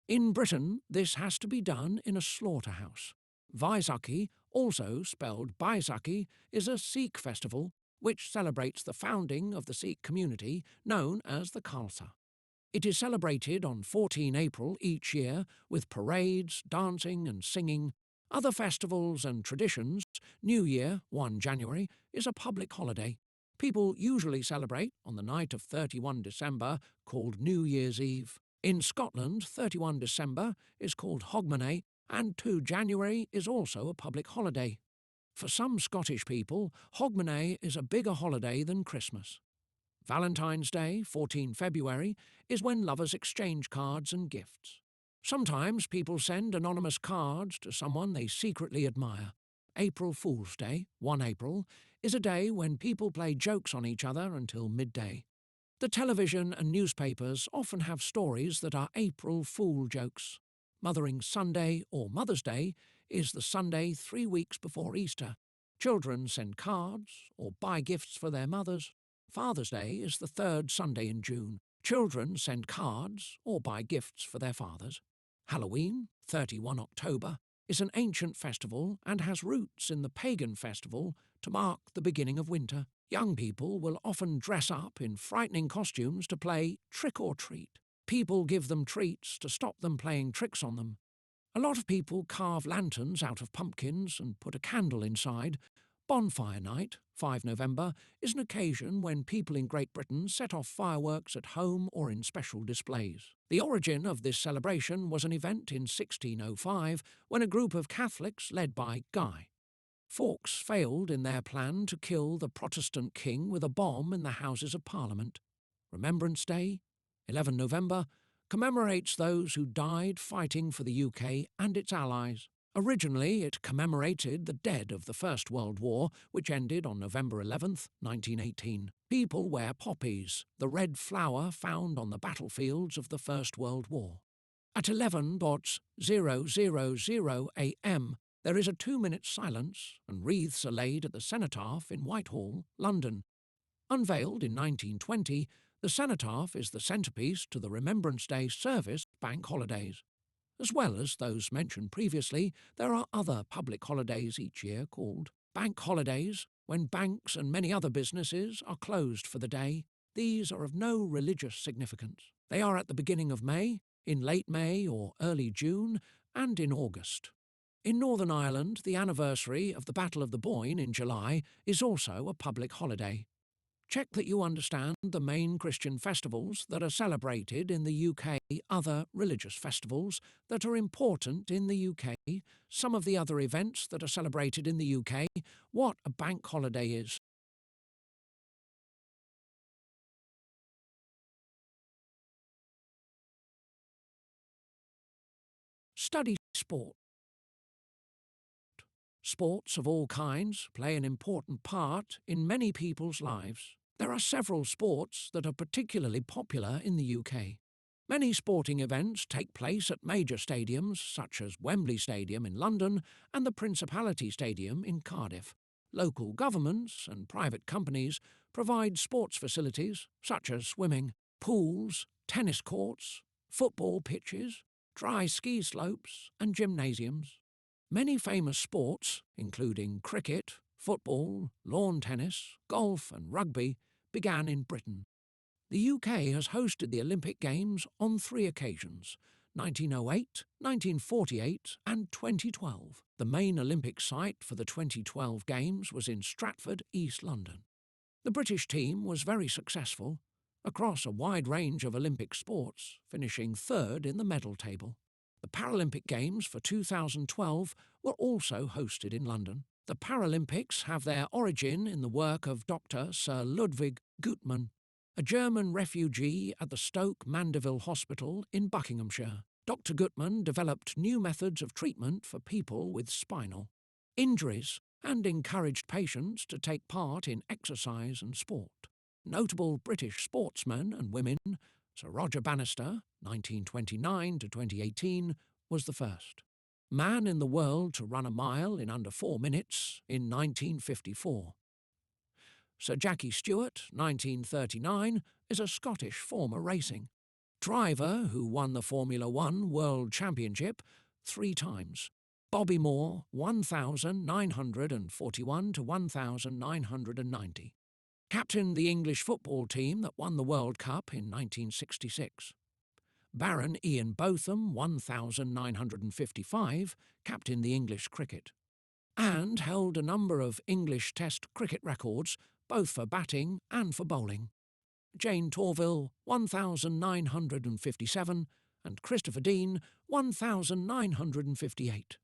In Britain, this has to be done in a slaughterhouse. Vaisakhi, also spelled Baisakhi, is a Sikh festival which celebrates the founding of the Sikh community known as the Khalsa. It is celebrated on 14 April each year with parades, dancing and singing. Other festivals and traditions. New Year, 1 January, is a public holiday. People usually celebrate on the night of 31 December, called New Year's Eve. In Scotland, 31 December is called Hogmanay, and 2 January is also a public holiday. For some Scottish people, Hogmanay is a bigger holiday than Christmas. Valentine's Day, 14 February, is when lovers exchange cards and gifts. Sometimes people send anonymous cards to someone they secretly admire. April Fool's Day, 1 April, is a day when people play jokes on each other until midday. The television and newspapers often have stories that are April Fool jokes. Mothering Sunday or Mother's Day is the Sunday 3 weeks before Easter. Children send cards or buy gifts for their mothers. Father's Day is the 3rd Sunday in June. Children send cards or buy gifts for their fathers. Halloween, 31 October, is an ancient festival and has roots in the pagan festival to mark the beginning of winter. Young people will often dress up in frightening costumes to play trick or treat. People give them treats to stop them playing tricks on them. A lot of people carve lanterns out of pumpkins and put a candle inside. Bonfire Night, 5 November, is an occasion when people in Great Britain set off fireworks at home or in special displays. The origin of this celebration was an event in 1605 when a group of Catholics led by Guy Fawkes failed in their plan to kill the Protestant king with a bomb in the Houses of Parliament. Remembrance Day, 11 November, commemorates those who died fighting for the UK and its allies. Originally, it commemorated the dead of the First World War, which ended on November 11, 1918. People wear poppies, the red flower found on the battlefields of the First World War. At 11:000 a.m., there is a 2-minute silence and wreaths are laid at the cenotaph in Whitehall, London. Unveiled in 1920, the cenotaph is the centrepiece to the Remembrance Day service bank holidays. As well as those mentioned previously, there are other public holidays each year called bank holidays, when banks and many other businesses are closed for the day. These are of no religious significance. They are at the beginning of May, in late May or early June, and in August. In Northern Ireland, the anniversary of the Battle of the Boyne in July is also a public holiday. Check that you understand the main Christian festivals that are celebrated in the UK, other religious festivals that are important in the UK, some of the other events that are celebrated in the UK, what a bank holiday is. Study sport. Sports of all kinds play an important part in many people's lives. There are several sports that are particularly popular in the UK. Many sporting events take place at major stadiums such as Wembley Stadium in London and the Principality Stadium in Cardiff. Local governments and private companies provide sports facilities such as swimming, pools, tennis courts, football pitches, dry ski slopes and gymnasiums. Many famous sports, including cricket, football, lawn tennis, golf and rugby, began in Britain. The UK has hosted the Olympic Games on 3 occasions: 1908, 1948 and 2012. The main Olympic site for the 2012 Games was in Stratford, East London. The British team was very successful across a wide range of Olympic sports, finishing 3rd in the medal table. The Paralympic Games for 2012 were also hosted in London. The Paralympics have their origin in the work of Dr. Sir Ludwig Guttmann, a German refugee at the Stoke Mandeville Hospital in Buckinghamshire. Dr. Guttmann developed new methods of treatment for people with spinal injuries and encouraged patients to take part in exercise and sport. Notable British sportsmen and women: Sir Roger Bannister, 1929 to 2018, was the first man in the world to run a mile in under 4 minutes in 1954. Sir Jackie Stewart, 1939, is a Scottish former racing driver who won the Formula One World Championship 3 times. Bobby Moore, 1941 to 1990. Captained the English football team that won the World Cup in 1966. Baron Ian Botham, 1955, captained the English cricket, and held a number of English Test cricket records, both for batting and for bowling. Jane Torville, 1,957, and Christopher Dean, 1,958.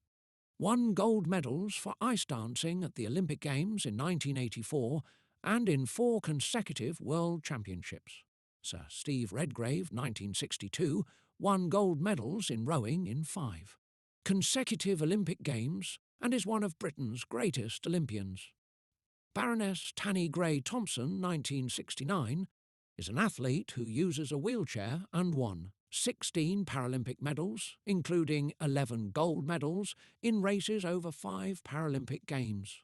Won gold medals for ice dancing at the Olympic Games in 1984 and in 4 consecutive World Championships. Sir Steve Redgrave, 1962, won gold medals in rowing in 5 consecutive Olympic Games and is one of Britain's greatest Olympians. Baroness Tanny Gray Thompson, 1969, is an athlete who uses a wheelchair and won 16 Paralympic medals, including 11 gold medals, in races over 5 Paralympic Games.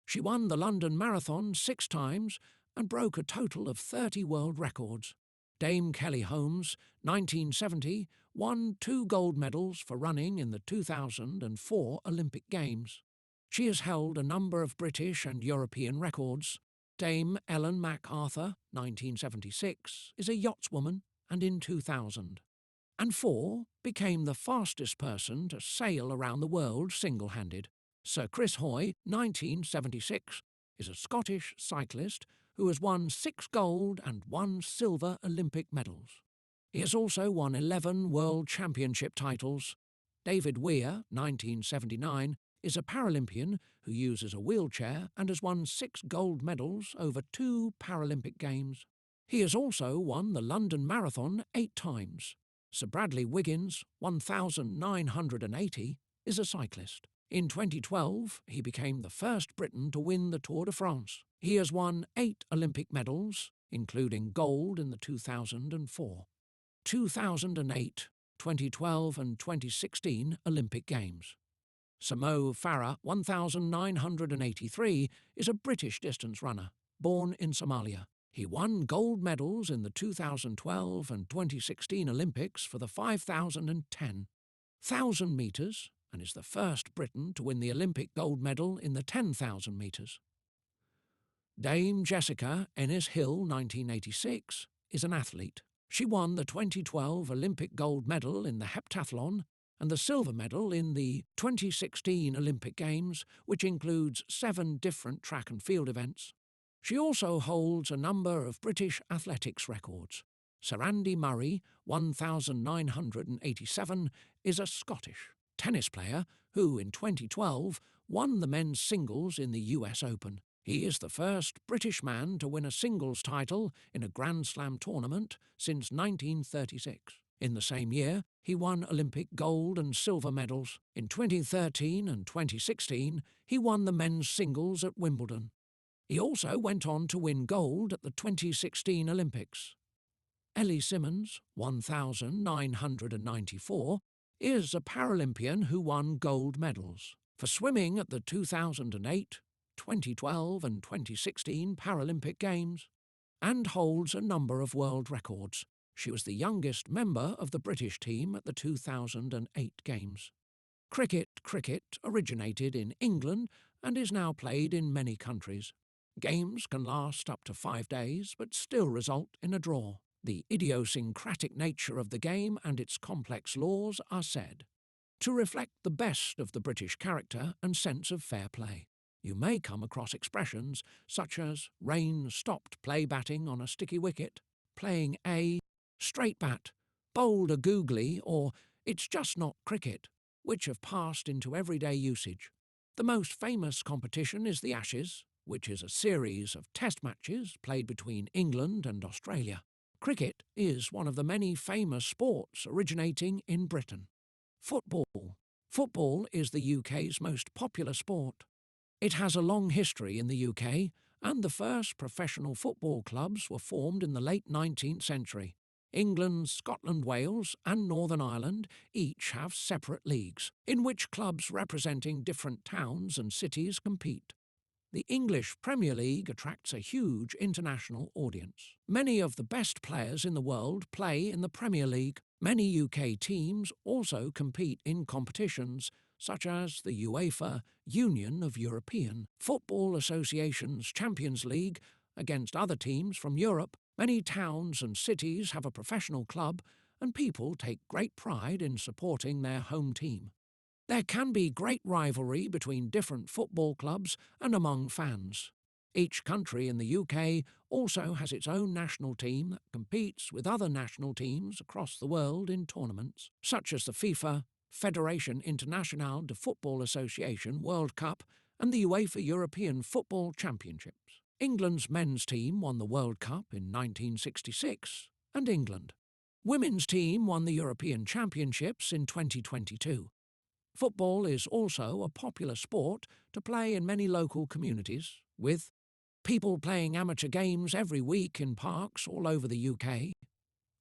She won the London Marathon 6 times and broke a total of 30 world records. Dame Kelly Holmes, 1970, won 2 gold medals for running in the 2004 Olympic Games. She has held a number of British and European records. Dame Ellen MacArthur, 1976, is a yachtswoman, and in 2000. And 4 became the fastest person to sail around the world single-handed. Sir Chris Hoy, 1976, is a Scottish cyclist who has won 6 gold and 1 silver Olympic medals. He has also won 11 World Championship titles. David Weir, 1979, is a Paralympian who uses a wheelchair and has won 6 gold medals over 2 Paralympic Games. He has also won the London Marathon 8 times. Sir Bradley Wiggins, 1980, is a cyclist. In 2012, he became the first Briton to win the Tour de France. He has won 8 Olympic medals, including gold in the 2004, 2008, 2012 and 2016 Olympic Games. Sir Mo Farah, 1983, is a British distance runner, born in Somalia. He won gold medals in the 2012 and 2016 Olympics for the 5,000 and 10,000 metres and is the first Briton to win the Olympic gold medal in the 10,000 metres. Dame Jessica Ennis-Hill, 1986, is an athlete. She won the 2012 Olympic gold medal in the heptathlon and the silver medal in the 2016 Olympic Games, which includes 7 different track and field events. She also holds a number of British athletics records. Sir Andy Murray, 1987, is a Scottish tennis player who, in 2012, won the men's singles in the US Open. He is the first British man to win a singles title in a Grand Slam tournament since 1936. In the same year, he won Olympic gold and silver medals. In 2013 and 2016, he won the men's singles at Wimbledon. He also went on to win gold at the 2016 Olympics. Ellie Simmonds, 1994, is a Paralympian who won gold medals for swimming at the 2008, 2012 and 2016 Paralympic Games, and holds a number of world records. She was the youngest member of the British team at the 2008 Games. Cricket originated in England and is now played in many countries. Games can last up to 5 days, but still result in a draw. The idiosyncratic nature of the game and its complex laws are said to reflect the best of the British character and sense of fair play. You may come across expressions such as rain stopped play batting on a sticky wicket, playing a straight bat, bowled a googly, or it's just not cricket, which have passed into everyday usage. The most famous competition is the Ashes, which is a series of test matches played between England and Australia. Cricket is one of the many famous sports originating in Britain. Football. Football is the UK's most popular sport. It has a long history in the UK, and the first professional football clubs were formed in the late 19th century. England, Scotland, Wales and Northern Ireland each have separate leagues, in which clubs representing different towns and cities compete. The English Premier League attracts a huge international audience. Many of the best players in the world play in the Premier League. Many UK teams also compete in competitions such as the UEFA Union of European Football Association's Champions League against other teams from Europe. Many towns and cities have a professional club, and people take great pride in supporting their home team. There can be great rivalry between different football clubs and among fans. Each country in the UK also has its own national team that competes with other national teams across the world in tournaments, such as the FIFA, Fédération Internationale de Football Association World Cup and the UEFA European Football Championships. England's men's team won the World Cup in 1966 and England. Women's team won the European Championships in 2022. Football is also a popular sport to play in many local communities, with people playing amateur games every week in parks all over the UK.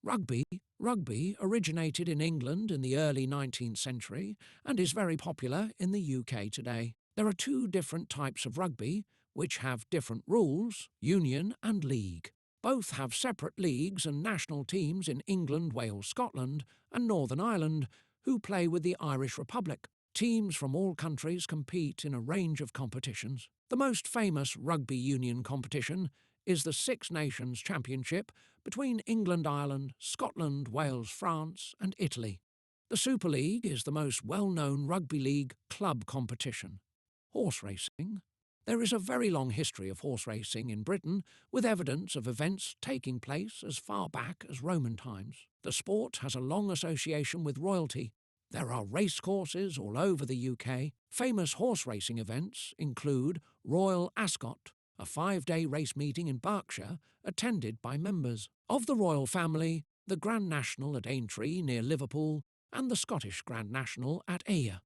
Rugby originated in England in the early 19th century and is very popular in the UK today. There are two different types of rugby, which have different rules, union and league. Both have separate leagues and national teams in England, Wales, Scotland and Northern Ireland, who play with the Irish Republic. Teams from all countries compete in a range of competitions. The most famous rugby union competition is the Six Nations Championship between England, Ireland, Scotland, Wales, France and Italy. The Super League is the most well-known rugby league club competition. Horse racing. There is a very long history of horse racing in Britain, with evidence of events taking place as far back as Roman times. The sport has a long association with royalty. There are racecourses all over the UK. Famous horse racing events include Royal Ascot, a 5-day race meeting in Berkshire attended by members of the royal family, the Grand National at Aintree near Liverpool, and the Scottish Grand National at Ayr.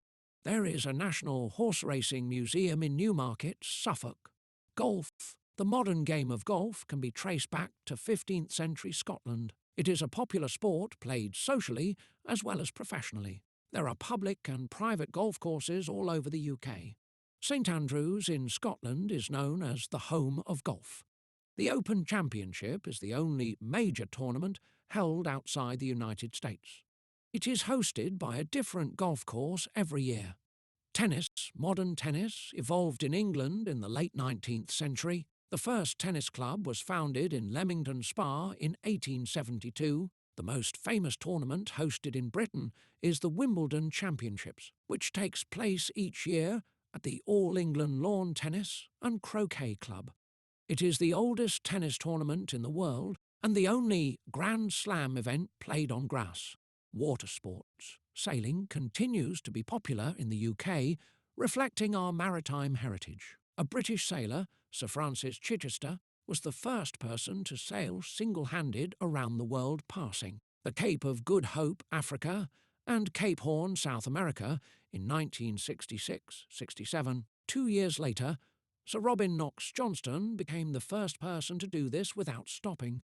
There is a National Horse Racing Museum in Newmarket, Suffolk. Golf. The modern game of golf can be traced back to 15th century Scotland. It is a popular sport played socially as well as professionally. There are public and private golf courses all over the UK. St Andrews in Scotland is known as the home of golf. The Open Championship is the only major tournament held outside the United States. It is hosted by a different golf course every year. Tennis. Modern tennis evolved in England in the late 19th century. The first tennis club was founded in Leamington Spa in 1872. The most famous tournament hosted in Britain is the Wimbledon Championships, which takes place each year at the All England Lawn Tennis and Croquet Club. It is the oldest tennis tournament in the world and the only Grand Slam event played on grass. Water sports. Sailing continues to be popular in the UK, reflecting our maritime heritage. A British sailor, Sir Francis Chichester, was the first person to sail single-handed around the world, passing the Cape of Good Hope, Africa, and Cape Horn, South America, in 1966-67. 2 years later, Sir Robin Knox Johnston became the first person to do this without stopping.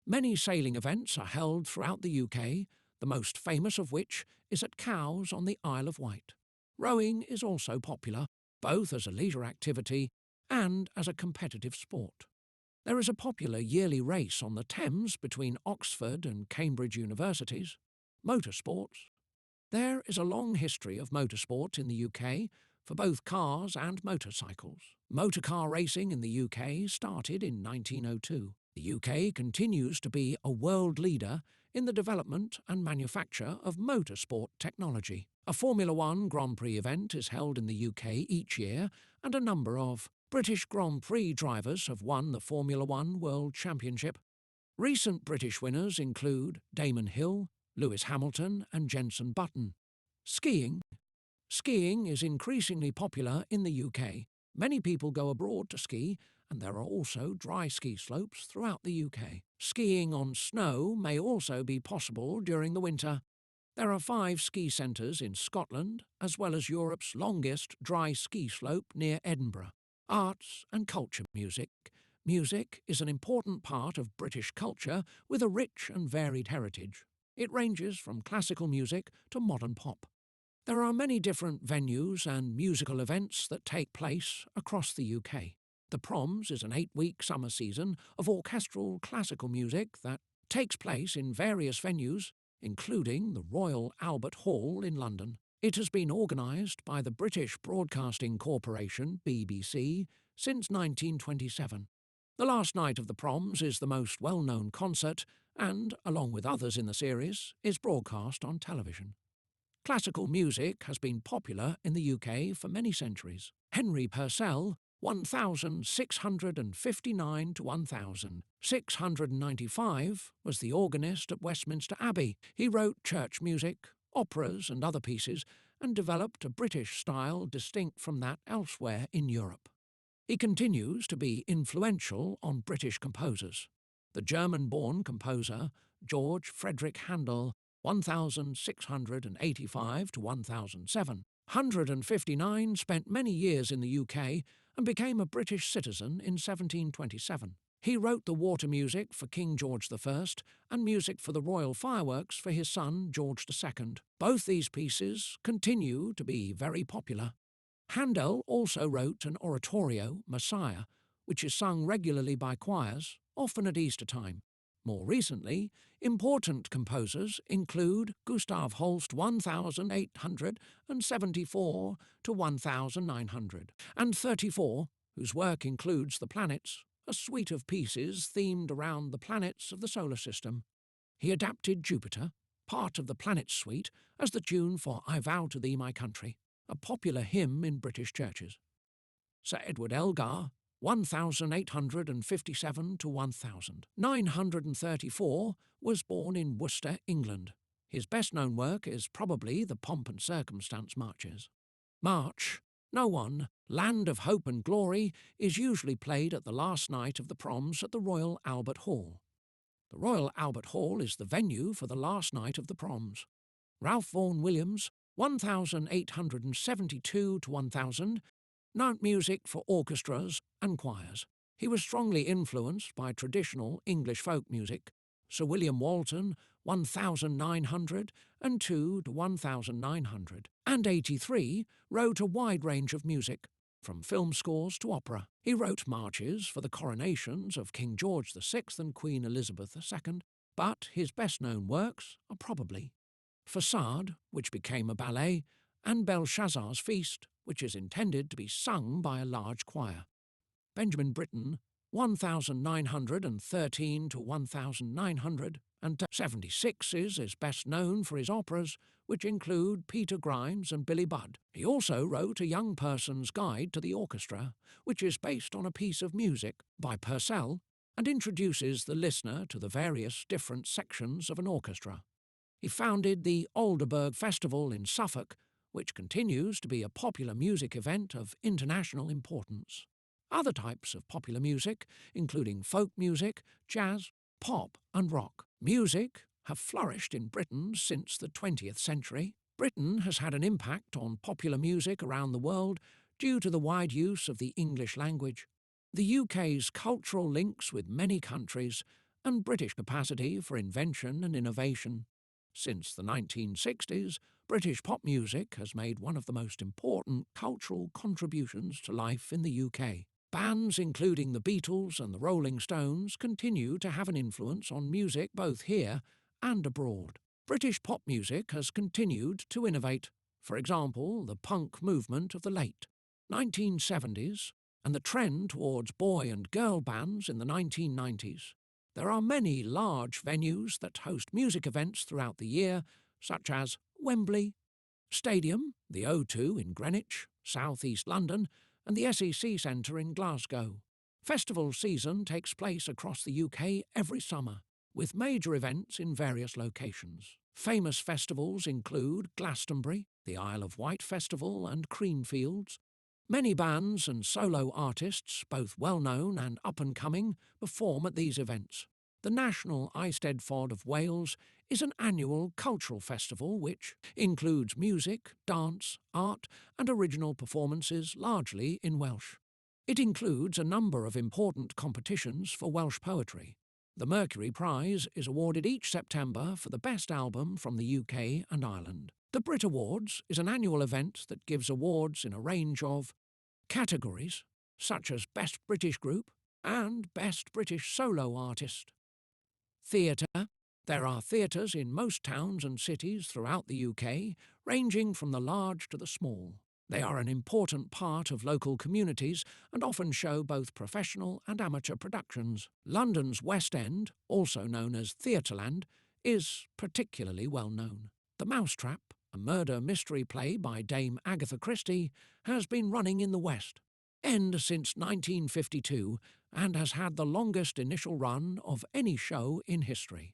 Many sailing events are held throughout the UK, the most famous of which is at Cowes on the Isle of Wight. Rowing is also popular, both as a leisure activity and as a competitive sport. There is a popular yearly race on the Thames between Oxford and Cambridge universities. Motorsports. There is a long history of motorsport in the UK for both cars and motorcycles. Motorcar racing in the UK started in 1902. The UK continues to be a world leader in the development and manufacture of motorsport technology. A Formula One Grand Prix event is held in the UK each year, and a number of British Grand Prix drivers have won the Formula One World Championship. Recent British winners include Damon Hill, Lewis Hamilton and Jenson Button. Skiing. Skiing is increasingly popular in the UK. Many people go abroad to ski, and there are also dry ski slopes throughout the UK. Skiing on snow may also be possible during the winter. There are 5 ski centres in Scotland, as well as Europe's longest dry ski slope near Edinburgh. Arts and culture. Music. Music is an important part of British culture with a rich and varied heritage. It ranges from classical music to modern pop. There are many different venues and musical events that take place across the UK. The Proms is an 8-week summer season of orchestral classical music that takes place in various venues, including the Royal Albert Hall in London. It has been organised by the British Broadcasting Corporation, BBC, since 1927. The last night of the Proms is the most well-known concert and, along with others in the series, is broadcast on television. Classical music has been popular in the UK for many centuries. Henry Purcell 1659 to 1695 was the organist at Westminster Abbey. He wrote church music, operas and other pieces, and developed a British style distinct from that elsewhere in Europe. He continues to be influential on British composers. The German-born composer George Frederick Handel, 1685 to 1007, 159, spent many years in the UK and became a British citizen in 1727. He wrote the water music for King George I and music for the royal fireworks for his son George II. Both these pieces continue to be very popular. Handel also wrote an oratorio, Messiah, which is sung regularly by choirs, often at Easter time. More recently, important composers include Gustav Holst 1874 to 1934, whose work includes the planets, a suite of pieces themed around the planets of the solar system. He adapted Jupiter, part of the Planets Suite, as the tune for I Vow to Thee My Country, a popular hymn in British churches. Sir Edward Elgar, 1857 to 1934, was born in Worcester, England. His best-known work is probably the Pomp and Circumstance marches. March, No One, Land of Hope and Glory is usually played at the last night of the proms at the Royal Albert Hall. The Royal Albert Hall is the venue for the last night of the proms. Ralph Vaughan Williams, 1872 to 1000, note music for orchestras and choirs. He was strongly influenced by traditional English folk music. Sir William Walton, 1902 to 1983, wrote a wide range of music, from film scores to opera. He wrote marches for the coronations of King George VI and Queen Elizabeth II, but his best-known works are probably Facade, which became a ballet, and Belshazzar's Feast, which is intended to be sung by a large choir. Benjamin Britten, 1913 to 1976, is best known for his operas, which include Peter Grimes and Billy Budd. He also wrote A Young Person's Guide to the Orchestra, which is based on a piece of music by Purcell and introduces the listener to the various different sections of an orchestra. He founded the Aldeburgh Festival in Suffolk, which continues to be a popular music event of international importance. Other types of popular music, including folk music, jazz, pop and rock music, have flourished in Britain since the 20th century. Britain has had an impact on popular music around the world due to the wide use of the English language, the UK's cultural links with many countries, and British capacity for invention and innovation. Since the 1960s, British pop music has made one of the most important cultural contributions to life in the UK. Bands including the Beatles and the Rolling Stones continue to have an influence on music both here and abroad. British pop music has continued to innovate. For example, the punk movement of the late 1970s and the trend towards boy and girl bands in the 1990s. There are many large venues that host music events throughout the year, such as Wembley Stadium, the O2 in Greenwich, South East London, and the SEC Centre in Glasgow. Festival season takes place across the UK every summer, with major events in various locations. Famous festivals include Glastonbury, the Isle of Wight Festival, and Creamfields. Many bands and solo artists, both well-known and up-and-coming, perform at these events. The National Eisteddfod of Wales is an annual cultural festival which includes music, dance, art and original performances largely in Welsh. It includes a number of important competitions for Welsh poetry. The Mercury Prize is awarded each September for the best album from the UK and Ireland. The Brit Awards is an annual event that gives awards in a range of categories, such as Best British Group and Best British Solo Artist. Theatre. There are theatres in most towns and cities throughout the UK, ranging from the large to the small. They are an important part of local communities and often show both professional and amateur productions. London's West End, also known as Theatreland, is particularly well known. The Mousetrap, a murder mystery play by Dame Agatha Christie, has been running in the West. end since 1952 and has had the longest initial run of any show in history.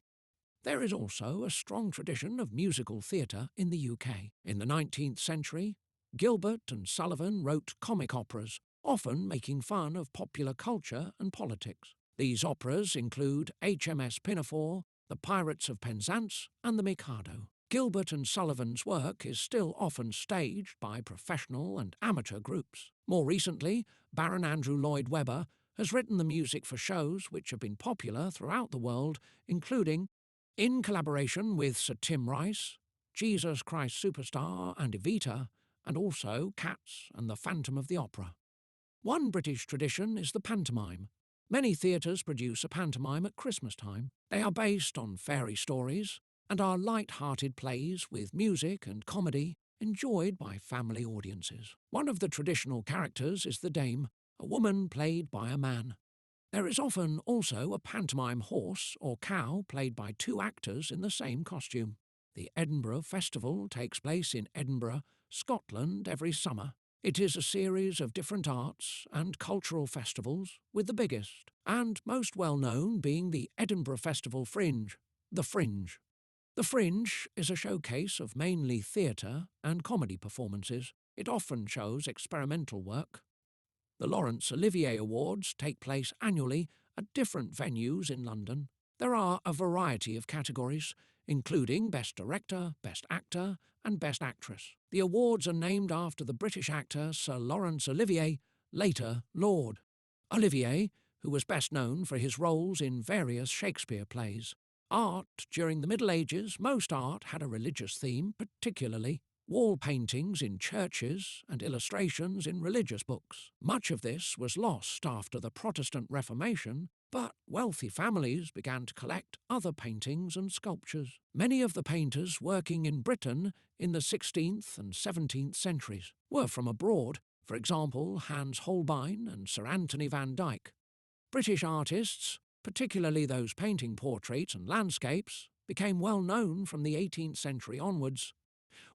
There is also a strong tradition of musical theatre in the UK. In the 19th century, Gilbert and Sullivan wrote comic operas, often making fun of popular culture and politics. These operas include HMS Pinafore, The Pirates of Penzance, and The Mikado. Gilbert and Sullivan's work is still often staged by professional and amateur groups. More recently, Baron Andrew Lloyd Webber has written the music for shows which have been popular throughout the world, including, in collaboration with Sir Tim Rice, Jesus Christ Superstar and Evita, and also Cats and the Phantom of the Opera. One British tradition is the pantomime. Many theatres produce a pantomime at Christmas time. They are based on fairy stories and are light-hearted plays with music and comedy enjoyed by family audiences. One of the traditional characters is the Dame, a woman played by a man. There is often also a pantomime horse or cow played by two actors in the same costume. The Edinburgh Festival takes place in Edinburgh, Scotland, every summer. It is a series of different arts and cultural festivals, with the biggest and most well-known being the Edinburgh Festival Fringe, the Fringe. The Fringe is a showcase of mainly theatre and comedy performances. It often shows experimental work. The Laurence Olivier Awards take place annually at different venues in London. There are a variety of categories, including Best Director, Best Actor, and Best Actress. The awards are named after the British actor Sir Laurence Olivier, later Lord Olivier, who was best known for his roles in various Shakespeare plays. Art during the Middle Ages, most art had a religious theme, particularly wall paintings in churches and illustrations in religious books. Much of this was lost after the Protestant Reformation, but wealthy families began to collect other paintings and sculptures. Many of the painters working in Britain in the 16th and 17th centuries were from abroad, for example Hans Holbein and Sir Anthony van Dyck. British artists, particularly those painting portraits and landscapes, became well known from the 18th century onwards.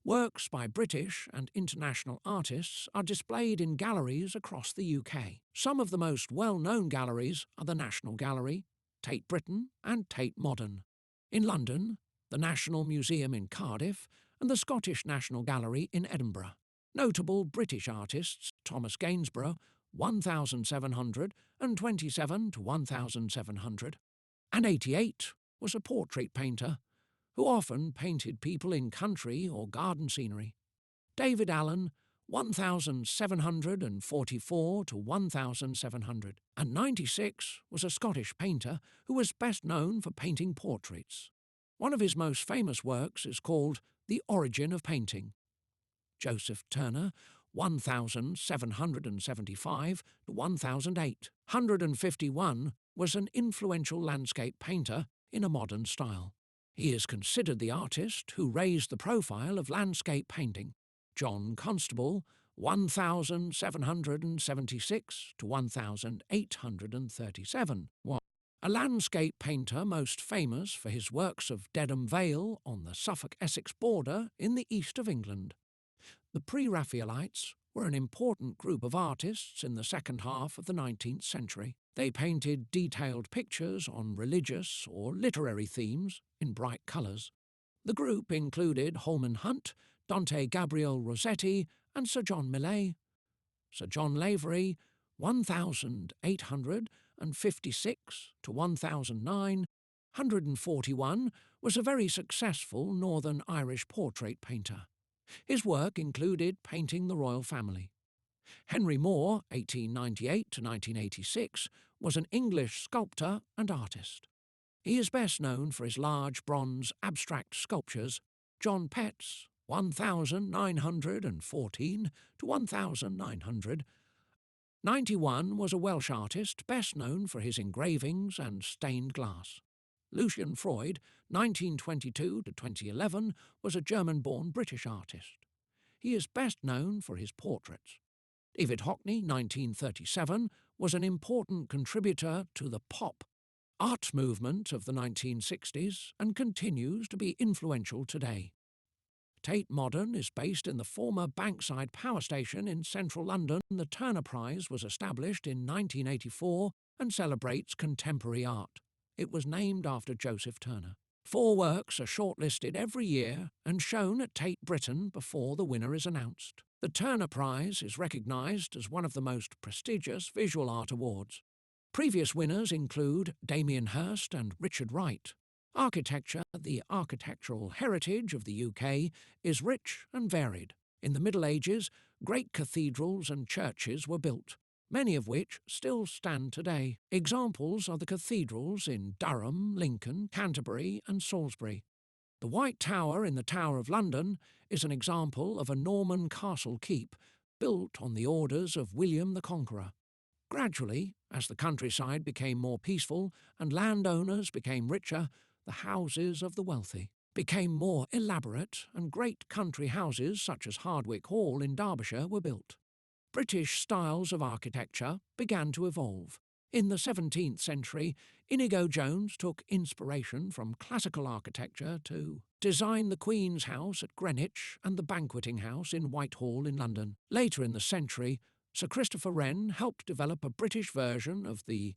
Works by British and international artists are displayed in galleries across the UK. Some of the most well-known galleries are the National Gallery, Tate Britain and Tate Modern. In London, the National Museum in Cardiff and the Scottish National Gallery in Edinburgh. Notable British artists Thomas Gainsborough, 1727 to 1788, was a portrait painter who often painted people in country or garden scenery. David Allen, 1744 to 1796, was a Scottish painter who was best known for painting portraits. One of his most famous works is called The Origin of Painting. Joseph Turner, 1775 to 1008, 151, was an influential landscape painter in a modern style. He is considered the artist who raised the profile of landscape painting. John Constable, 1776 to 1837, was a landscape painter most famous for his works of Dedham Vale on the Suffolk-Essex border in the east of England. The Pre-Raphaelites were an important group of artists in the second half of the 19th century. They painted detailed pictures on religious or literary themes in bright colours. The group included Holman Hunt, Dante Gabriel Rossetti, and Sir John Millais. Sir John Lavery, 1856 to 1009, 141, was a very successful Northern Irish portrait painter. His work included painting the royal family. Henry Moore, 1898 to 1986, was an English sculptor and artist. He is best known for his large bronze abstract sculptures. John Petts, 1914 to 1991, was a Welsh artist best known for his engravings and stained glass. Lucian Freud, 1922 to 2011, was a German-born British artist. He is best known for his portraits. David Hockney, 1937, was an important contributor to the pop art movement of the 1960s and continues to be influential today. Tate Modern is based in the former Bankside Power Station in central London. The Turner Prize was established in 1984 and celebrates contemporary art. It was named after Joseph Turner. 4 works are shortlisted every year and shown at Tate Britain before the winner is announced. The Turner Prize is recognised as one of the most prestigious visual art awards. Previous winners include Damien Hirst and Richard Wright. Architecture, the architectural heritage of the UK, is rich and varied. In the Middle Ages, great cathedrals and churches were built, many of which still stand today. Examples are the cathedrals in Durham, Lincoln, Canterbury and Salisbury. The White Tower in the Tower of London is an example of a Norman castle keep built on the orders of William the Conqueror. Gradually, as the countryside became more peaceful and landowners became richer, the houses of the wealthy became more elaborate and great country houses such as Hardwick Hall in Derbyshire were built. British styles of architecture began to evolve. In the 17th century, Inigo Jones took inspiration from classical architecture to design the Queen's House at Greenwich and the Banqueting House in Whitehall in London. Later in the century, Sir Christopher Wren helped develop a British version of the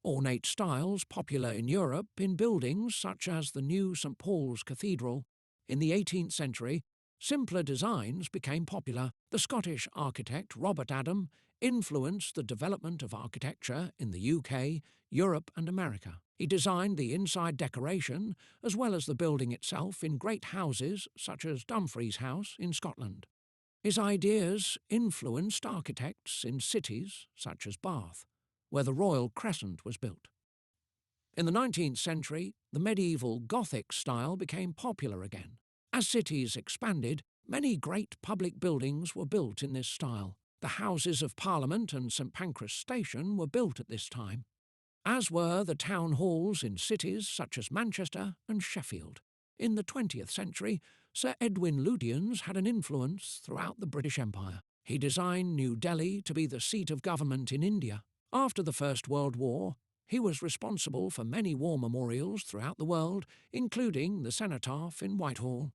ornate styles popular in Europe in buildings such as the new St Paul's Cathedral. In the 18th century, simpler designs became popular. The Scottish architect Robert Adam influenced the development of architecture in the UK, Europe and America. He designed the inside decoration as well as the building itself in great houses such as Dumfries House in Scotland. His ideas influenced architects in cities such as Bath, where the Royal Crescent was built. In the 19th century, the medieval Gothic style became popular again. As cities expanded, many great public buildings were built in this style. The Houses of Parliament and St Pancras Station were built at this time, as were the town halls in cities such as Manchester and Sheffield. In the 20th century, Sir Edwin Lutyens had an influence throughout the British Empire. He designed New Delhi to be the seat of government in India. After the First World War, he was responsible for many war memorials throughout the world, including the Cenotaph in Whitehall.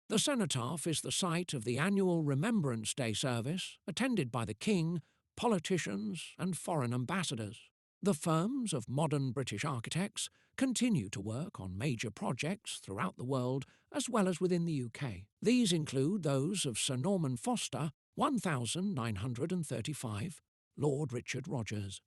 The Cenotaph is the site of the annual Remembrance Day service, attended by the King, politicians and foreign ambassadors. The firms of modern British architects continue to work on major projects throughout the world as well as within the UK. These include those of Sir Norman Foster, 1935, Lord Richard Rogers,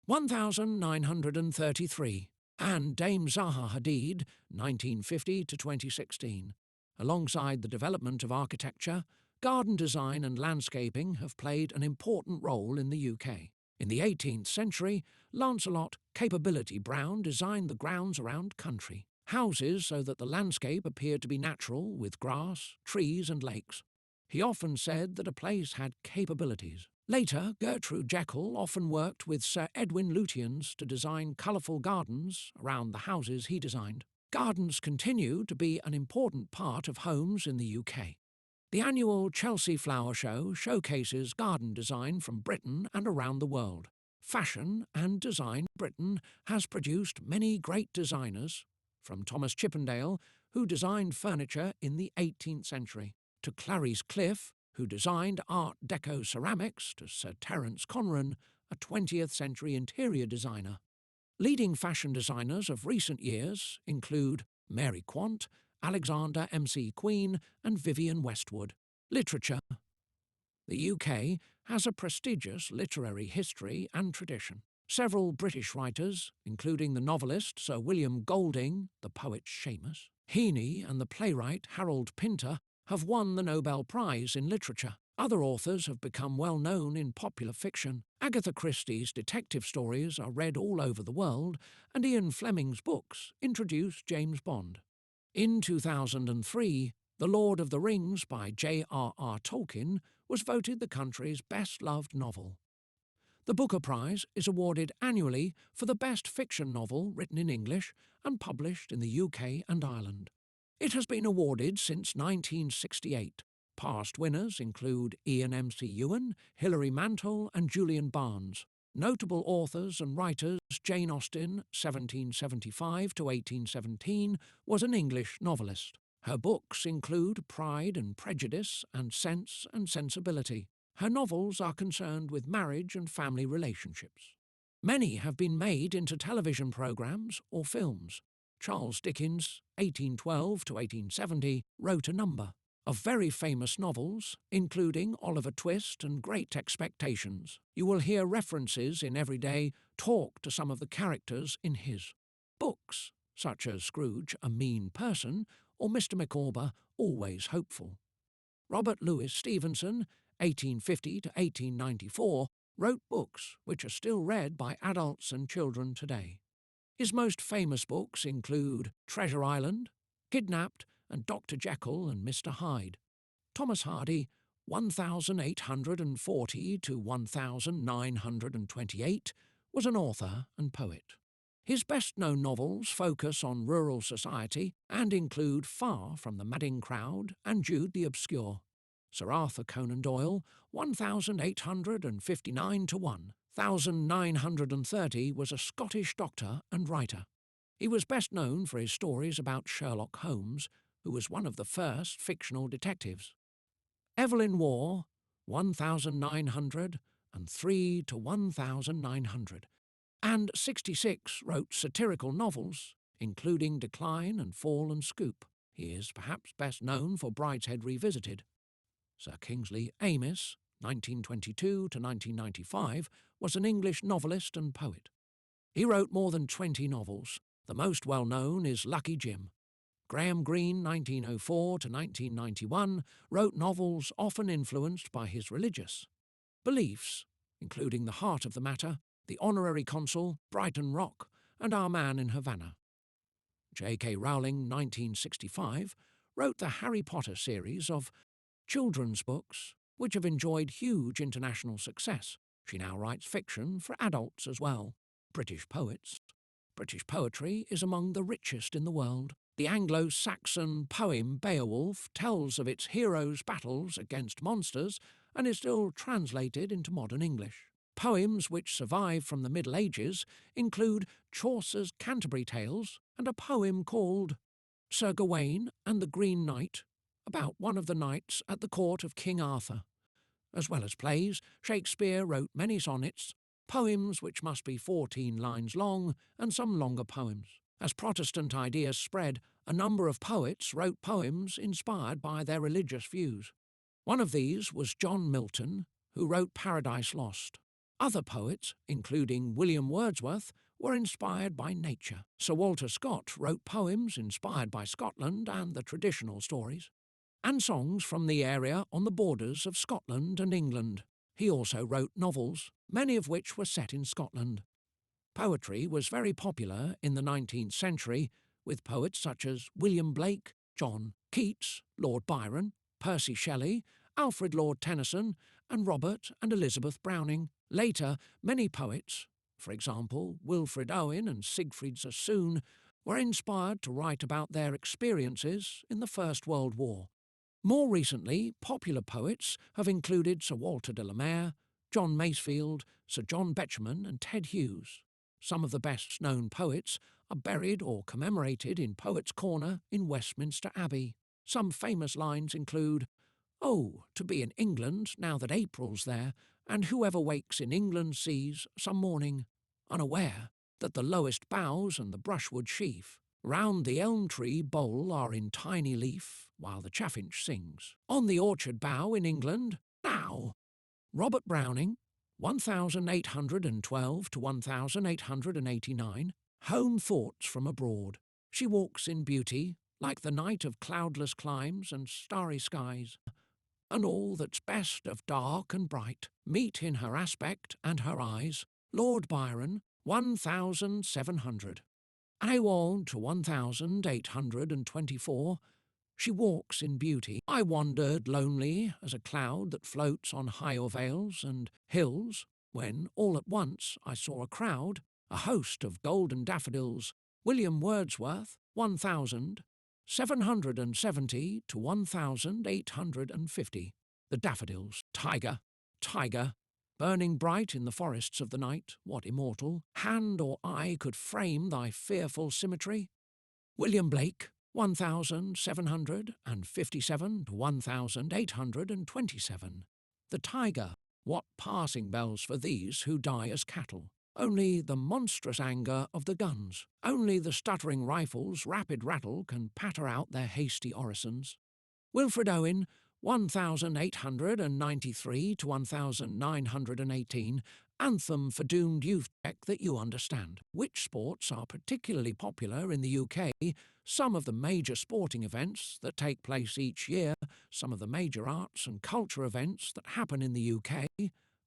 1933, and Dame Zaha Hadid, 1950 to 2016. Alongside the development of architecture, garden design and landscaping have played an important role in the UK. In the 18th century, Lancelot Capability Brown designed the grounds around country houses so that the landscape appeared to be natural with grass, trees and lakes. He often said that a place had capabilities. Later, Gertrude Jekyll often worked with Sir Edwin Lutyens to design colourful gardens around the houses he designed. Gardens continue to be an important part of homes in the UK. The annual Chelsea Flower Show showcases garden design from Britain and around the world. Fashion and Design Britain has produced many great designers, from Thomas Chippendale, who designed furniture in the 18th century, to Clarice Cliff, who designed Art Deco ceramics, to Sir Terence Conran, a 20th century interior designer. Leading fashion designers of recent years include Mary Quant, Alexander MC Queen and Vivienne Westwood. Literature. The UK has a prestigious literary history and tradition. Several British writers, including the novelist Sir William Golding, the poet Seamus Heaney and the playwright Harold Pinter, have won the Nobel Prize in Literature. Other authors have become well known in popular fiction. Agatha Christie's detective stories are read all over the world, and Ian Fleming's books introduced James Bond. In 2003, The Lord of the Rings by J.R.R. Tolkien was voted the country's best-loved novel. The Booker Prize is awarded annually for the best fiction novel written in English and published in the UK and Ireland. It has been awarded since 1968. Past winners include Ian MC Ewan, Hilary Mantel and Julian Barnes. Notable authors and writers: Jane Austen, 1775 to 1817, was an English novelist. Her books include Pride and Prejudice and Sense and Sensibility. Her novels are concerned with marriage and family relationships. Many have been made into television programs or films. Charles Dickens, 1812 to 1870, wrote a number of very famous novels, including Oliver Twist and Great Expectations. You will hear references in everyday talk to some of the characters in his books, such as Scrooge, a mean person, or Mr. Micawber, always hopeful. Robert Louis Stevenson, 1850 to 1894, wrote books which are still read by adults and children today. His most famous books include Treasure Island, Kidnapped, and Dr. Jekyll and Mr. Hyde. Thomas Hardy, 1840 to 1928, was an author and poet. His best-known novels focus on rural society and include Far from the Madding Crowd and Jude the Obscure. Sir Arthur Conan Doyle, 1859 to 1930, was a Scottish doctor and writer. He was best known for his stories about Sherlock Holmes, who was one of the first fictional detectives. Evelyn Waugh, 1903 to 1900, and 66 wrote satirical novels, including Decline and Fall and Scoop. He is perhaps best known for Brideshead Revisited. Sir Kingsley Amis, 1922 to 1995, was an English novelist and poet. He wrote more than 20 novels. The most well-known is Lucky Jim. Graham Greene, 1904 to 1991, wrote novels often influenced by his religious beliefs, including The Heart of the Matter, The Honorary Consul, Brighton Rock, and Our Man in Havana. J.K. Rowling, 1965, wrote the Harry Potter series of children's books, which have enjoyed huge international success. She now writes fiction for adults as well. British poets. British poetry is among the richest in the world. The Anglo-Saxon poem Beowulf tells of its heroes' battles against monsters and is still translated into modern English. Poems which survive from the Middle Ages include Chaucer's Canterbury Tales and a poem called Sir Gawain and the Green Knight, about one of the knights at the court of King Arthur. As well as plays, Shakespeare wrote many sonnets, poems which must be 14 lines long, and some longer poems. As Protestant ideas spread, a number of poets wrote poems inspired by their religious views. One of these was John Milton, who wrote Paradise Lost. Other poets, including William Wordsworth, were inspired by nature. Sir Walter Scott wrote poems inspired by Scotland and the traditional stories, and songs from the area on the borders of Scotland and England. He also wrote novels, many of which were set in Scotland. Poetry was very popular in the 19th century, with poets such as William Blake, John Keats, Lord Byron, Percy Shelley, Alfred Lord Tennyson, and Robert and Elizabeth Browning. Later, many poets, for example Wilfred Owen and Siegfried Sassoon, were inspired to write about their experiences in the First World War. More recently, popular poets have included Sir Walter de la Mare, John Masefield, Sir John Betjeman, and Ted Hughes. Some of the best-known poets are buried or commemorated in Poets' Corner in Westminster Abbey. Some famous lines include, "Oh, to be in England now that April's there, and whoever wakes in England sees, some morning, unaware that the lowest boughs and the brushwood sheaf round the elm tree bole are in tiny leaf, while the chaffinch sings. On the orchard bough in England, now." Robert Browning, 1812 to 1889, Home Thoughts from Abroad. She walks in beauty, like the night of cloudless climes and starry skies, and all that's best of dark and bright meet in her aspect and her eyes. Lord Byron, 1700. Awan to 1824, she walks in beauty. I wandered lonely as a cloud that floats on higher vales and hills, when all at once I saw a crowd, a host of golden daffodils. William Wordsworth, 1770 to 1850. The daffodils, tiger, tiger, burning bright in the forests of the night, what immortal hand or eye could frame thy fearful symmetry? William Blake, 1757 to 1827. The tiger, what passing bells for these who die as cattle. Only the monstrous anger of the guns. Only the stuttering rifles' rapid rattle can patter out their hasty orisons. Wilfred Owen, 1893 to 1918, anthem for doomed youth. Check that you understand which sports are particularly popular in the UK, some of the major sporting events that take place each year, some of the major arts and culture events that happen in the UK,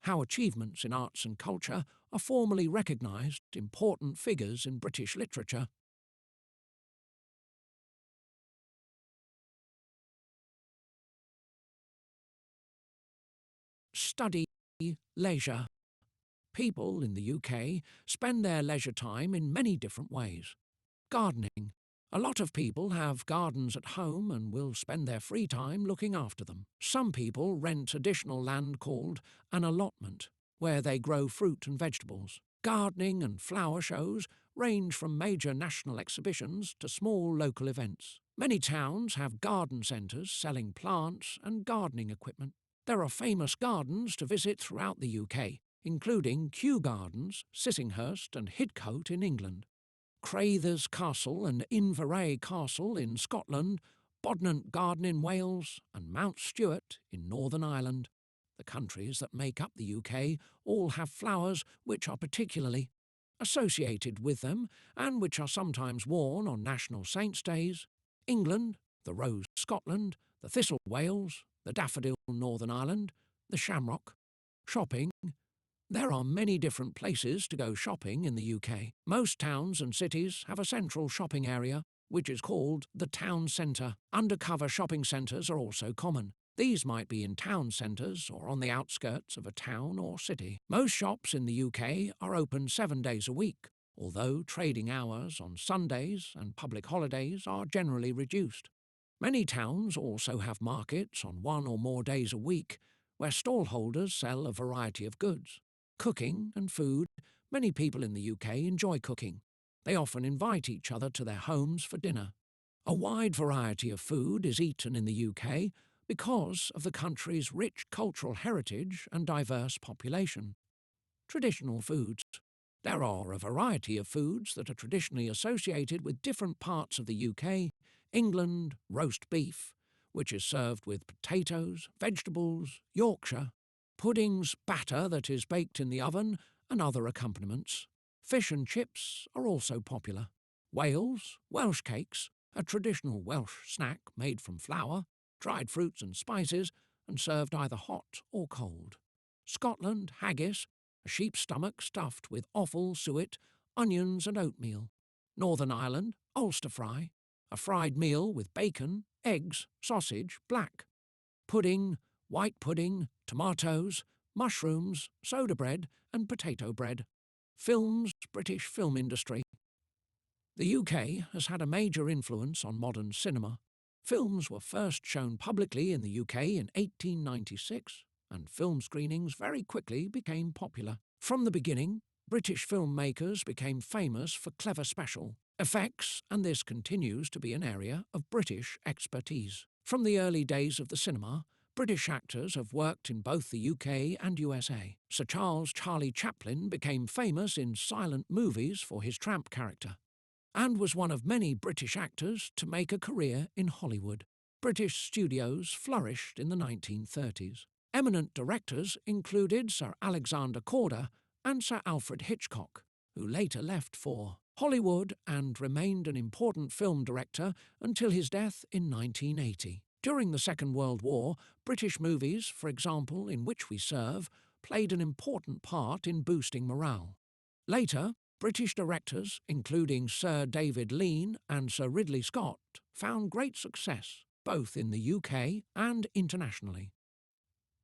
how achievements in arts and culture are formally recognised, important figures in British literature. Study, leisure. People in the UK spend their leisure time in many different ways. Gardening. A lot of people have gardens at home and will spend their free time looking after them. Some people rent additional land called an allotment, where they grow fruit and vegetables. Gardening and flower shows range from major national exhibitions to small local events. Many towns have garden centres selling plants and gardening equipment. There are famous gardens to visit throughout the UK, including Kew Gardens, Sissinghurst and Hidcote in England, Crathers Castle and Inverary Castle in Scotland, Bodnant Garden in Wales and Mount Stuart in Northern Ireland. The countries that make up the UK all have flowers which are particularly associated with them and which are sometimes worn on National Saints' Days. England, the rose Scotland, the thistle Wales, the daffodil Northern Ireland, the shamrock. Shopping. There are many different places to go shopping in the UK. Most towns and cities have a central shopping area, which is called the town centre. Undercover shopping centres are also common. These might be in town centres or on the outskirts of a town or city. Most shops in the UK are open 7 days a week, although trading hours on Sundays and public holidays are generally reduced. Many towns also have markets on 1 or more days a week, where stallholders sell a variety of goods. Cooking and food. Many people in the UK enjoy cooking. They often invite each other to their homes for dinner. A wide variety of food is eaten in the UK because of the country's rich cultural heritage and diverse population. Traditional foods. There are a variety of foods that are traditionally associated with different parts of the UK. England, roast beef, which is served with potatoes, vegetables, Yorkshire, puddings, batter that is baked in the oven, and other accompaniments. Fish and chips are also popular. Wales, Welsh cakes, a traditional Welsh snack made from flour, dried fruits and spices, and served either hot or cold. Scotland, haggis, a sheep's stomach stuffed with offal, suet, onions and oatmeal. Northern Ireland, Ulster fry, a fried meal with bacon, eggs, sausage, black. Pudding, white pudding, tomatoes, mushrooms, soda bread and potato bread. Films, British film industry. The UK has had a major influence on modern cinema. Films were first shown publicly in the UK in 1896, and film screenings very quickly became popular. From the beginning, British filmmakers became famous for clever special effects, and this continues to be an area of British expertise. From the early days of the cinema, British actors have worked in both the UK and USA. Sir Charlie Chaplin became famous in silent movies for his tramp character, and was one of many British actors to make a career in Hollywood. British studios flourished in the 1930s. Eminent directors included Sir Alexander Korda and Sir Alfred Hitchcock, who later left for Hollywood and remained an important film director until his death in 1980. During the Second World War, British movies, for example In Which We Serve, played an important part in boosting morale. Later, British directors, including Sir David Lean and Sir Ridley Scott, found great success both in the UK and internationally.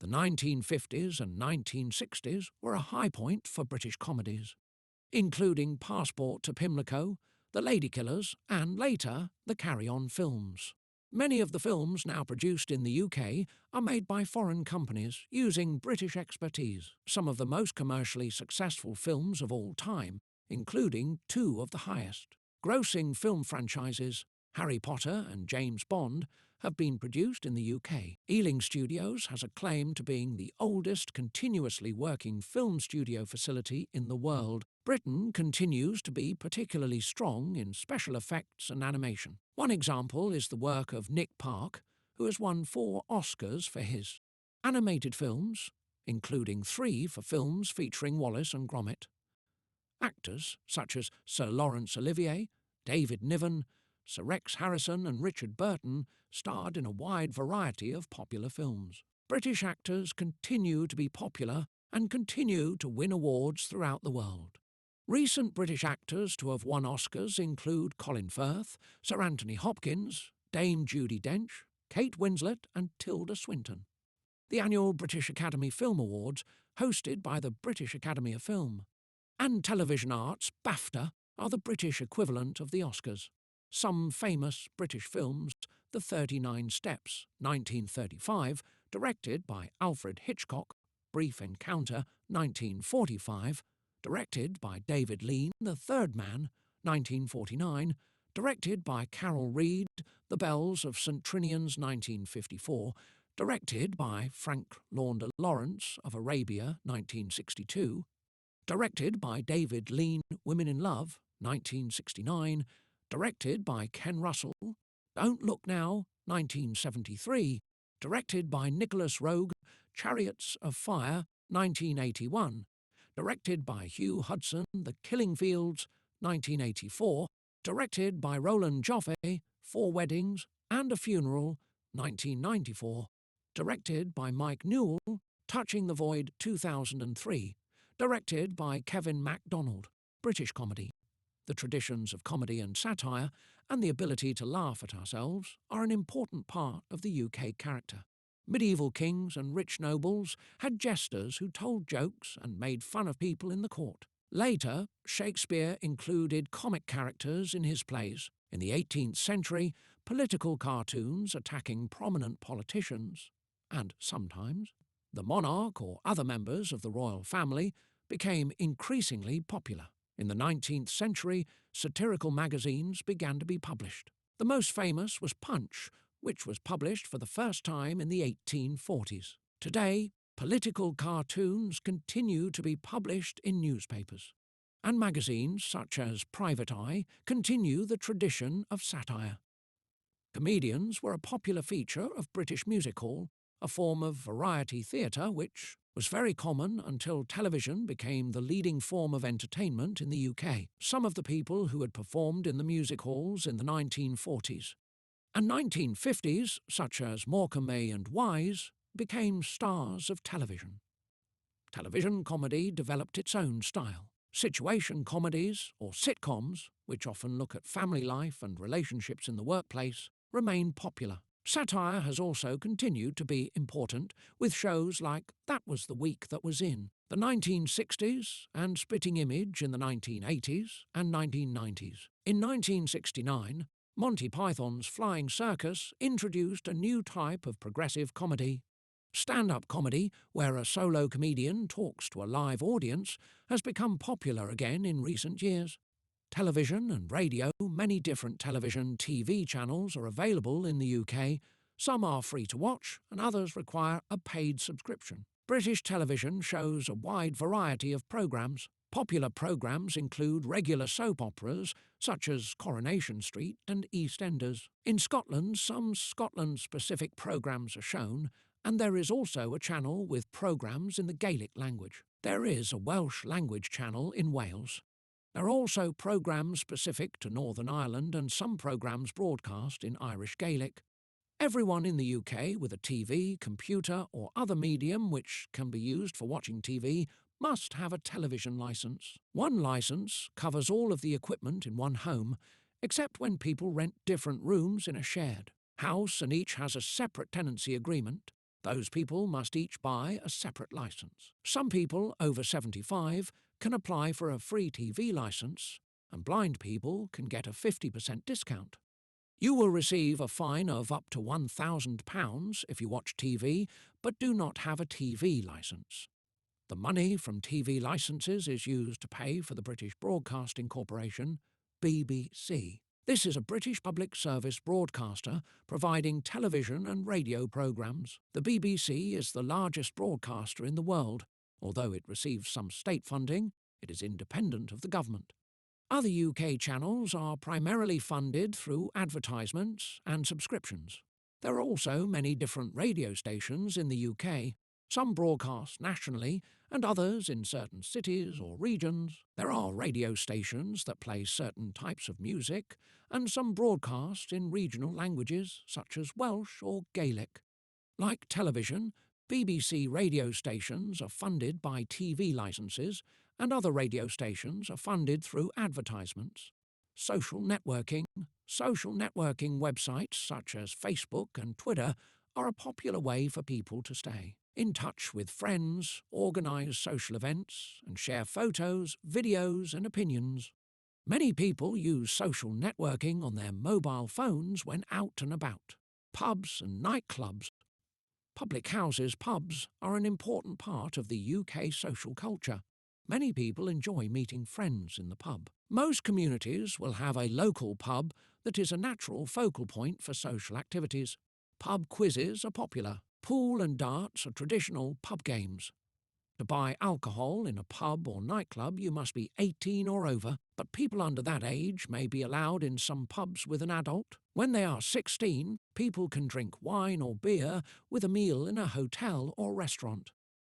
The 1950s and 1960s were a high point for British comedies, including Passport to Pimlico, The Ladykillers, and later, the Carry-On films. Many of the films now produced in the UK are made by foreign companies using British expertise. Some of the most commercially successful films of all time, including 2 of the highest grossing film franchises, Harry Potter and James Bond have been produced in the UK. Ealing Studios has a claim to being the oldest continuously working film studio facility in the world. Britain continues to be particularly strong in special effects and animation. One example is the work of Nick Park, who has won 4 Oscars for his animated films, including 3 for films featuring Wallace and Gromit. Actors such as Sir Laurence Olivier, David Niven, Sir Rex Harrison and Richard Burton starred in a wide variety of popular films. British actors continue to be popular and continue to win awards throughout the world. Recent British actors to have won Oscars include Colin Firth, Sir Anthony Hopkins, Dame Judi Dench, Kate Winslet and Tilda Swinton. The annual British Academy Film Awards, hosted by the British Academy of Film and Television Arts, BAFTA, are the British equivalent of the Oscars. Some famous British films: The 39 Steps, 1935, directed by Alfred Hitchcock; Brief Encounter, 1945, directed by David Lean; The Third Man, 1949, directed by Carol Reed; The Bells of St Trinian's, 1954, directed by Frank Launder Lawrence of Arabia, 1962, directed by David Lean; Women in Love, 1969, directed by Ken Russell; Don't Look Now, 1973, directed by Nicholas Roeg; Chariots of Fire, 1981, directed by Hugh Hudson; The Killing Fields, 1984, directed by Roland Joffe; 4 Weddings and a Funeral, 1994, directed by Mike Newell; Touching the Void, 2003, directed by Kevin MacDonald. British comedy. The traditions of comedy and satire, and the ability to laugh at ourselves, are an important part of the UK character. Medieval kings and rich nobles had jesters who told jokes and made fun of people in the court. Later, Shakespeare included comic characters in his plays. In the 18th century, political cartoons attacking prominent politicians, and sometimes the monarch or other members of the royal family, became increasingly popular. In the 19th century, satirical magazines began to be published. The most famous was Punch, which was published for the first time in the 1840s. Today, political cartoons continue to be published in newspapers, and magazines such as Private Eye continue the tradition of satire. Comedians were a popular feature of British music hall, a form of variety theatre which was very common until television became the leading form of entertainment in the UK. Some of the people who had performed in the music halls in the 1940s and 1950s, such as Morecambe and Wise, became stars of television. Television comedy developed its own style. Situation comedies, or sitcoms, which often look at family life and relationships in the workplace, remain popular. Satire has also continued to be important, with shows like That Was the Week That Was In, the 1960s, and Spitting Image in the 1980s and 1990s. In 1969, Monty Python's Flying Circus introduced a new type of progressive comedy. Stand-up comedy, where a solo comedian talks to a live audience, has become popular again in recent years. Television and radio, many different television TV channels are available in the UK. Some are free to watch and others require a paid subscription. British television shows a wide variety of programmes. Popular programmes include regular soap operas such as Coronation Street and EastEnders. In Scotland, some Scotland-specific programmes are shown, and there is also a channel with programmes in the Gaelic language. There is a Welsh language channel in Wales. There are also programmes specific to Northern Ireland and some programmes broadcast in Irish Gaelic. Everyone in the UK with a TV, computer or other medium which can be used for watching TV must have a television licence. One licence covers all of the equipment in one home, except when people rent different rooms in a shared house and each has a separate tenancy agreement. Those people must each buy a separate licence. Some people over 75 can apply for a free TV licence, and blind people can get a 50% discount. You will receive a fine of up to £1,000 if you watch TV but do not have a TV licence. The money from TV licences is used to pay for the British Broadcasting Corporation, BBC. This is a British public service broadcaster providing television and radio programmes. The BBC is the largest broadcaster in the world. Although it receives some state funding, it is independent of the government. Other UK channels are primarily funded through advertisements and subscriptions. There are also many different radio stations in the UK. Some broadcast nationally and others in certain cities or regions. There are radio stations that play certain types of music and some broadcast in regional languages such as Welsh or Gaelic. Like television, BBC radio stations are funded by TV licenses and other radio stations are funded through advertisements. Social networking websites such as Facebook and Twitter are a popular way for people to stay in touch with friends, organise social events, and share photos, videos, and opinions. Many people use social networking on their mobile phones when out and about. Pubs and nightclubs. Public houses, pubs, are an important part of the UK social culture. Many people enjoy meeting friends in the pub. Most communities will have a local pub that is a natural focal point for social activities. Pub quizzes are popular. Pool and darts are traditional pub games. To buy alcohol in a pub or nightclub, you must be 18 or over, but people under that age may be allowed in some pubs with an adult. When they are 16, people can drink wine or beer with a meal in a hotel or restaurant,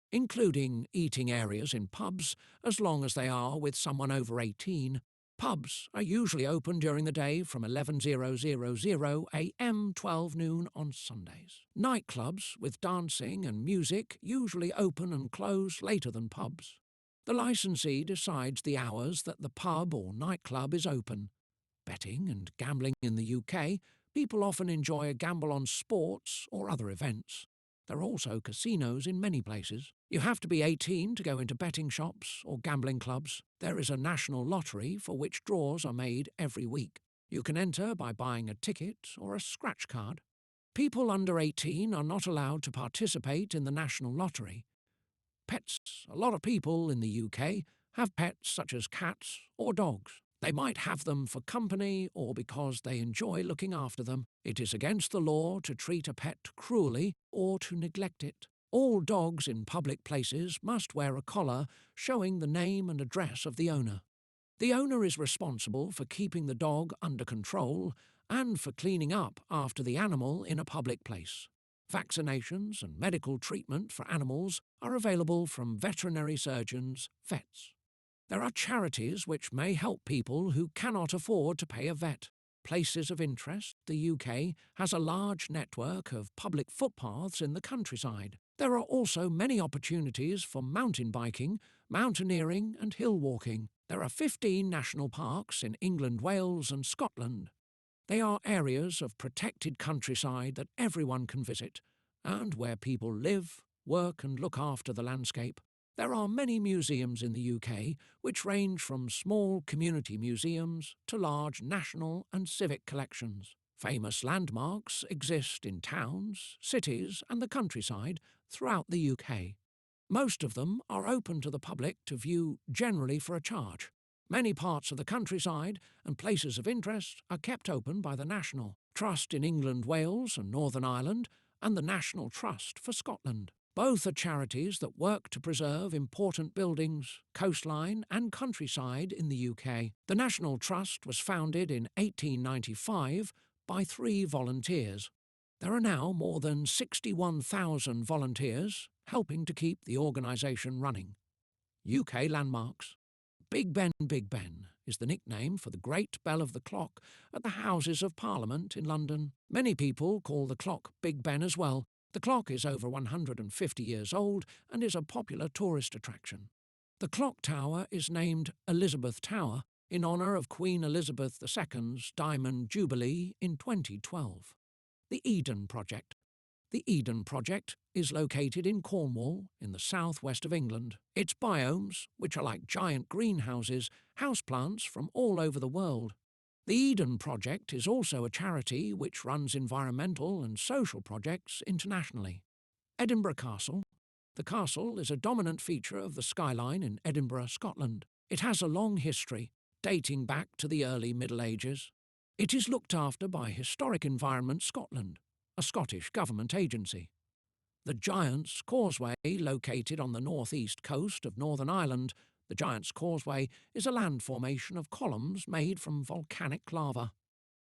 including eating areas in pubs as long as they are with someone over 18. Pubs are usually open during the day from 11:00 a.m. 12 noon on Sundays. Nightclubs with dancing and music usually open and close later than pubs. The licensee decides the hours that the pub or nightclub is open. Betting and gambling in the UK, people often enjoy a gamble on sports or other events. There are also casinos in many places. You have to be 18 to go into betting shops or gambling clubs. There is a national lottery for which draws are made every week. You can enter by buying a ticket or a scratch card. People under 18 are not allowed to participate in the national lottery. Pets. A lot of people in the UK have pets such as cats or dogs. They might have them for company or because they enjoy looking after them. It is against the law to treat a pet cruelly or to neglect it. All dogs in public places must wear a collar showing the name and address of the owner. The owner is responsible for keeping the dog under control and for cleaning up after the animal in a public place. Vaccinations and medical treatment for animals are available from veterinary surgeons, vets. There are charities which may help people who cannot afford to pay a vet. Places of interest. The UK has a large network of public footpaths in the countryside. There are also many opportunities for mountain biking, mountaineering and hill walking. There are 15 national parks in England, Wales and Scotland. They are areas of protected countryside that everyone can visit, and where people live, work and look after the landscape. There are many museums in the UK which range from small community museums to large national and civic collections. Famous landmarks exist in towns, cities and the countryside throughout the UK. Most of them are open to the public to view, generally for a charge. Many parts of the countryside and places of interest are kept open by the National Trust in England, Wales and Northern Ireland and the National Trust for Scotland. Both are charities that work to preserve important buildings, coastline and countryside in the UK. The National Trust was founded in 1895 by 3 volunteers. There are now more than 61,000 volunteers helping to keep the organisation running. UK landmarks. Big Ben is the nickname for the great bell of the clock at the Houses of Parliament in London. Many people call the clock Big Ben as well. The clock is over 150 years old and is a popular tourist attraction. The clock tower is named Elizabeth Tower in honour of Queen Elizabeth II's Diamond Jubilee in 2012. The Eden Project. The Eden Project is located in Cornwall, in the southwest of England. Its biomes, which are like giant greenhouses, house plants from all over the world. The Eden Project is also a charity which runs environmental and social projects internationally. Edinburgh Castle. The castle is a dominant feature of the skyline in Edinburgh, Scotland. It has a long history, dating back to the early Middle Ages. It is looked after by Historic Environment Scotland, a Scottish government agency. The Giant's Causeway, located on the northeast coast of Northern Ireland, the Giant's Causeway is a land formation of columns made from volcanic lava.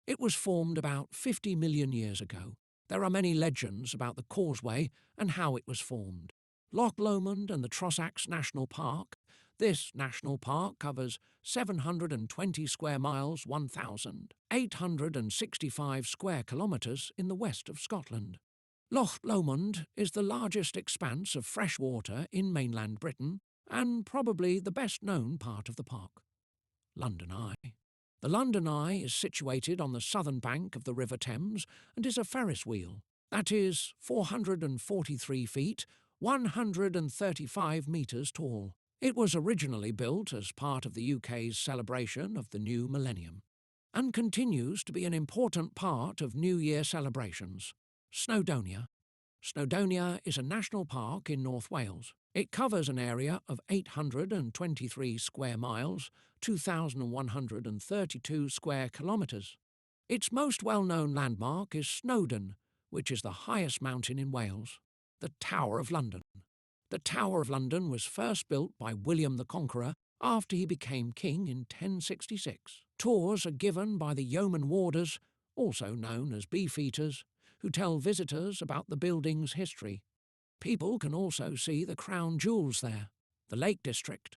It was formed about 50 million years ago. There are many legends about the causeway and how it was formed. Loch Lomond and the Trossachs National Park. This national park covers 720 square miles, 1,865 square kilometres in the west of Scotland. Loch Lomond is the largest expanse of fresh water in mainland Britain and probably the best known part of the park. London Eye. The London Eye is situated on the southern bank of the River Thames and is a Ferris wheel. That is 443 feet, 135 metres tall. It was originally built as part of the UK's celebration of the new millennium and continues to be an important part of New Year celebrations. Snowdonia. Snowdonia is a national park in North Wales. It covers an area of 823 square miles, 2,132 square kilometres. Its most well-known landmark is Snowdon, which is the highest mountain in Wales. The Tower of London. The Tower of London was first built by William the Conqueror after he became king in 1066. Tours are given by the yeoman warders, also known as beefeaters, who tell visitors about the building's history. People can also see the crown jewels there, the Lake District.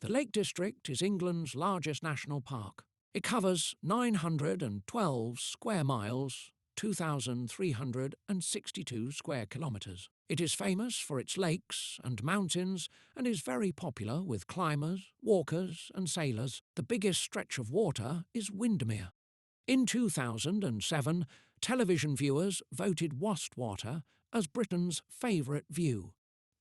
The Lake District is England's largest national park. It covers 912 square miles, 2,362 square kilometres. It is famous for its lakes and mountains and is very popular with climbers, walkers and sailors. The biggest stretch of water is Windermere. In 2007, television viewers voted Wastwater as Britain's favourite view.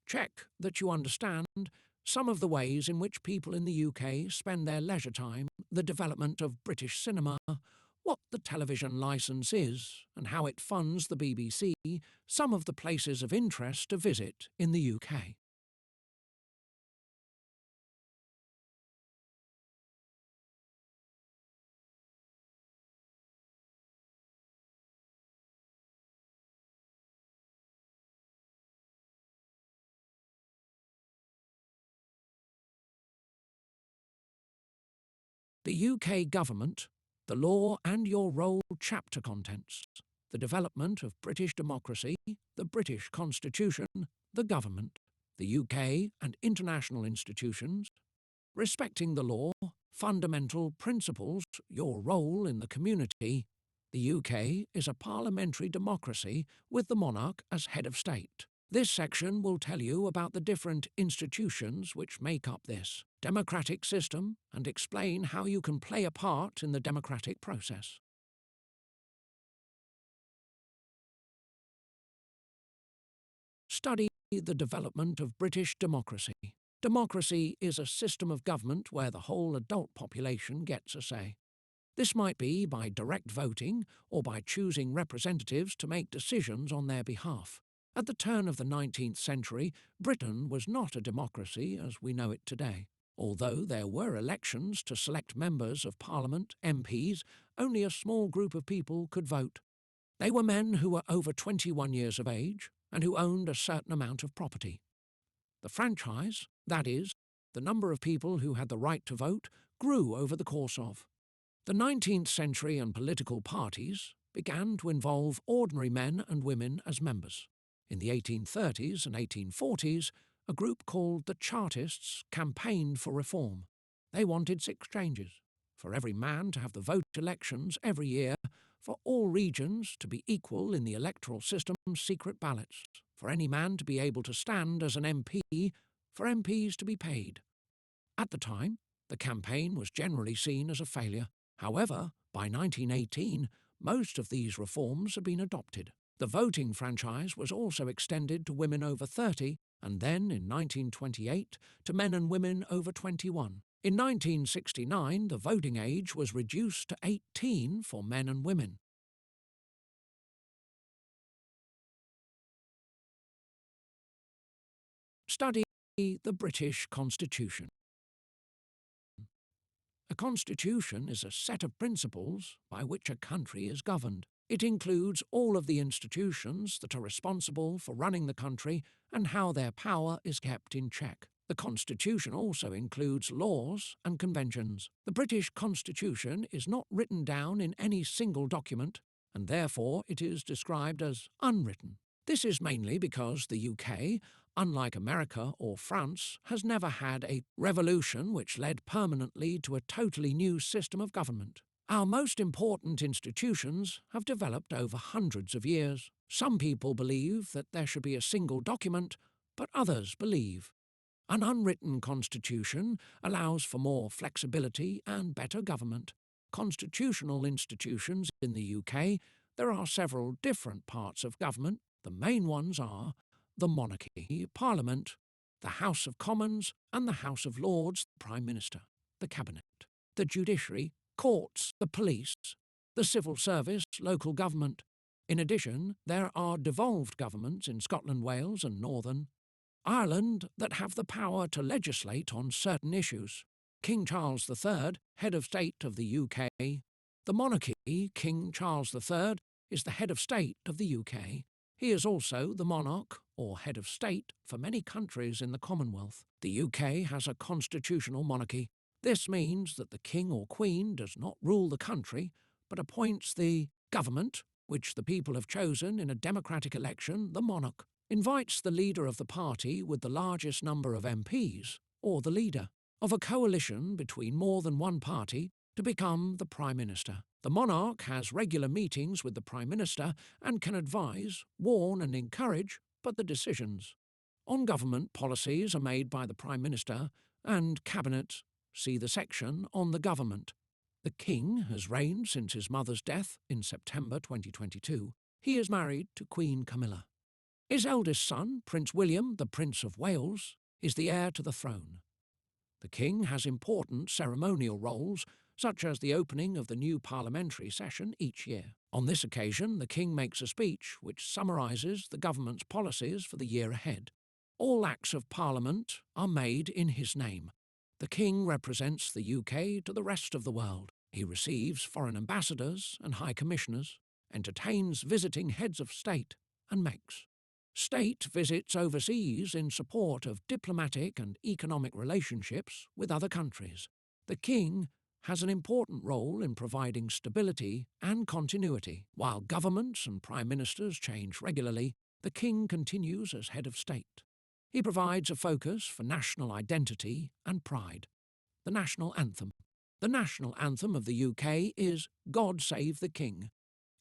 Check that you understand some of the ways in which people in the UK spend their leisure time, the development of British cinema, what the television licence is and how it funds the BBC, some of the places of interest to visit in the UK. The UK government, the law and your role chapter contents, the development of British democracy, the British Constitution, the government, the UK and international institutions, respecting the law, fundamental principles, your role in the community. The UK is a parliamentary democracy with the monarch as head of state. This section will tell you about the different institutions which make up this democratic system and explain how you can play a part in the democratic process. Study the development of British democracy. Democracy is a system of government where the whole adult population gets a say. This might be by direct voting or by choosing representatives to make decisions on their behalf. At the turn of the 19th century, Britain was not a democracy as we know it today. Although there were elections to select members of Parliament, MPs, only a small group of people could vote. They were men who were over 21 years of age and who owned a certain amount of property. The franchise, that is, the number of people who had the right to vote, grew over the course of the 19th century, and political parties began to involve ordinary men and women as members. In the 1830s and 1840s, a group called the Chartists campaigned for reform. They wanted 6 changes: for every man to have the vote elections every year, for all regions to be equal in the electoral system's secret ballots, for any man to be able to stand as an MP, for MPs to be paid. At the time, the campaign was generally seen as a failure. However, by 1918, most of these reforms had been adopted. The voting franchise was also extended to women over 30, and then in 1928 to men and women over 21. In 1969, the voting age was reduced to 18 for men and women. Study the British Constitution. A constitution is a set of principles by which a country is governed. It includes all of the institutions that are responsible for running the country and how their power is kept in check. The Constitution also includes laws and conventions. The British Constitution is not written down in any single document, and therefore it is described as unwritten. This is mainly because the UK, unlike America or France, has never had a revolution which led permanently to a totally new system of government. Our most important institutions have developed over hundreds of years. Some people believe that there should be a single document, but others believe an unwritten constitution allows for more flexibility and better government. Constitutional institutions in the UK, there are several different parts of government. The main ones are the monarchy, Parliament, the House of Commons and the House of Lords, Prime Minister, the Cabinet, the judiciary, courts, the police, the civil service, local government. In addition, there are devolved governments in Scotland, Wales and Northern Ireland that have the power to legislate on certain issues. King Charles III, head of state of the UK. The monarchy, King Charles III, is the head of state of the UK. He is also the monarch, or head of state, for many countries in the Commonwealth. The UK has a constitutional monarchy. This means that the king or queen does not rule the country, but appoints the government, which the people have chosen in a democratic election, the monarch, invites the leader of the party with the largest number of MPs, or the leader, of a coalition between more than one party to become the Prime Minister. The monarch has regular meetings with the Prime Minister and can advise, warn and encourage, but the decisions on government policies are made by the Prime Minister and Cabinet. See the section on the government. The King has reigned since his mother's death in September 2022. He is married to Queen Camilla. His eldest son, Prince William, the Prince of Wales, is the heir to the throne. The King has important ceremonial roles, such as the opening of the new parliamentary session each year. On this occasion, the King makes a speech which summarises the government's policies for the year ahead. All acts of Parliament are made in his name. The King represents the UK to the rest of the world. He receives foreign ambassadors and high commissioners, entertains visiting heads of state, and makes state visits overseas in support of diplomatic and economic relationships with other countries. The King has an important role in providing stability and continuity. While governments and prime ministers change regularly, the King continues as head of state. He provides a focus for national identity and pride. The national anthem. The national anthem of the UK is God Save the King.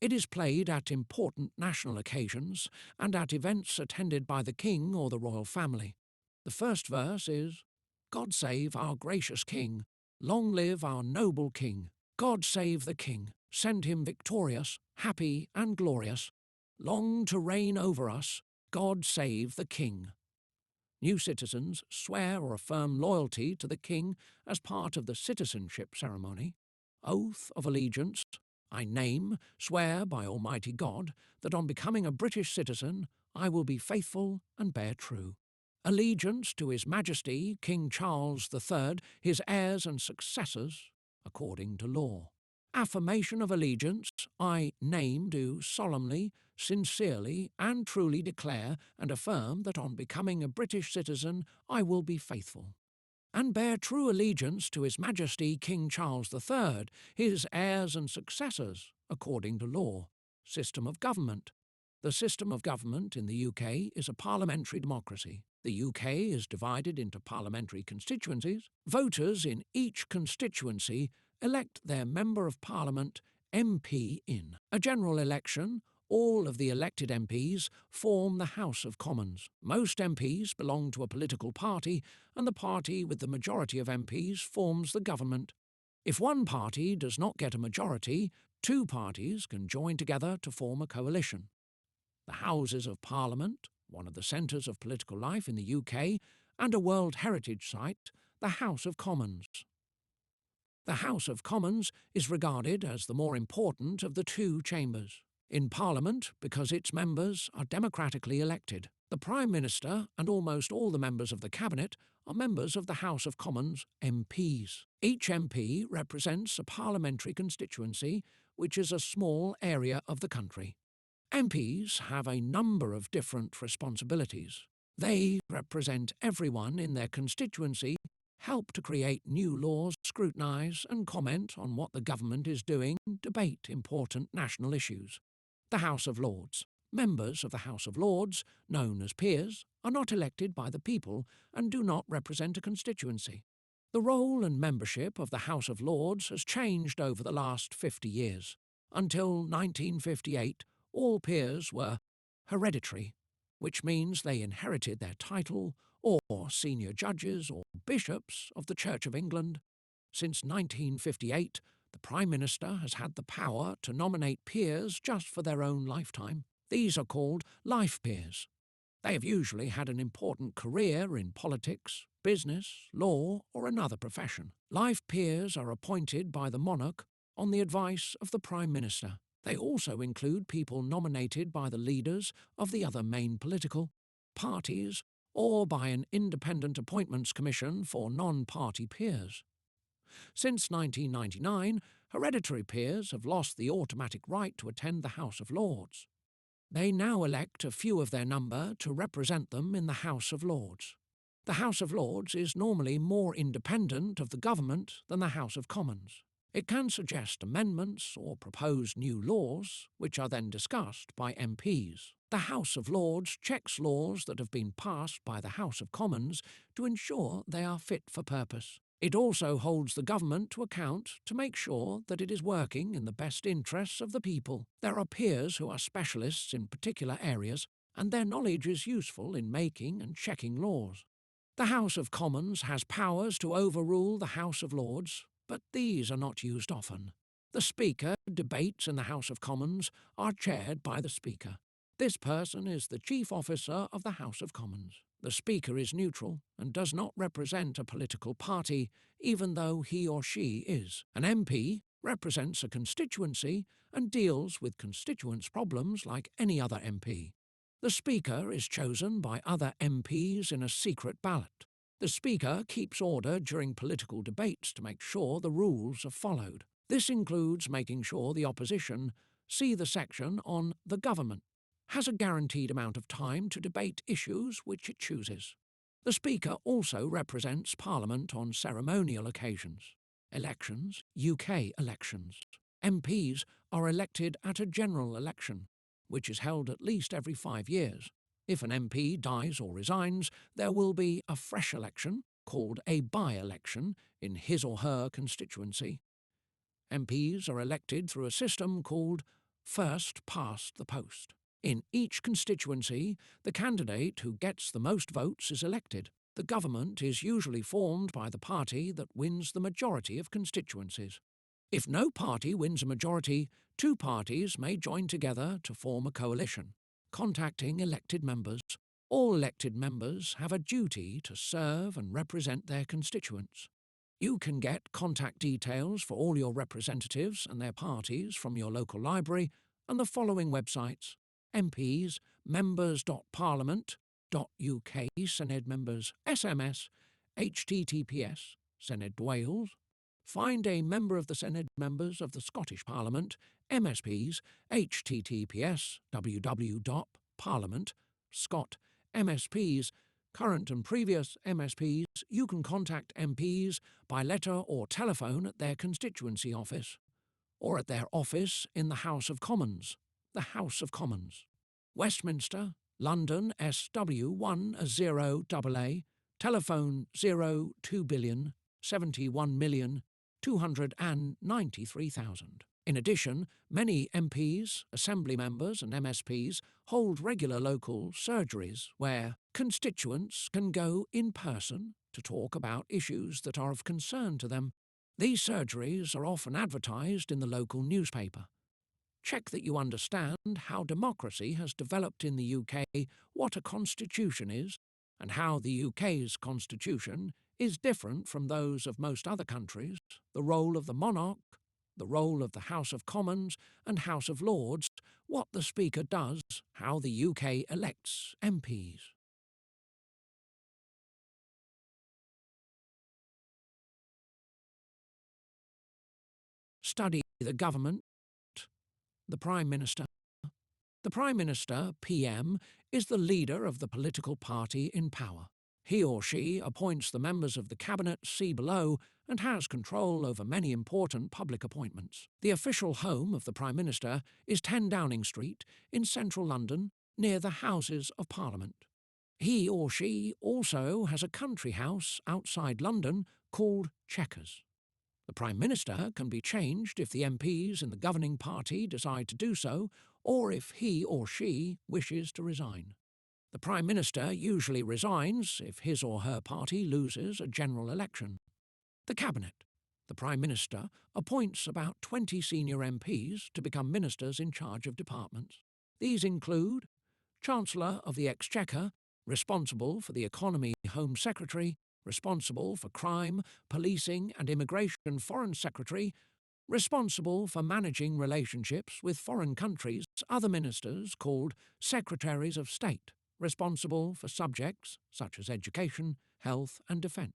It is played at important national occasions and at events attended by the King or the royal family. The first verse is, God save our gracious King, long live our noble King. God save the King, send him victorious, happy and glorious, long to reign over us, God save the King. New citizens swear or affirm loyalty to the King as part of the citizenship ceremony. Oath of allegiance. I swear by Almighty God, that on becoming a British citizen, I will be faithful and bear true allegiance to His Majesty King Charles III, his heirs and successors, according to law. Affirmation of allegiance. I do solemnly, sincerely and truly declare and affirm that on becoming a British citizen, I will be faithful and bear true allegiance to His Majesty King Charles III, his heirs and successors, according to law. System of government. The system of government in the UK is a parliamentary democracy. The UK is divided into parliamentary constituencies. Voters in each constituency elect their Member of Parliament, MP, in a general election. All of the elected MPs form the House of Commons. Most MPs belong to a political party, and the party with the majority of MPs forms the government. If one party does not get a majority, two parties can join together to form a coalition. The Houses of Parliament, one of the centres of political life in the UK, and a World Heritage Site, the House of Commons. The House of Commons is regarded as the more important of the two chambers in Parliament because its members are democratically elected. The Prime Minister and almost all the members of the Cabinet are members of the House of Commons MPs. Each MP represents a parliamentary constituency, which is a small area of the country. MPs have a number of different responsibilities. They represent everyone in their constituency, help to create new laws, scrutinise and comment on what the government is doing, debate important national issues. The House of Lords. Members of the House of Lords, known as peers, are not elected by the people and do not represent a constituency. The role and membership of the House of Lords has changed over the last 50 years. Until 1958, all peers were hereditary, which means they inherited their title or senior judges or bishops of the Church of England. Since 1958, the Prime Minister has had the power to nominate peers just for their own lifetime. These are called life peers. They have usually had an important career in politics, business, law, or another profession. Life peers are appointed by the monarch on the advice of the Prime Minister. They also include people nominated by the leaders of the other main political parties or by an independent appointments commission for non-party peers. Since 1999, hereditary peers have lost the automatic right to attend the House of Lords. They now elect a few of their number to represent them in the House of Lords. The House of Lords is normally more independent of the government than the House of Commons. It can suggest amendments or propose new laws, which are then discussed by MPs. The House of Lords checks laws that have been passed by the House of Commons to ensure they are fit for purpose. It also holds the government to account to make sure that it is working in the best interests of the people. There are peers who are specialists in particular areas, and their knowledge is useful in making and checking laws. The House of Commons has powers to overrule the House of Lords, but these are not used often. The Speaker debates in the House of Commons are chaired by the Speaker. This person is the chief officer of the House of Commons. The Speaker is neutral and does not represent a political party, even though he or she is. An MP represents a constituency and deals with constituents' problems like any other MP. The Speaker is chosen by other MPs in a secret ballot. The Speaker keeps order during political debates to make sure the rules are followed. This includes making sure the opposition, see the section on the government, has a guaranteed amount of time to debate issues which it chooses. The Speaker also represents Parliament on ceremonial occasions. Elections, UK elections. MPs are elected at a general election, which is held at least every 5 years. If an MP dies or resigns, there will be a fresh election, called a by-election, in his or her constituency. MPs are elected through a system called first past the post. In each constituency, the candidate who gets the most votes is elected. The government is usually formed by the party that wins the majority of constituencies. If no party wins a majority, 2 parties may join together to form a coalition. Contacting elected members. All elected members have a duty to serve and represent their constituents. You can get contact details for all your representatives and their parties from your local library and the following websites: MPs, members.parliament.uk, Senedd members, SMS, https, Senedd Wales. Find a member of the Senedd members of the Scottish Parliament, MSPs, https, www.parliament, Scot, MSPs, current and previous MSPs. You can contact MPs by letter or telephone at their constituency office, or at their office in the House of Commons, the House of Commons. Westminster, London SW10AA, telephone 02 billion 71,293,000. In addition, many MPs, Assembly members and MSPs hold regular local surgeries where constituents can go in person to talk about issues that are of concern to them. These surgeries are often advertised in the local newspaper. Check that you understand how democracy has developed in the UK, what a constitution is, and how the UK's constitution is different from those of most other countries, the role of the monarch, the role of the House of Commons and House of Lords, what the Speaker does, how the UK elects MPs. Study the government. The Prime Minister. The Prime Minister, PM, is the leader of the political party in power. He or she appoints the members of the Cabinet, see below, and has control over many important public appointments. The official home of the Prime Minister is 10 Downing Street in central London, near the Houses of Parliament. He or she also has a country house outside London called Chequers. The Prime Minister can be changed if the MPs in the governing party decide to do so, or if he or she wishes to resign. The Prime Minister usually resigns if his or her party loses a general election. The Cabinet. The Prime Minister appoints about 20 senior MPs to become ministers in charge of departments. These include Chancellor of the Exchequer, responsible for the Economy Home Secretary, responsible for Crime, Policing and Immigration Foreign Secretary, responsible for managing relationships with foreign countries, other ministers called Secretaries of State, responsible for subjects such as education, health and defence.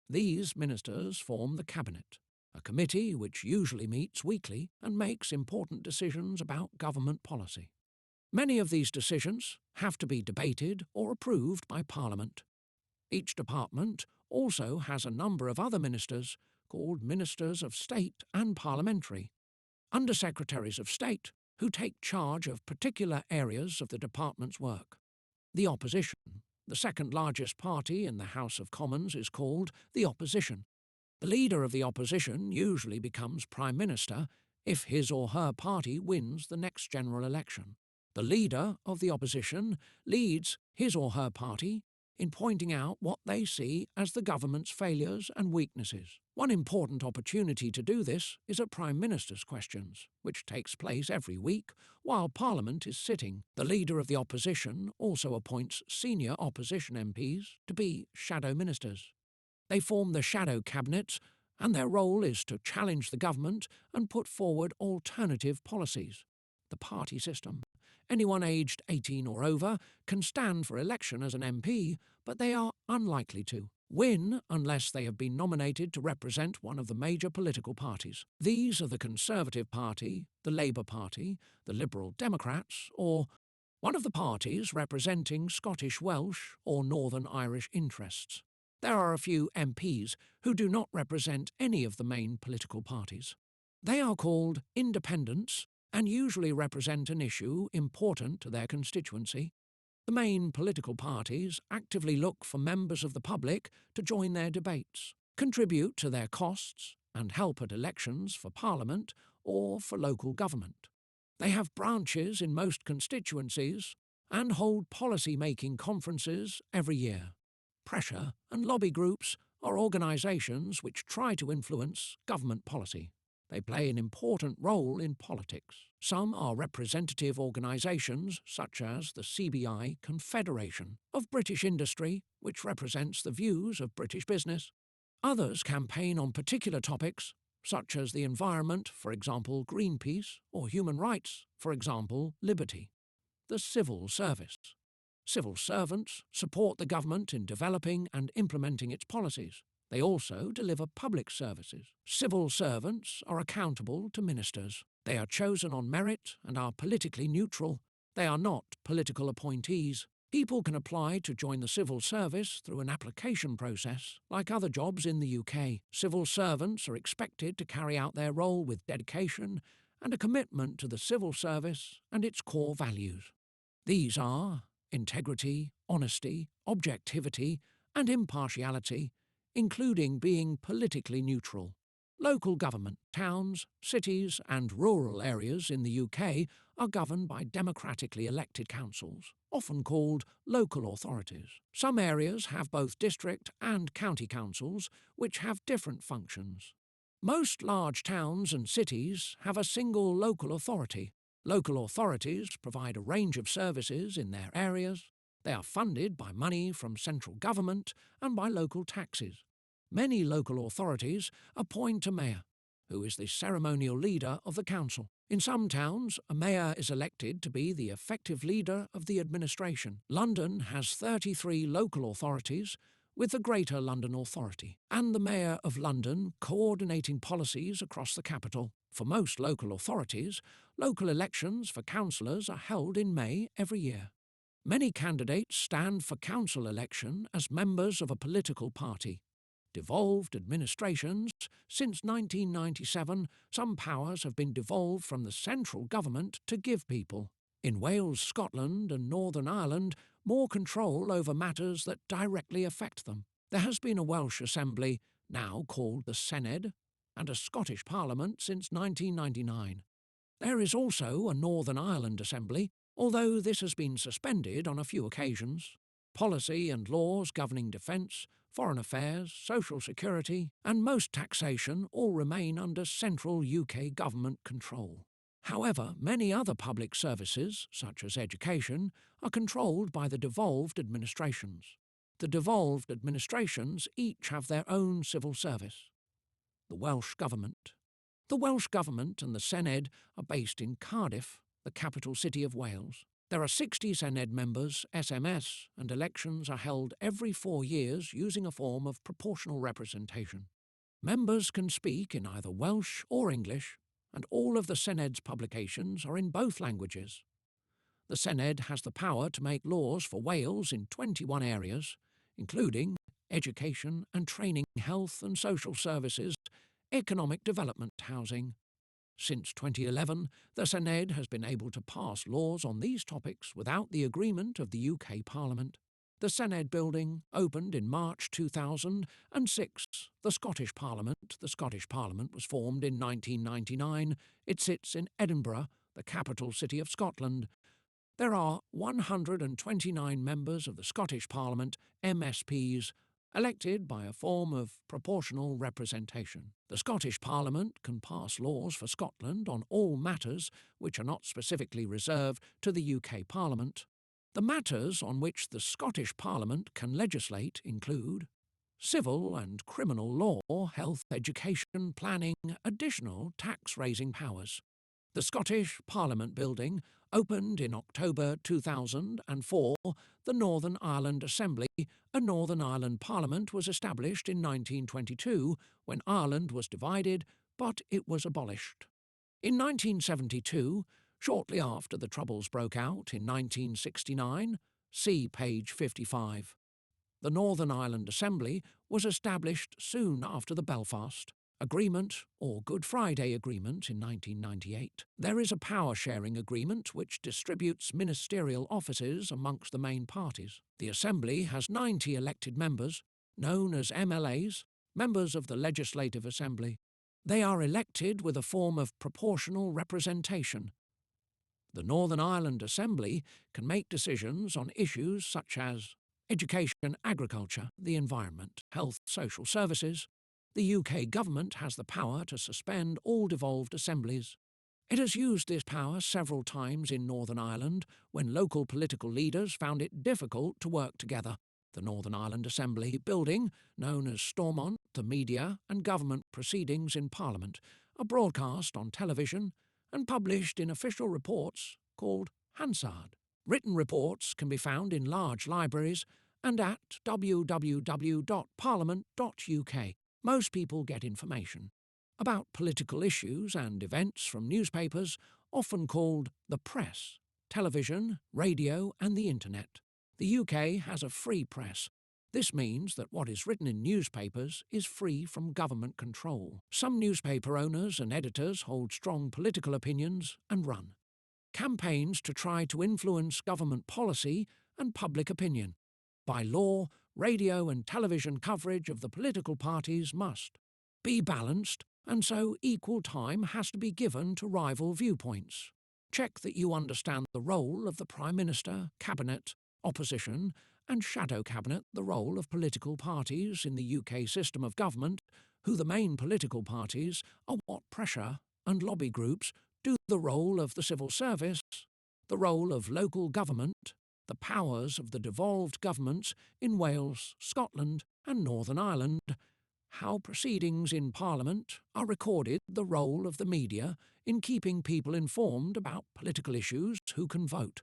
These ministers form the Cabinet, a committee which usually meets weekly and makes important decisions about government policy. Many of these decisions have to be debated or approved by Parliament. Each department also has a number of other ministers called Ministers of State and Parliamentary, Under-Secretaries of State who take charge of particular areas of the department's work. The Opposition, the second largest party in the House of Commons, is called the Opposition. The leader of the Opposition usually becomes Prime Minister if his or her party wins the next general election. The leader of the Opposition leads his or her party in pointing out what they see as the government's failures and weaknesses. One important opportunity to do this is at Prime Minister's Questions, which takes place every week while Parliament is sitting. The Leader of the Opposition also appoints senior opposition MPs to be shadow ministers. They form the shadow cabinets, and their role is to challenge the government and put forward alternative policies. The party system. Anyone aged 18 or over can stand for election as an MP, but they are unlikely to win unless they have been nominated to represent one of the major political parties. These are the Conservative Party, the Labour Party, the Liberal Democrats, or one of the parties representing Scottish Welsh or Northern Irish interests. There are a few MPs who do not represent any of the main political parties. They are called independents and usually represent an issue important to their constituency. The main political parties actively look for members of the public to join their debates, contribute to their costs, and help at elections for Parliament or for local government. They have branches in most constituencies and hold policy-making conferences every year. Pressure and lobby groups are organisations which try to influence government policy. They play an important role in politics. Some are representative organisations, such as the CBI Confederation of British Industry, which represents the views of British business. Others campaign on particular topics, such as the environment, for example Greenpeace, or human rights, for example Liberty. The civil service. Civil servants support the government in developing and implementing its policies. They also deliver public services. Civil servants are accountable to ministers. They are chosen on merit and are politically neutral. They are not political appointees. People can apply to join the civil service through an application process, like other jobs in the UK. Civil servants are expected to carry out their role with dedication and a commitment to the civil service and its core values. These are integrity, honesty, objectivity, and impartiality, including being politically neutral. Local government, towns, cities and rural areas in the UK are governed by democratically elected councils, often called local authorities. Some areas have both district and county councils, which have different functions. Most large towns and cities have a single local authority. Local authorities provide a range of services in their areas. They are funded by money from central government and by local taxes. Many local authorities appoint a mayor. who is the ceremonial leader of the council. In some towns, a mayor is elected to be the effective leader of the administration. London has 33 local authorities, with the Greater London Authority, and the Mayor of London coordinating policies across the capital. For most local authorities, local elections for councillors are held in May every year. Many candidates stand for council election as members of a political party. Devolved administrations. Since 1997, some powers have been devolved from the central government to give people. In Wales, Scotland and Northern Ireland, more control over matters that directly affect them. There has been a Welsh Assembly, now called the Senedd, and a Scottish Parliament since 1999. There is also a Northern Ireland Assembly, although this has been suspended on a few occasions. Policy and laws governing defence, foreign affairs, social security, and most taxation all remain under central UK government control. However, many other public services, such as education, are controlled by the devolved administrations. The devolved administrations each have their own civil service. The Welsh Government. The Welsh Government and the Senedd are based in Cardiff, the capital city of Wales. There are 60 Senedd members, SMS, and elections are held every 4 years using a form of proportional representation. Members can speak in either Welsh or English, and all of the Senedd's publications are in both languages. The Senedd has the power to make laws for Wales in 21 areas, including education and training, health and social services, economic development, housing. Since 2011, the Senedd has been able to pass laws on these topics without the agreement of the UK Parliament. The Senedd building opened in March 2006. The Scottish Parliament. The Scottish Parliament was formed in 1999. It sits in Edinburgh, the capital city of Scotland. There are 129 members of the Scottish Parliament, MSPs, elected by a form of proportional representation. The Scottish Parliament can pass laws for Scotland on all matters which are not specifically reserved to the UK Parliament. The matters on which the Scottish Parliament can legislate include civil and criminal law, health, education, planning, additional tax-raising powers. The Scottish Parliament building opened in October 2004. The Northern Ireland Assembly, a Northern Ireland Parliament, was established in 1922 when Ireland was divided, but it was abolished. In 1972, shortly after the Troubles broke out in 1969, see page 55. The Northern Ireland Assembly was established soon after the Belfast Agreement or Good Friday Agreement in 1998. There is a power-sharing agreement which distributes ministerial offices amongst the main parties. The Assembly has 90 elected members, known as MLAs, members of the Legislative Assembly. They are elected with a form of proportional representation. The Northern Ireland Assembly can make decisions on issues such as education, agriculture, the environment, health, social services. The UK government has the power to suspend all devolved assemblies. It has used this power several times in Northern Ireland when local political leaders found it difficult to work together. The Northern Ireland Assembly building, known as Stormont, the media and government proceedings in Parliament, are broadcast on television and published in official reports called Hansard. Written reports can be found in large libraries and at www.parliament.uk. Most people get information about political issues and events from newspapers, often called the press, television, radio and the internet. The UK has a free press. This means that what is written in newspapers is free from government control. Some newspaper owners and editors hold strong political opinions and run campaigns to try to influence government policy and public opinion. By law, radio and television coverage of the political parties must be balanced, and so equal time has to be given to rival viewpoints. Check that you understand the role of the Prime Minister, Cabinet, Opposition and Shadow Cabinet, the role of political parties in the UK system of government, who the main political parties are, what pressure and lobby groups do, the role of the civil service, the role of local government, the powers of the devolved governments in Wales, Scotland and Northern Ireland, how proceedings in Parliament are recorded, the role of the media in keeping people informed about political issues who can vote.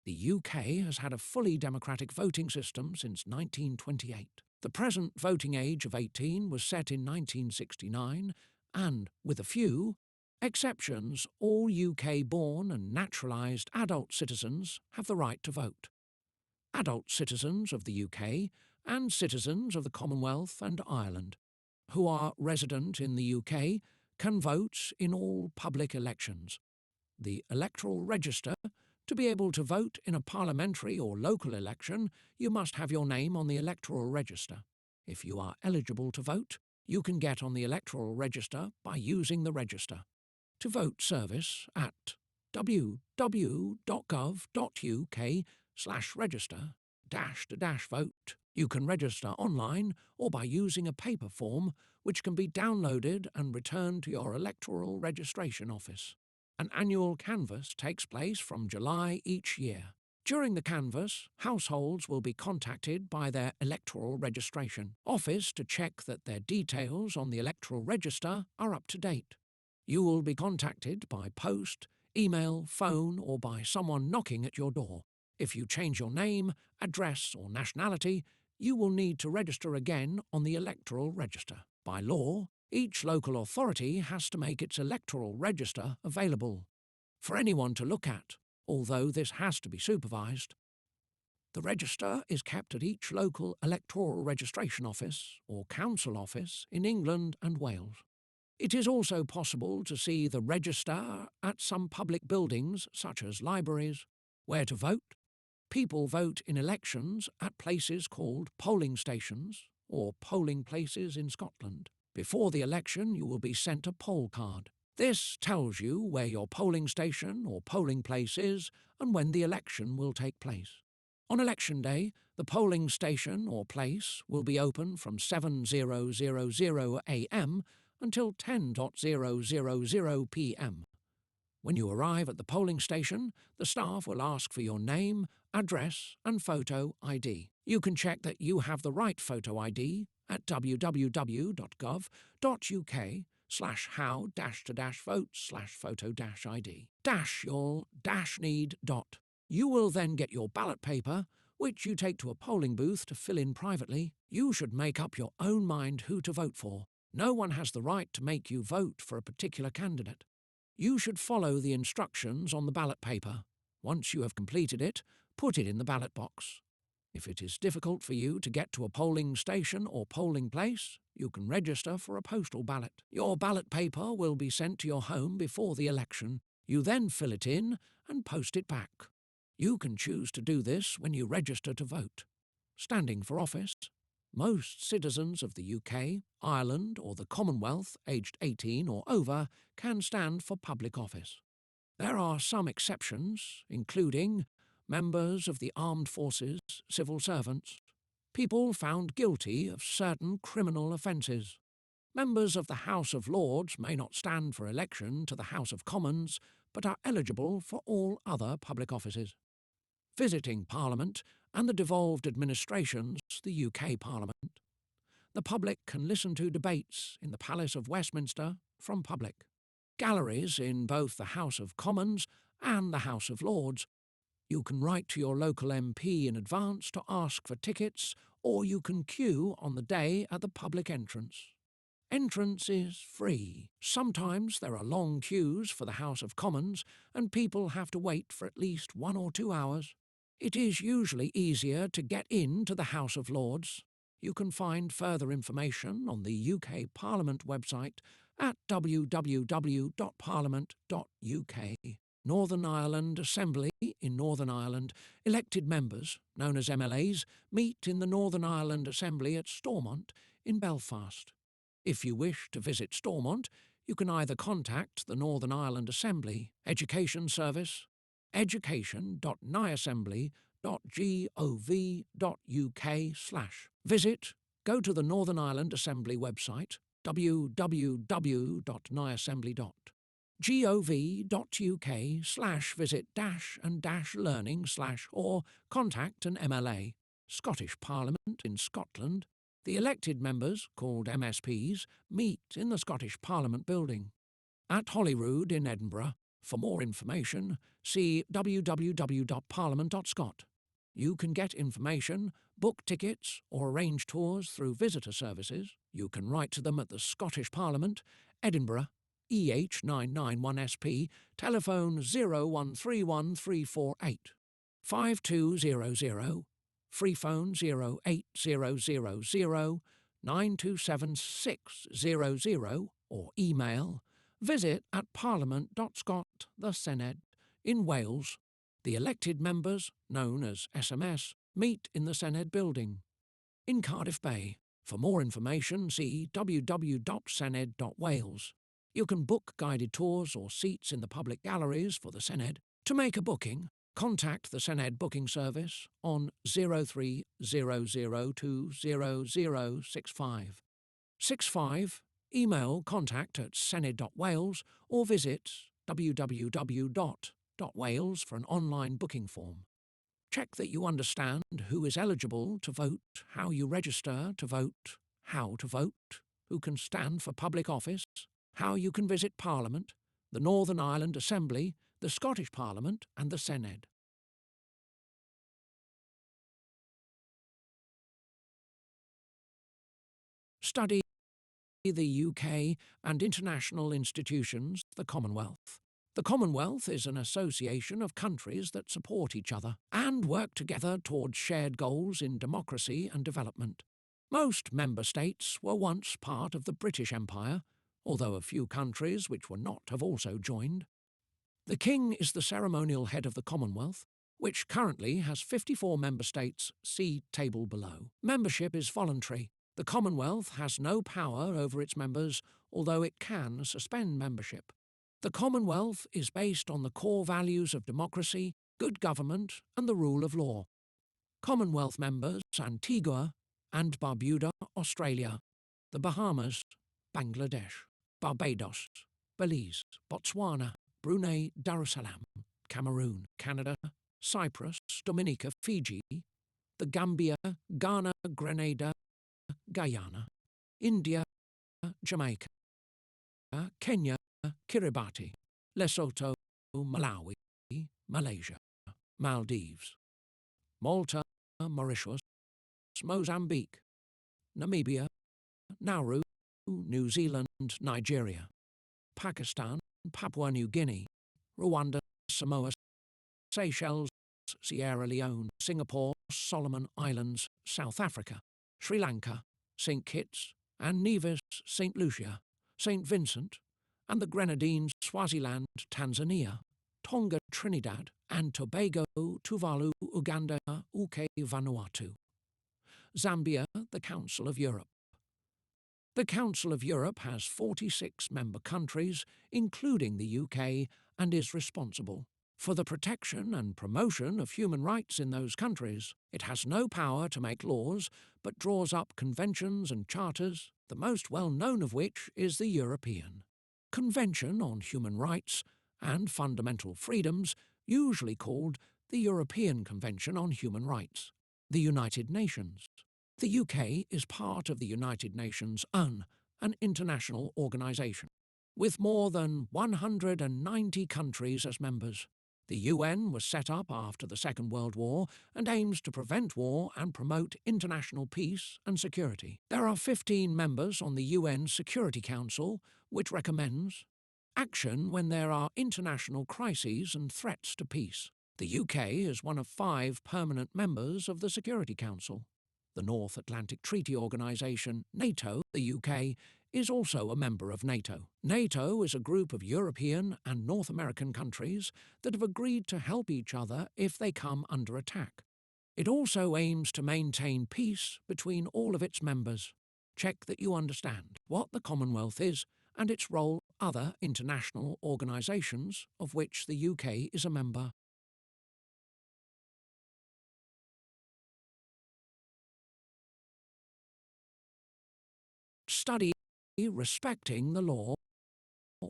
The UK has had a fully democratic voting system since 1928. The present voting age of 18 was set in 1969, and, with a few exceptions, all UK-born and naturalised adult citizens have the right to vote. Adult citizens of the UK and citizens of the Commonwealth and Ireland who are resident in the UK can vote in all public elections. The electoral register. To be able to vote in a parliamentary or local election, you must have your name on the electoral register. If you are eligible to vote, you can get on the electoral register by using the register. To vote service at www.gov.uk/register-to-vote. You can register online or by using a paper form which can be downloaded and returned to your electoral registration office. An annual canvass takes place from July each year. During the canvass, households will be contacted by their electoral registration office to check that their details on the electoral register are up to date. You will be contacted by post, email, phone, or by someone knocking at your door. If you change your name, address, or nationality, you will need to register again on the electoral register. By law, each local authority has to make its electoral register available for anyone to look at, although this has to be supervised. The register is kept at each local electoral registration office or council office in England and Wales. It is also possible to see the register at some public buildings such as libraries. Where to vote? People vote in elections at places called polling stations or polling places in Scotland. Before the election, you will be sent a poll card. This tells you where your polling station or polling place is and when the election will take place. On election day, the polling station or place will be open from 7:00 a.m. until 10:00 p.m. When you arrive at the polling station, the staff will ask for your name, address, and photo ID. You can check that you have the right photo ID at www.gov.uk/how-to-vote/photo-ID. You'll-need. You will then get your ballot paper, which you take to a polling booth to fill in privately. You should make up your own mind who to vote for. No one has the right to make you vote for a particular candidate. You should follow the instructions on the ballot paper. Once you have completed it, put it in the ballot box. If it is difficult for you to get to a polling station or polling place, you can register for a postal ballot. Your ballot paper will be sent to your home before the election. You then fill it in and post it back. You can choose to do this when you register to vote. Standing for office. Most citizens of the UK, Ireland or the Commonwealth aged 18 or over can stand for public office. There are some exceptions, including members of the armed forces, civil servants, people found guilty of certain criminal offences. Members of the House of Lords may not stand for election to the House of Commons, but are eligible for all other public offices. Visiting Parliament and the devolved administrations, the UK Parliament. The public can listen to debates in the Palace of Westminster from public. Galleries in both the House of Commons and the House of Lords. You can write to your local MP in advance to ask for tickets, or you can queue on the day at the public entrance. Entrance is free. Sometimes there are long queues for the House of Commons, and people have to wait for at least 1 or 2 hours. It is usually easier to get into the House of Lords. You can find further information on the UK Parliament website at www.parliament.uk. Northern Ireland Assembly in Northern Ireland, elected members, known as MLAs, meet in the Northern Ireland Assembly at Stormont in Belfast. If you wish to visit Stormont, you can either contact the Northern Ireland Assembly Education Service, education.niassembly.gov.uk/. Go to the Northern Ireland Assembly website, www.niassembly.gov.uk/visit-and-learning/ or contact an MLA. Scottish Parliament in Scotland. The elected members, called MSPs, meet in the Scottish Parliament building at Holyrood in Edinburgh. For more information, see www.parliament.scot. You can get information, book tickets, or arrange tours through visitor services. You can write to them at the Scottish Parliament, Edinburgh, EH991SP, telephone 0131348 5200, free phone 08000 927600, or email visit at parliament.scot, the Senedd, in Wales. The elected members, known as SMS, meet in the Senedd building in Cardiff Bay. For more information, see www.senedd.wales. You can book guided tours or seats in the public galleries for the Senedd. To make a booking, contact the Senedd booking service on 0300200065. 65. Email contact@senedd.wales or visit www.wales for an online booking form. Check that you understand who is eligible to vote, how you register to vote, how to vote, who can stand for public office, how you can visit Parliament, the Northern Ireland Assembly, the Scottish Parliament and the Senedd. Study the UK and international institutions, the Commonwealth. The Commonwealth is an association of countries that support each other and work together towards shared goals in democracy and development. Most member states were once part of the British Empire, although a few countries which were not have also joined. The King is the ceremonial head of the Commonwealth, which currently has 54 member states, see table below. Membership is voluntary. The Commonwealth has no power over its members, although it can suspend membership. The Commonwealth is based on the core values of democracy, good government and the rule of law. Commonwealth members Antigua and Barbuda, Australia, the Bahamas, Bangladesh, Barbados, Belize, Botswana, Brunei Darussalam, Cameroon, Canada, Cyprus, Dominica, Fiji, the Gambia, Ghana, Grenada, Guyana, India, Jamaica, Kenya, Kiribati, Lesotho, Malawi, Malaysia, Maldives, Malta, Mauritius, Mozambique, Namibia, Nauru, New Zealand, Nigeria, Pakistan, Papua New Guinea, Rwanda, Samoa, Seychelles, Sierra Leone, Singapore, Solomon Islands, South Africa, Sri Lanka, St. Kitts and Nevis, St. Lucia, St. Vincent, and the Grenadines, Swaziland, Tanzania, Tonga, Trinidad and Tobago, Tuvalu, Uganda, UK, Vanuatu. Zambia, the Council of Europe. The Council of Europe has 46 member countries, including the UK, and is responsible for the protection and promotion of human rights in those countries. It has no power to make laws, but draws up conventions and charters, the most well-known of which is the European Convention on Human Rights and Fundamental Freedoms, usually called the European Convention on Human Rights. The United Nations. The UK is part of the United Nations, an international organisation, with more than 190 countries as members. The UN was set up after the Second World War and aims to prevent war and promote international peace and security. There are 15 members on the UN Security Council, which recommends action when there are international crises and threats to peace. The UK is one of 5 permanent members of the Security Council. The North Atlantic Treaty Organisation, NATO, the UK, is also a member of NATO. NATO is a group of European and North American countries that have agreed to help each other if they come under attack. It also aims to maintain peace between all of its members. Check that you understand what the Commonwealth is and its role in other international organisations of which the UK is a member. Study respecting the law.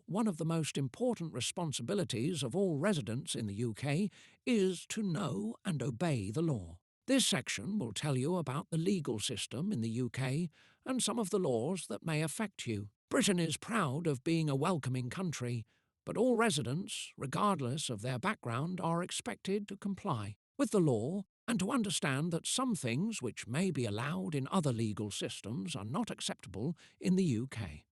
One of the most important responsibilities of all residents in the UK is to know and obey the law. This section will tell you about the legal system in the UK and some of the laws that may affect you. Britain is proud of being a welcoming country, but all residents, regardless of their background, are expected to comply with the law and to understand that some things which may be allowed in other legal systems are not acceptable in the UK.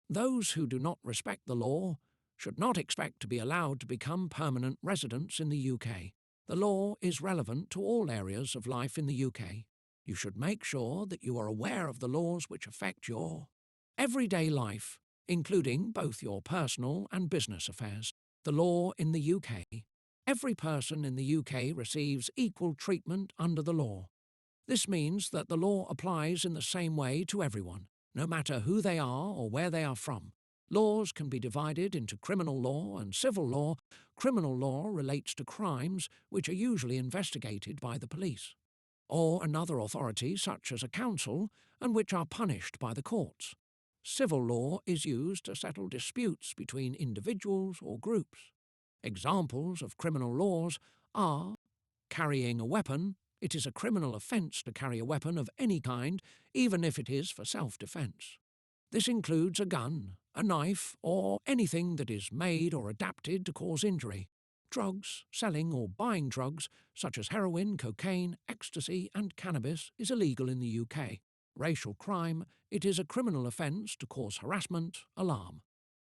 Those who do not respect the law should not expect to be allowed to become permanent residents in the UK. The law is relevant to all areas of life in the UK. You should make sure that you are aware of the laws which affect your everyday life, including both your personal and business affairs. The law in the UK. Every person in the UK receives equal treatment under the law. This means that the law applies in the same way to everyone, no matter who they are or where they are from. Laws can be divided into criminal law and civil law. Criminal law relates to crimes which are usually investigated by the police or another authority such as a council and which are punished by the courts. Civil law is used to settle disputes between individuals or groups. Examples of criminal laws are carrying a weapon. It is a criminal offence to carry a weapon of any kind, even if it is for self-defence. This includes a gun, a knife, or anything that is made or adapted to cause injury. Drugs, selling or buying drugs, such as heroin, cocaine, ecstasy and cannabis, is illegal in the UK. Racial crime, it is a criminal offence to cause harassment, alarm,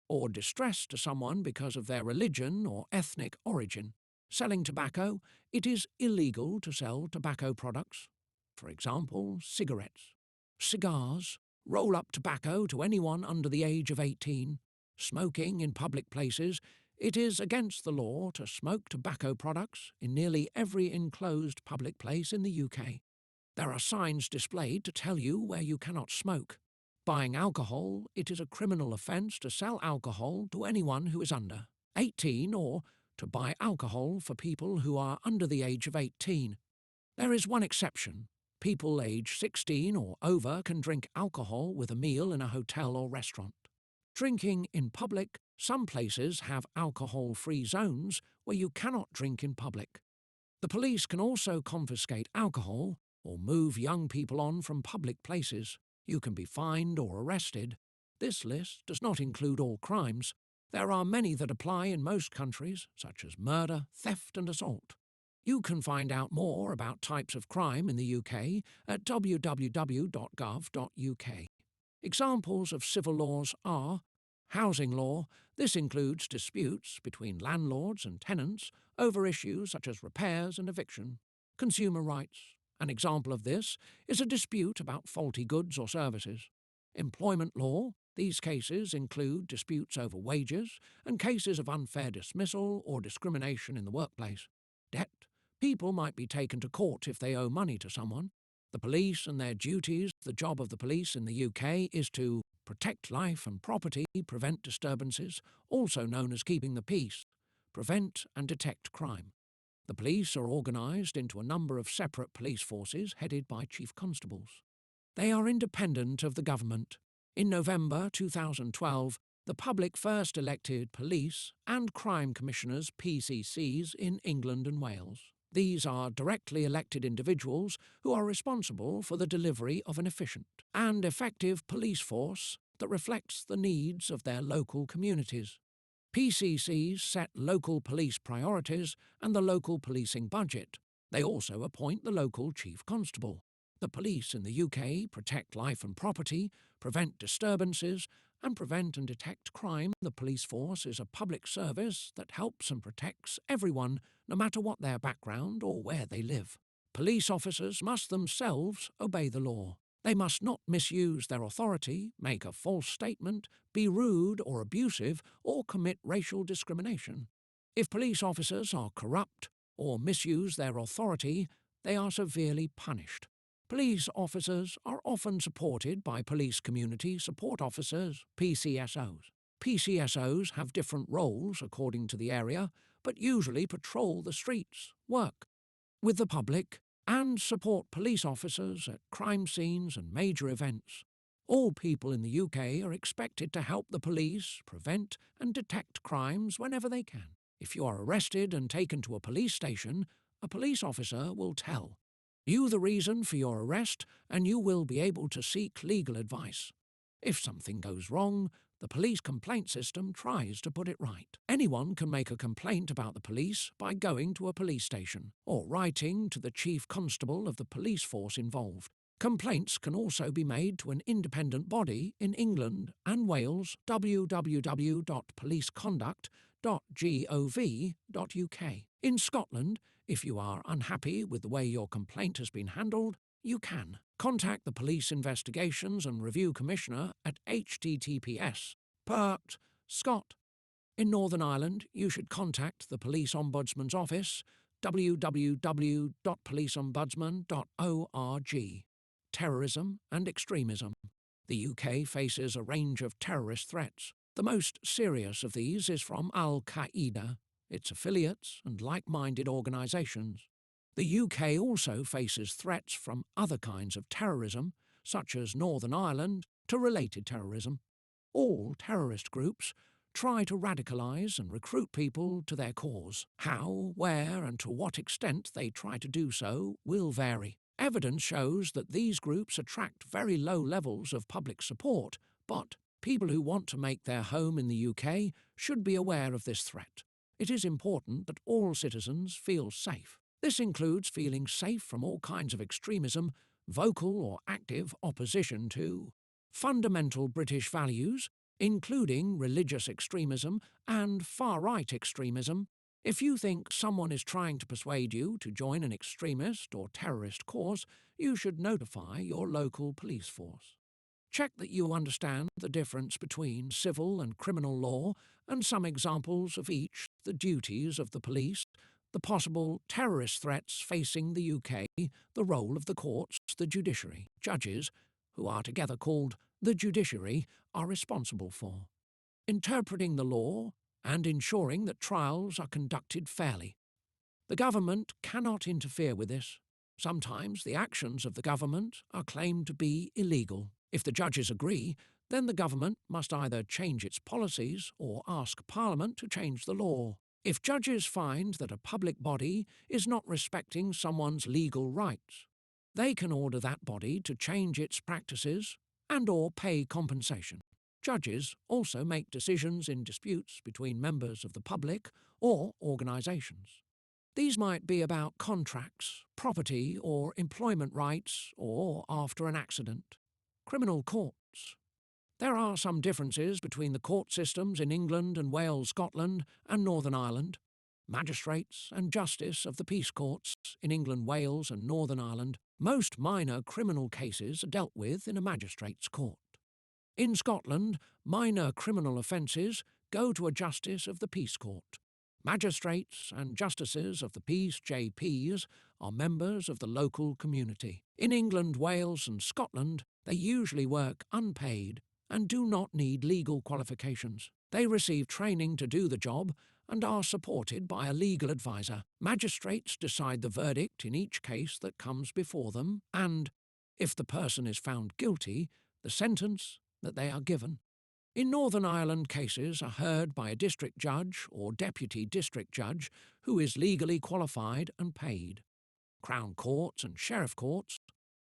or distress to someone because of their religion or ethnic origin. Selling tobacco, it is illegal to sell tobacco products, for example, cigarettes. Cigars, roll-up tobacco to anyone under the age of 18. Smoking in public places, it is against the law to smoke tobacco products in nearly every enclosed public place in the UK. There are signs displayed to tell you where you cannot smoke. Buying alcohol, it is a criminal offence to sell alcohol to anyone who is under 18 or to buy alcohol for people who are under the age of 18. There is one exception. People aged 16 or over can drink alcohol with a meal in a hotel or restaurant. Drinking in public, some places have alcohol-free zones where you cannot drink in public. The police can also confiscate alcohol or move young people on from public places. You can be fined or arrested. This list does not include all crimes. There are many that apply in most countries, such as murder, theft and assault. You can find out more about types of crime in the UK at www.gov.uk. Examples of civil laws are housing law. This includes disputes between landlords and tenants over issues such as repairs and eviction. Consumer rights. An example of this is a dispute about faulty goods or services. Employment law. These cases include disputes over wages and cases of unfair dismissal or discrimination in the workplace. Debt. People might be taken to court if they owe money to someone. The police and their duties. The job of the police in the UK is to protect life and property, prevent disturbances, also known as keeping the peace, prevent and detect crime. The police are organised into a number of separate police forces headed by chief constables. They are independent of the government. In November 2012, the public first elected police and crime commissioners (PCCs) in England and Wales. These are directly elected individuals who are responsible for the delivery of an efficient and effective police force that reflects the needs of their local communities. PCCs set local police priorities and the local policing budget. They also appoint the local chief constable. The police in the UK protect life and property, prevent disturbances, and prevent and detect crime. The police force is a public service that helps and protects everyone, no matter what their background or where they live. Police officers must themselves obey the law. They must not misuse their authority, make a false statement, be rude or abusive, or commit racial discrimination. If police officers are corrupt or misuse their authority, they are severely punished. Police officers are often supported by police community support officers, PCSOs. PCSOs have different roles according to the area, but usually patrol the streets, work with the public, and support police officers at crime scenes and major events. All people in the UK are expected to help the police prevent and detect crimes whenever they can. If you are arrested and taken to a police station, a police officer will tell. you the reason for your arrest, and you will be able to seek legal advice. If something goes wrong, the police complaint system tries to put it right. Anyone can make a complaint about the police by going to a police station or writing to the chief constable of the police force involved. Complaints can also be made to an independent body in England and Wales, www.policeconduct.gov.uk. In Scotland, if you are unhappy with the way your complaint has been handled, you can contact the Police Investigations and Review Commissioner at https://perkt.scot. In Northern Ireland, you should contact the Police Ombudsman's Office, www.policeombudsman.org. Terrorism and extremism. The UK faces a range of terrorist threats. The most serious of these is from Al-Qaeda, its affiliates and like-minded organisations. The UK also faces threats from other kinds of terrorism, such as Northern Ireland, to related terrorism. All terrorist groups try to radicalise and recruit people to their cause. How, where and to what extent they try to do so will vary. Evidence shows that these groups attract very low levels of public support, but people who want to make their home in the UK should be aware of this threat. It is important that all citizens feel safe. This includes feeling safe from all kinds of extremism, vocal or active opposition to fundamental British values, including religious extremism and far-right extremism. If you think someone is trying to persuade you to join an extremist or terrorist cause, you should notify your local police force. Check that you understand the difference between civil and criminal law and some examples of each, the duties of the police, the possible terrorist threats facing the UK, the role of the courts, the judiciary. Judges, who are together called the judiciary, are responsible for interpreting the law and ensuring that trials are conducted fairly. The government cannot interfere with this. Sometimes the actions of the government are claimed to be illegal. If the judges agree, then the government must either change its policies or ask Parliament to change the law. If judges find that a public body is not respecting someone's legal rights, they can order that body to change its practices and/or pay compensation. Judges also make decisions in disputes between members of the public or organisations. These might be about contracts, property or employment rights, or after an accident. Criminal courts. There are some differences between the court systems in England and Wales, Scotland and Northern Ireland. Magistrates and justice of the peace courts in England, Wales and Northern Ireland. Most minor criminal cases are dealt with in a magistrate's court. In Scotland, minor criminal offences go to a justice of the peace court. Magistrates and justices of the peace, JPs, are members of the local community. In England, Wales and Scotland, they usually work unpaid and do not need legal qualifications. They receive training to do the job and are supported by a legal advisor. Magistrates decide the verdict in each case that comes before them and, if the person is found guilty, the sentence that they are given. In Northern Ireland, cases are heard by a district judge or deputy district judge who is legally qualified and paid. Crown courts and sheriff courts.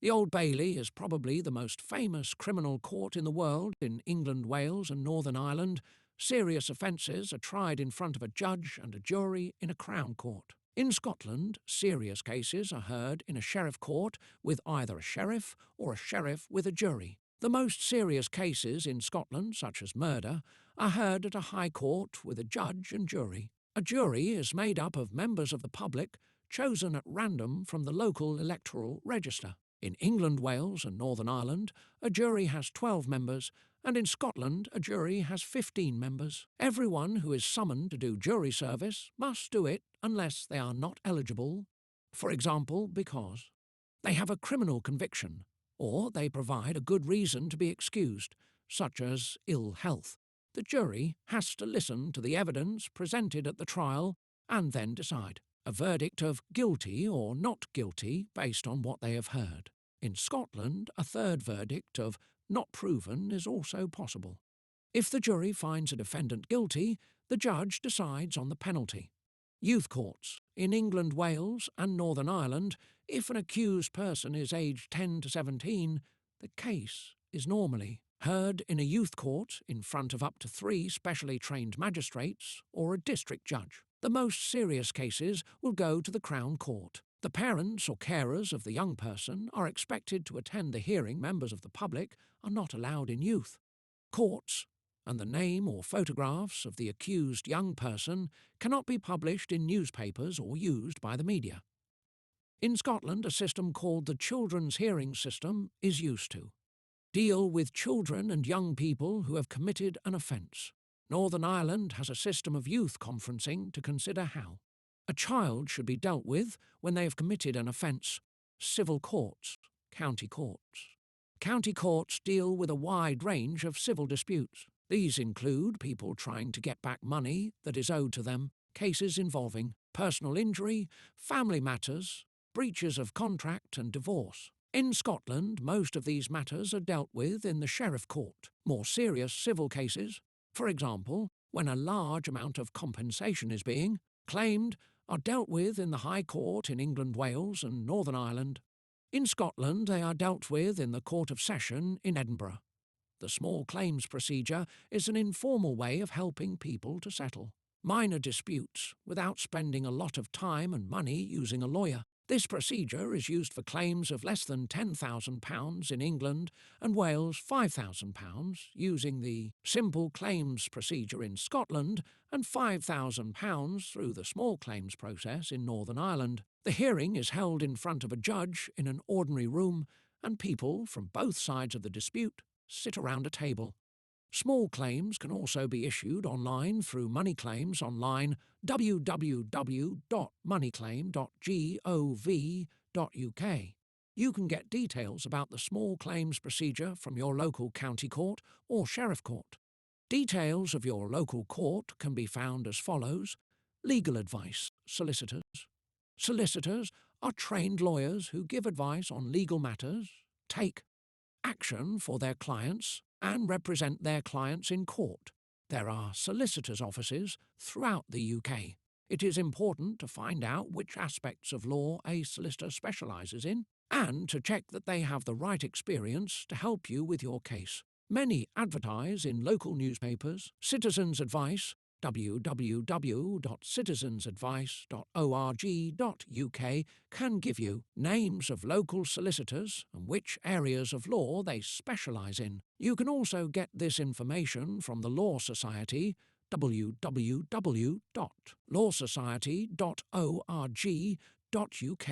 The Old Bailey is probably the most famous criminal court in the world in England, Wales and Northern Ireland. Serious offences are tried in front of a judge and a jury in a Crown court. In Scotland, serious cases are heard in a sheriff court with either a sheriff or a sheriff with a jury. The most serious cases in Scotland, such as murder, are heard at a high court with a judge and jury. A jury is made up of members of the public chosen at random from the local electoral register. In England, Wales and Northern Ireland, a jury has 12 members, and in Scotland a jury has 15 members. Everyone who is summoned to do jury service must do it unless they are not eligible, for example because they have a criminal conviction, or they provide a good reason to be excused, such as ill health. The jury has to listen to the evidence presented at the trial and then decide a verdict of guilty or not guilty based on what they have heard. In Scotland, a third verdict of not proven is also possible. If the jury finds a defendant guilty, the judge decides on the penalty. Youth courts. In England, Wales and Northern Ireland, if an accused person is aged 10 to 17, the case is normally heard in a youth court in front of up to 3 specially trained magistrates or a district judge. The most serious cases will go to the Crown Court. The parents or carers of the young person are expected to attend the hearing. Members of the public are not allowed in youth courts, and the name or photographs of the accused young person cannot be published in newspapers or used by the media. In Scotland, a system called the Children's Hearing System is used to deal with children and young people who have committed an offence. Northern Ireland has a system of youth conferencing to consider how a child should be dealt with when they have committed an offence. Civil courts, county courts. County courts deal with a wide range of civil disputes. These include people trying to get back money that is owed to them, cases involving personal injury, family matters, breaches of contract and divorce. In Scotland, most of these matters are dealt with in the Sheriff Court. More serious civil cases, for example, when a large amount of compensation is being claimed, are dealt with in the High Court in England, Wales and Northern Ireland. In Scotland, they are dealt with in the Court of Session in Edinburgh. The small claims procedure is an informal way of helping people to settle minor disputes without spending a lot of time and money using a lawyer. This procedure is used for claims of less than £10,000 in England and Wales £5,000, using the simple claims procedure in Scotland, and £5,000 through the small claims process in Northern Ireland. The hearing is held in front of a judge in an ordinary room, and people from both sides of the dispute sit around a table. Small claims can also be issued online through Money Claims Online, www.moneyclaim.gov.uk. You can get details about the small claims procedure from your local county court or sheriff court. Details of your local court can be found as follows. Legal advice, solicitors. Solicitors are trained lawyers who give advice on legal matters, take action for their clients, and represent their clients in court. There are solicitors' offices throughout the UK. It is important to find out which aspects of law a solicitor specialises in, and to check that they have the right experience to help you with your case. Many advertise in local newspapers. Citizens' Advice, www.citizensadvice.org.uk, can give you names of local solicitors and which areas of law they specialise in. You can also get this information from the Law Society, www.lawsociety.org.uk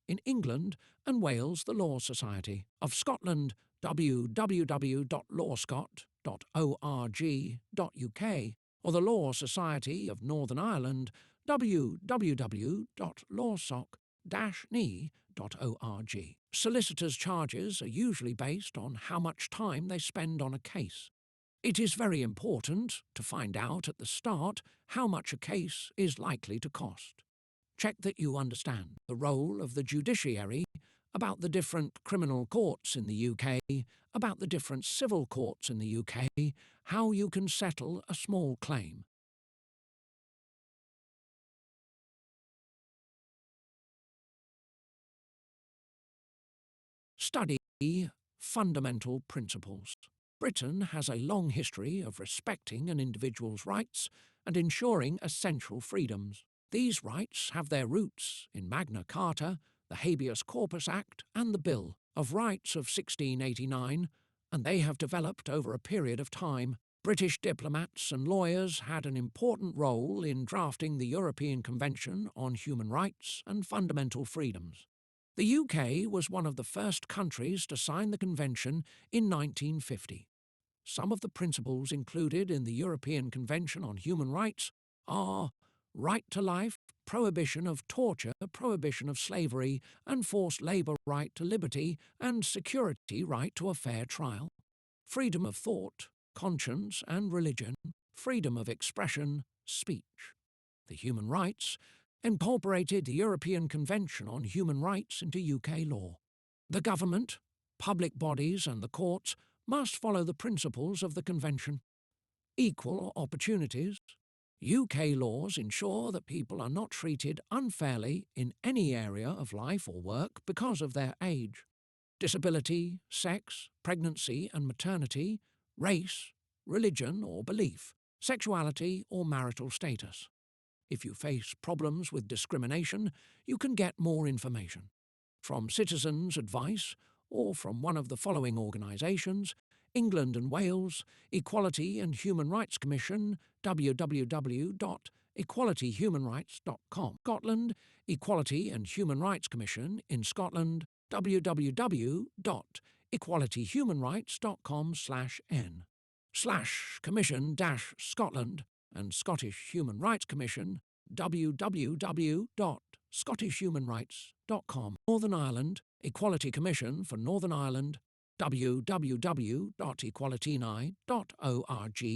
in England, and Wales, the Law Society of Scotland, www.lawscot.org.uk, or the Law Society of Northern Ireland, www.lawsoc-ne.org. Solicitors' charges are usually based on how much time they spend on a case. It is very important to find out at the start how much a case is likely to cost. Check that you understand the role of the judiciary, about the different criminal courts in the UK, about the different civil courts in the UK, how you can settle a small claim. Study fundamental principles. Britain has a long history of respecting an individual's rights and ensuring essential freedoms. These rights have their roots in Magna Carta, the Habeas Corpus Act and the Bill of Rights of 1689, and they have developed over a period of time. British diplomats and lawyers had an important role in drafting the European Convention on Human Rights and Fundamental Freedoms. The UK was one of the first countries to sign the convention in 1950. Some of the principles included in the European Convention on Human Rights are right to life, prohibition of torture, prohibition of slavery and forced labour, right to liberty and security, right to a fair trial, freedom of thought, conscience and religion, freedom of expression, speech. The human rights incorporated the European Convention on Human Rights into UK law. The government, public bodies and the courts must follow the principles of the Convention. Equal opportunities, UK laws ensure that people are not treated unfairly in any area of life or work because of their age, disability, sex, pregnancy and maternity, race, religion or belief, sexuality or marital status. If you face problems with discrimination, you can get more information from Citizens Advice or from one of the following organisations: England and Wales, Equality and Human Rights Commission, www.equalityhumanrights.com. Scotland, Equality and Human Rights Commission in Scotland, www.equalityhumanrights.com/n. /Commission-Scotland and Scottish Human Rights Commission, www.scottishhumanrights.com. Northern Ireland, Equality Commission for Northern Ireland, www.equalityni.org.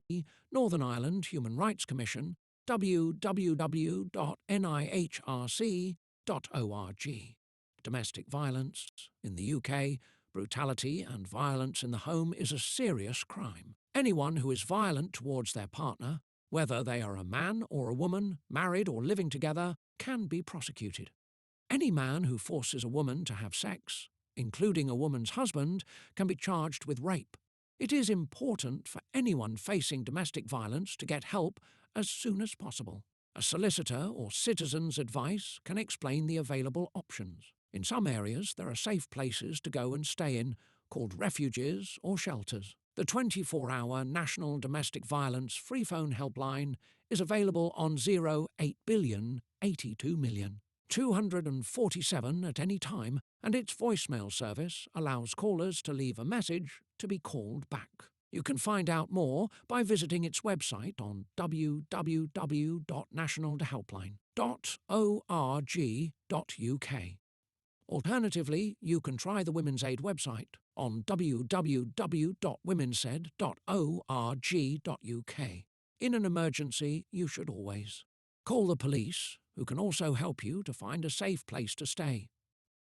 Northern Ireland Human Rights Commission, www.nihrc.org. Domestic violence. In the UK, brutality and violence in the home is a serious crime. Anyone who is violent towards their partner, whether they are a man or a woman, married or living together, can be prosecuted. Any man who forces a woman to have sex, including a woman's husband, can be charged with rape. It is important for anyone facing domestic violence to get help as soon as possible. A solicitor or citizen's advice can explain the available options. In some areas, there are safe places to go and stay in, called refuges or shelters. The 24-hour National Domestic Violence free phone helpline is available on 08 billion 82 million 247 at any time, and its voicemail service allows callers to leave a message to be called back. You can find out more by visiting its website on www.nationalhelpline.org.uk. Alternatively, you can try the Women's Aid website on www.womensaid.org.uk. In an emergency, you should always call the police, who can also help you to find a safe place to stay.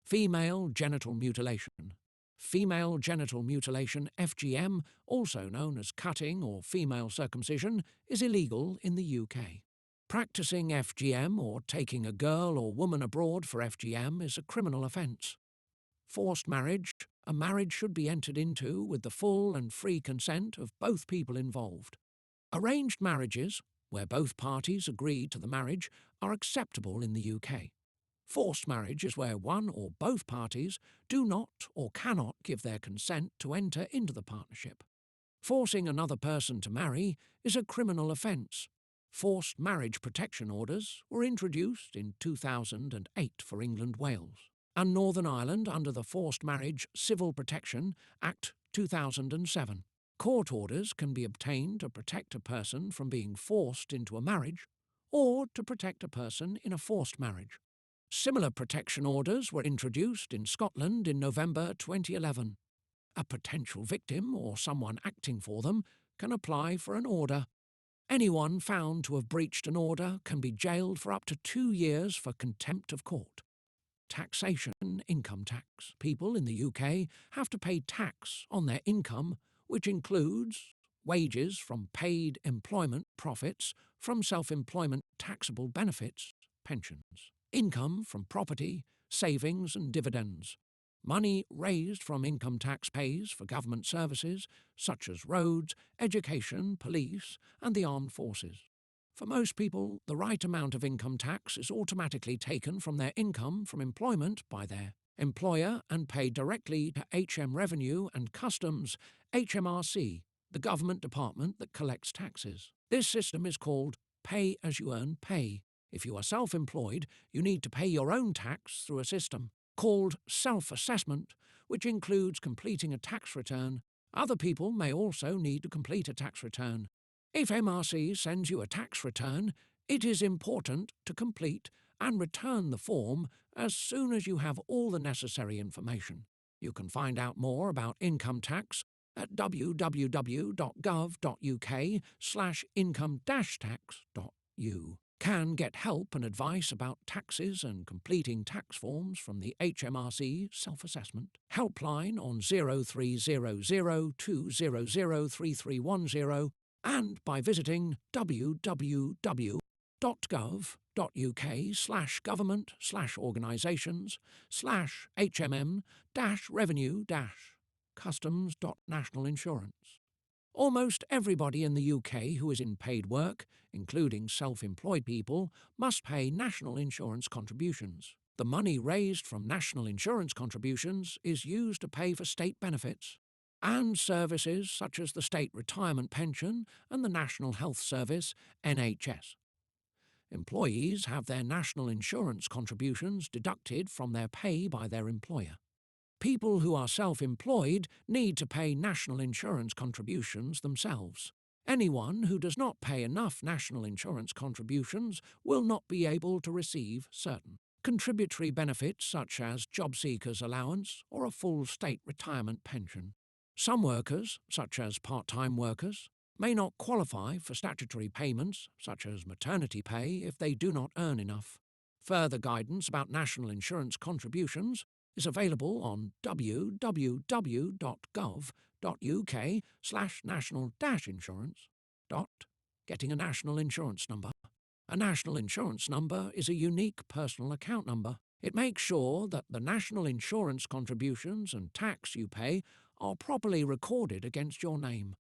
Female genital mutilation. Female genital mutilation, FGM, also known as cutting or female circumcision, is illegal in the UK. Practicing FGM or taking a girl or woman abroad for FGM is a criminal offence. Forced marriage. A marriage should be entered into with the full and free consent of both people involved. Arranged marriages, where both parties agree to the marriage, are acceptable in the UK. Forced marriage is where one or both parties do not or cannot give their consent to enter into the partnership. Forcing another person to marry is a criminal offence. Forced marriage protection orders were introduced in 2008 for England, Wales, and Northern Ireland under the Forced Marriage Civil Protection Act 2007. Court orders can be obtained to protect a person from being forced into a marriage or to protect a person in a forced marriage. Similar protection orders were introduced in Scotland in November 2011. A potential victim or someone acting for them can apply for an order. Anyone found to have breached an order can be jailed for up to 2 years for contempt of court. Taxation, income tax. People in the UK have to pay tax on their income, which includes wages from paid employment, profits from self-employment taxable benefits, pensions, income from property, savings and dividends. Money raised from income tax pays for government services such as roads, education, police and the armed forces. For most people, the right amount of income tax is automatically taken from their income from employment by their employer and paid directly to HM Revenue and Customs, HMRC, the government department that collects taxes. This system is called pay-as-you-earn pay. If you are self-employed, you need to pay your own tax through a system called self-assessment, which includes completing a tax return. Other people may also need to complete a tax return. If MRC sends you a tax return, it is important to complete and return the form as soon as you have all the necessary information. You can find out more about income tax at www.gov.uk/income-tax.u. Can get help and advice about taxes and completing tax forms from the HMRC self-assessment helpline on 0300 200 3310 and by visiting www.gov.uk/government/organisation/HMM-revenue-customs.national-insurance. Almost everybody in the UK who is in paid work, including self-employed people, must pay national insurance contributions. The money raised from national insurance contributions is used to pay for state benefits and services such as the state retirement pension and the National Health Service (NHS). Employees have their national insurance contributions deducted from their pay by their employer. People who are self-employed need to pay national insurance contributions themselves. Anyone who does not pay enough national insurance contributions will not be able to receive certain contributory benefits such as job seekers allowance or a full state retirement pension. Some workers, such as part-time workers, may not qualify for statutory payments such as maternity pay if they do not earn enough. Further guidance about national insurance contributions is available on www.gov.uk/national-insurance. Getting a national insurance number. A national insurance number is a unique personal account number. It makes sure that the national insurance contributions and tax you pay are properly recorded against your name.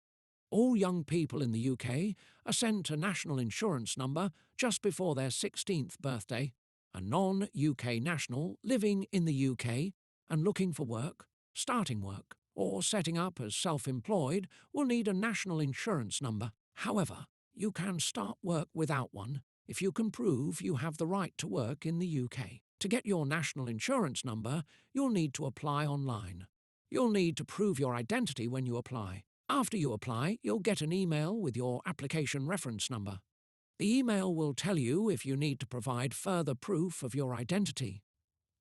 All young people in the UK are sent a national insurance number just before their 16th birthday. A non-UK national living in the UK and looking for work, starting work, or setting up as self-employed will need a national insurance number. However, you can start work without one if you can prove you have the right to work in the UK. To get your national insurance number, you'll need to apply online. You'll need to prove your identity when you apply. After you apply, you'll get an email with your application reference number. The email will tell you if you need to provide further proof of your identity.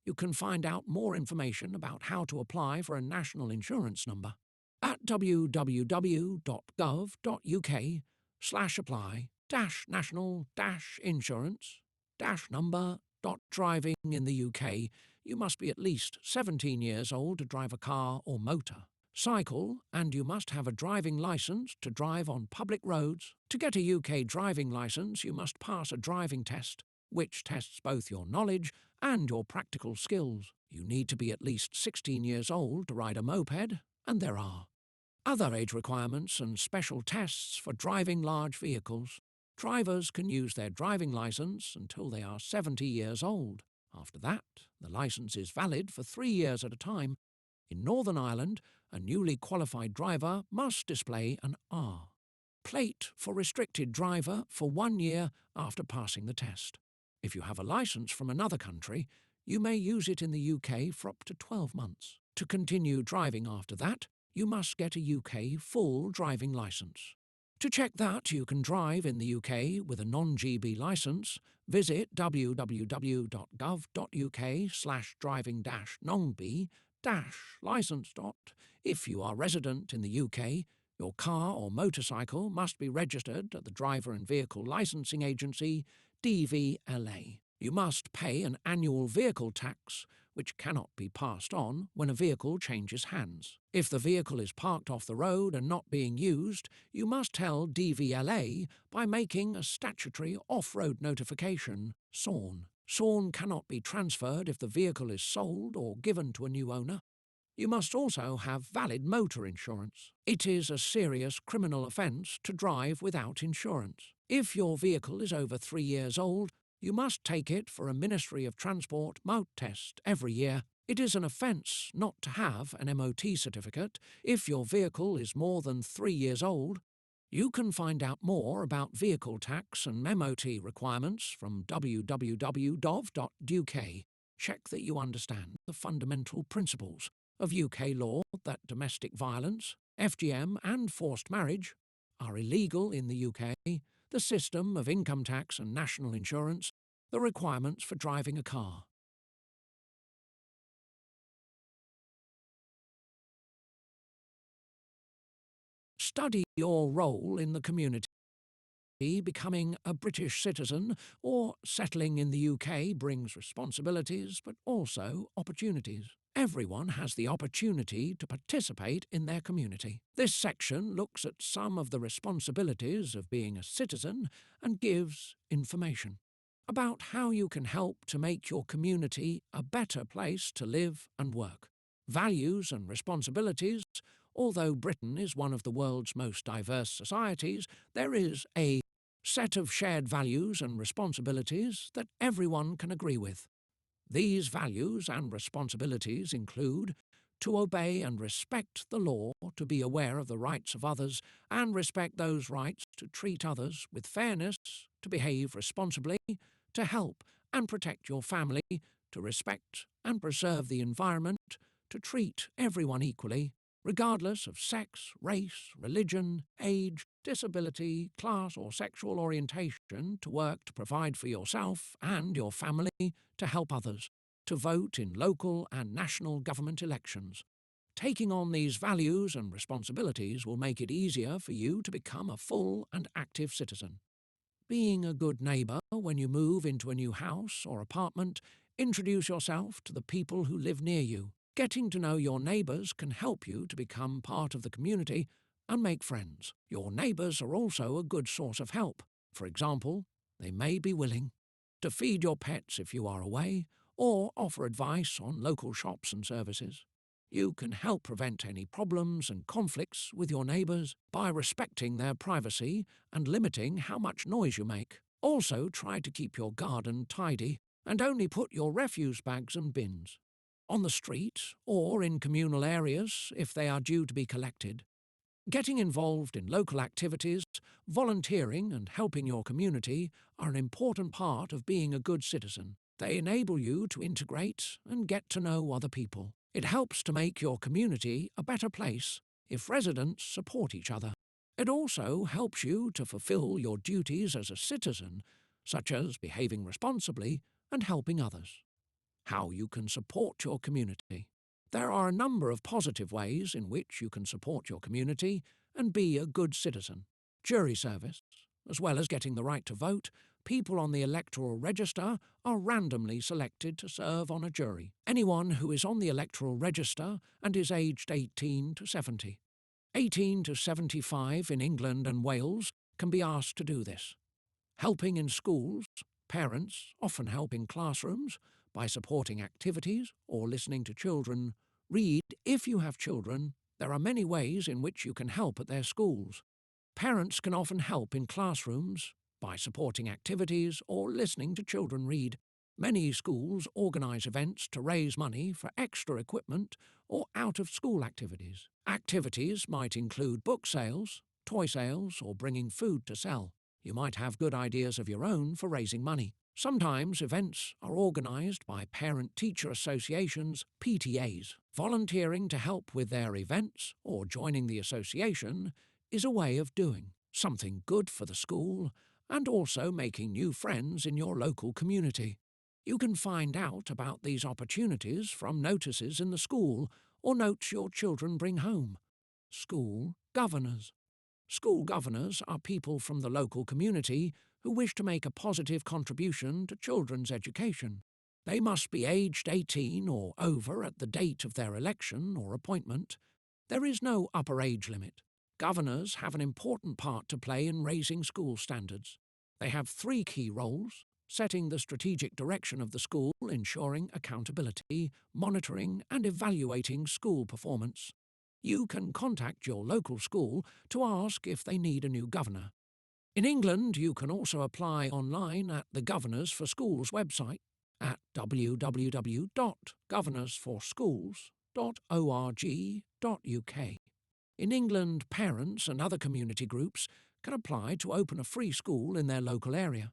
You can find out more information about how to apply for a national insurance number at www.gov.uk/apply-national-insurance-number.driving. In the UK, you must be at least 17 years old to drive a car or motor. Cycle, and you must have a driving licence to drive on public roads. To get a UK driving licence, you must pass a driving test, which tests both your knowledge and your practical skills. You need to be at least 16 years old to ride a moped, and there are other age requirements and special tests for driving large vehicles. Drivers can use their driving licence until they are 70 years old. After that, the licence is valid for 3 years at a time. In Northern Ireland, a newly qualified driver must display an R plate for restricted driver for 1 year after passing the test. If you have a licence from another country, you may use it in the UK for up to 12 months. To continue driving after that, you must get a UK full driving licence. To check that you can drive in the UK with a non-GB licence, visit www.gov.uk/driving-non-B-licence. If you are resident in the UK, your car or motorcycle must be registered at the Driver and Vehicle Licensing Agency, DVLA. You must pay an annual vehicle tax, which cannot be passed on when a vehicle changes hands. If the vehicle is parked off the road and not being used, you must tell DVLA by making a statutory off-road notification, SORN. SORN cannot be transferred if the vehicle is sold or given to a new owner. You must also have valid motor insurance. It is a serious criminal offence to drive without insurance. If your vehicle is over 3 years old, you must take it for a Ministry of Transport MOT test every year. It is an offence not to have an MOT certificate if your vehicle is more than 3 years old. You can find out more about vehicle tax and MOT requirements from www.gov.uk. Check that you understand the fundamental principles of UK law that domestic violence, FGM and forced marriage are illegal in the UK, the system of income tax and national insurance, the requirements for driving a car. Study your role in the community. Becoming a British citizen or settling in the UK brings responsibilities but also opportunities. everyone has the opportunity to participate in their community. This section looks at some of the responsibilities of being a citizen and gives information about how you can help to make your community a better place to live and work. Values and responsibilities. Although Britain is one of the world's most diverse societies, there is a set of shared values and responsibilities that everyone can agree with. These values and responsibilities include to obey and respect the law, to be aware of the rights of others and respect those rights, to treat others with fairness, to behave responsibly, to help and protect your family, to respect and preserve the environment, to treat everyone equally, regardless of sex, race, religion, age, disability, class or sexual orientation, to work to provide for yourself and your family, to help others, to vote in local and national government elections. Taking on these values and responsibilities will make it easier for you to become a full and active citizen. Being a good neighbour when you move into a new house or apartment, introduce yourself to the people who live near you. Getting to know your neighbours can help you to become part of the community and make friends. Your neighbours are also a good source of help. For example, they may be willing to feed your pets if you are away, or offer advice on local shops and services. You can help prevent any problems and conflicts with your neighbours by respecting their privacy and limiting how much noise you make. Also, try to keep your garden tidy and only put your refuse bags and bins on the street or in communal areas if they are due to be collected. Getting involved in local activities, volunteering and helping your community are an important part of being a good citizen. They enable you to integrate and get to know other people. It helps to make your community a better place if residents support each other. It also helps you to fulfill your duties as a citizen, such as behaving responsibly and helping others. How you can support your community. There are a number of positive ways in which you can support your community and be a good citizen. Jury service. As well as getting the right to vote, people on the electoral register are randomly selected to serve on a jury. Anyone who is on the electoral register and is aged 18 to 70. 18 to 75 in England and Wales can be asked to do this. Helping in schools. Parents often help in classrooms by supporting activities or listening to children read. If you have children, there are many ways in which you can help at their schools. Parents can often help in classrooms by supporting activities or listening to children read. Many schools organise events to raise money for extra equipment or out-of-school activities. Activities might include book sales, toy sales, or bringing food to sell. You might have good ideas of your own for raising money. Sometimes events are organised by parent-teacher associations, PTAs. Volunteering to help with their events or joining the association is a way of doing something good for the school and also making new friends in your local community. You can find out about these opportunities from notices in the school or notes your children bring home. School governors. School governors are people from the local community who wish to make a positive contribution to children's education. They must be aged 18 or over at the date of their election or appointment. There is no upper age limit. Governors have an important part to play in raising school standards. They have 3 key roles: setting the strategic direction of the school, ensuring accountability, monitoring and evaluating school performance. You can contact your local school to ask if they need a new governor. In England, you can also apply online at the Governors for Schools website at www.governorsforschools.org.uk. In England, parents and other community groups can apply to open a free school in their local area.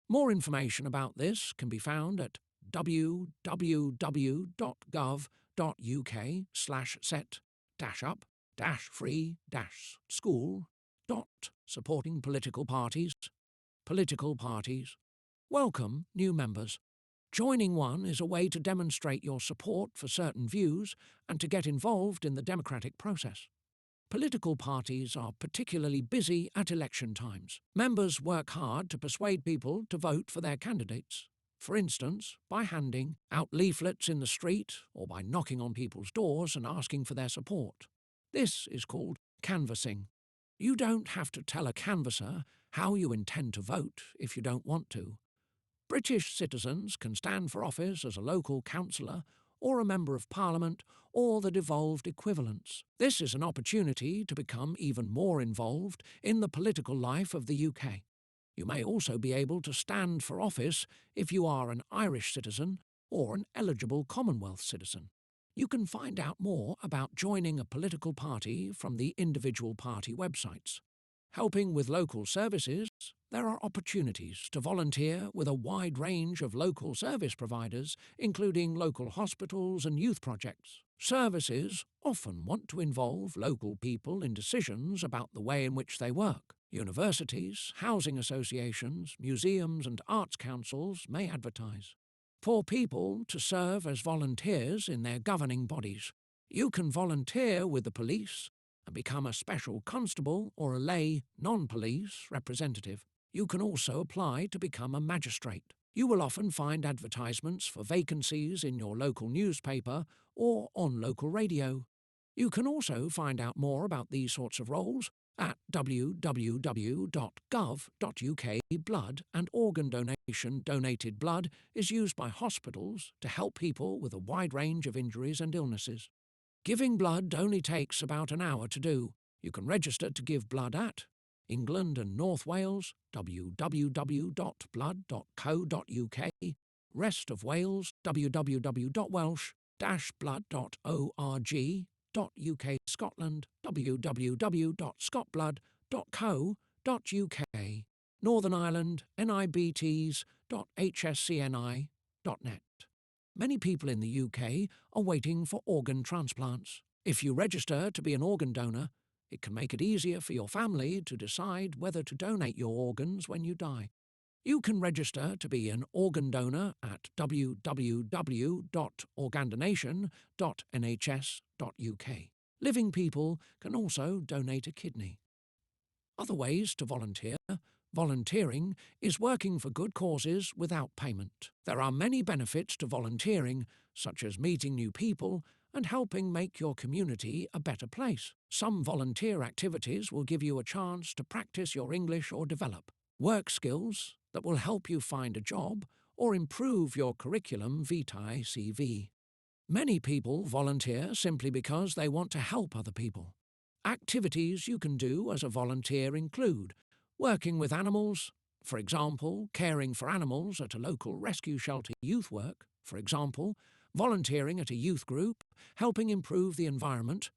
More information about this can be found at www.gov.uk/set-up-free-school. Supporting political parties. Political parties welcome new members. Joining one is a way to demonstrate your support for certain views and to get involved in the democratic process. Political parties are particularly busy at election times. Members work hard to persuade people to vote for their candidates. for instance, by handing out leaflets in the street or by knocking on people's doors and asking for their support. This is called canvassing. You don't have to tell a canvasser how you intend to vote if you don't want to. British citizens can stand for office as a local councillor or a member of parliament or the devolved equivalents. This is an opportunity to become even more involved in the political life of the UK. You may also be able to stand for office if you are an Irish citizen or an eligible Commonwealth citizen. You can find out more about joining a political party from the individual party websites. Helping with local services, there are opportunities to volunteer with a wide range of local service providers, including local hospitals and youth projects. Services often want to involve local people in decisions about the way in which they work. Universities, housing associations, museums and arts councils may advertise for people to serve as volunteers in their governing bodies. You can volunteer with the police and become a special constable or a lay, non-police representative. You can also apply to become a magistrate. You will often find advertisements for vacancies in your local newspaper or on local radio. You can also find out more about these sorts of roles at www.gov.uk. Blood and organ donation. Donated blood is used by hospitals to help people with a wide range of injuries and illnesses. Giving blood only takes about an hour to do. You can register to give blood at England and North Wales, www.blood.co.uk, Rest of Wales, www.welsh-blood.org.uk, Scotland, www.scotblood.co.uk, Northern Ireland, nibts.hscni.net. Many people in the UK are waiting for organ transplants. If you register to be an organ donor, it can make it easier for your family to decide whether to donate your organs when you die. You can register to be an organ donor at www.organdonation.nhs.uk. Living people can also donate a kidney. Other ways to volunteer. Volunteering is working for good causes without payment. There are many benefits to volunteering, such as meeting new people and helping make your community a better place. Some volunteer activities will give you a chance to practice your English or develop work skills that will help you find a job or improve your curriculum vitae CV. Many people volunteer simply because they want to help other people. Activities you can do as a volunteer include working with animals, for example, caring for animals at a local rescue shelter, youth work, for example, volunteering at a youth group, helping improve the environment,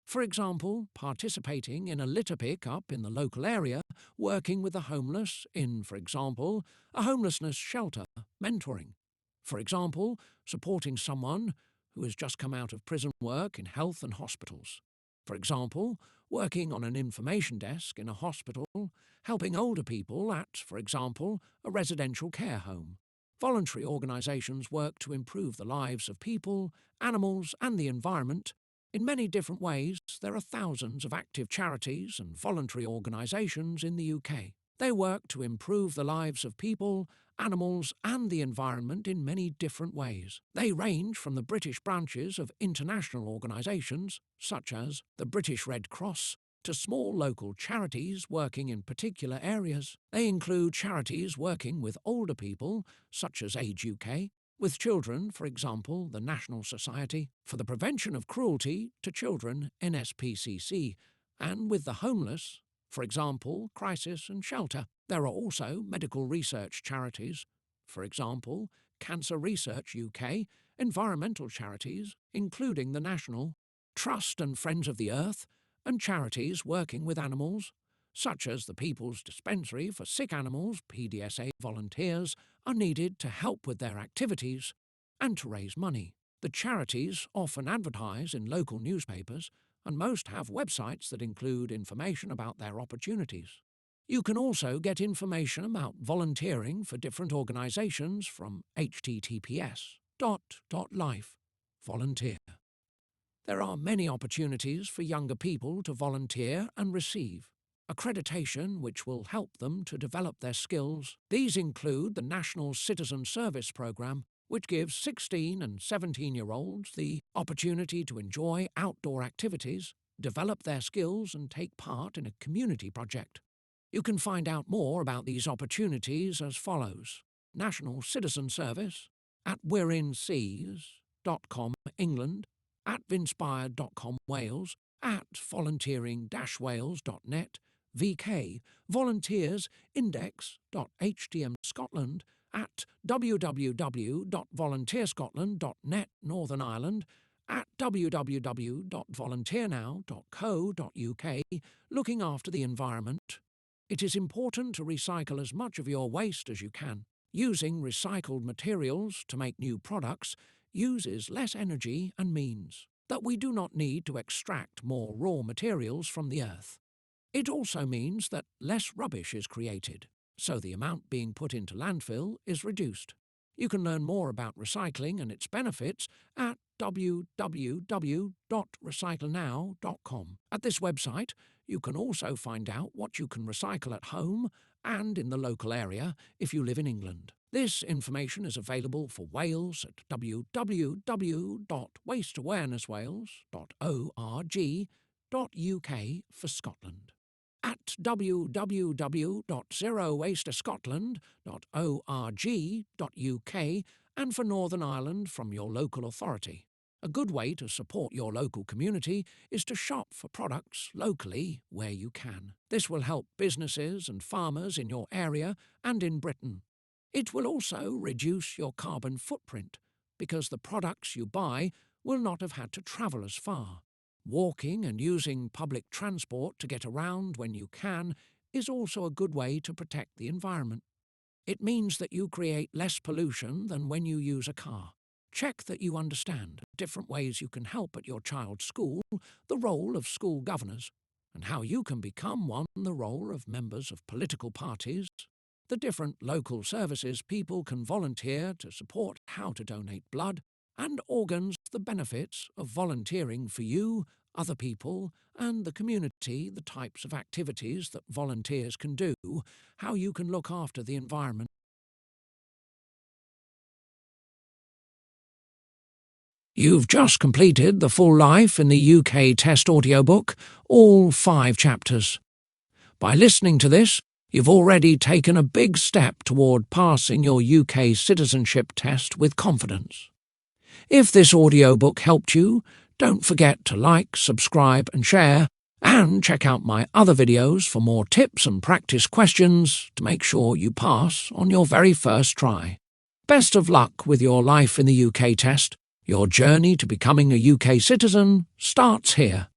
for example, participating in a litter pick-up in the local area, working with the homeless in, for example, a homelessness shelter, mentoring, for example, supporting someone who has just come out of prison, work in health and hospitals. For example, working on an information desk in a hospital, helping older people at, for example, a residential care home. Voluntary organisations work to improve the lives of people, animals and the environment. In many different ways, there are thousands of active charities and voluntary organisations in the UK. They work to improve the lives of people, animals and the environment in many different ways. They range from the British branches of international organisations, such as the British Red Cross, to small local charities working in particular areas. They include charities working with older people, such as Age UK, with children, for example, the National Society for the Prevention of Cruelty to Children, NSPCC, and with the homeless, for example, Crisis and Shelter. There are also medical research charities, for example, Cancer Research UK, environmental charities, including the National Trust and Friends of the Earth, and charities working with animals, such as the People's Dispensary for Sick Animals. PDSA volunteers are needed to help with their activities and to raise money. The charities often advertise in local newspapers, and most have websites that include information about their opportunities. You can also get information about volunteering for different organisations from https://life volunteer. There are many opportunities for younger people to volunteer and receive accreditation which will help them to develop their skills. These include the National Citizen Service Programme, which gives 16 and 17-year-olds the opportunity to enjoy outdoor activities, develop their skills and take part in a community project. You can find out more about these opportunities as follows. National Citizen Service at we'reinseas.com England, at vinspired.com Wales, at volunteering-wales.net, VK, volunteersindex.htm Scotland, at www.volunteerscotland.net Northern Ireland, at www.volunteernow.co.uk, looking after the environment. It is important to recycle as much of your waste as you can. Using recycled materials to make new products uses less energy and means that we do not need to extract more raw materials from the earth. It also means that less rubbish is created, so the amount being put into landfill is reduced. You can learn more about recycling and its benefits at www.recyclenow.com. At this website, you can also find out what you can recycle at home and in the local area if you live in England. This information is available for Wales at www.wasteawarenesswales.org.uk for Scotland. At www.zerowastescotland.org.uk and for Northern Ireland from your local authority. A good way to support your local community is to shop for products locally where you can. This will help businesses and farmers in your area and in Britain. It will also reduce your carbon footprint because the products you buy will not have had to travel as far. Walking and using public transport to get around when you can is also a good way to protect the environment. It means that you create less pollution than when you use a car. Check that you understand different ways you can help at your child's school, the role of school governors, and how you can become one, the role of members of political parties, the different local services people can volunteer to support, how to donate blood and organs, the benefits of volunteering for you, other people, and the community, the types of activities that volunteers can do, how you can look after the environment. You've just completed The Full Life in the UK Test Audiobook, all 5 chapters. By listening to this, you've already taken a big step toward passing your UK citizenship test with confidence. If this audiobook helped you, don't forget to like, subscribe and share, and check out my other videos for more tips and practice questions to make sure you pass on your very first try. Best of luck with your life in the UK test. Your journey to becoming a UK citizen starts here.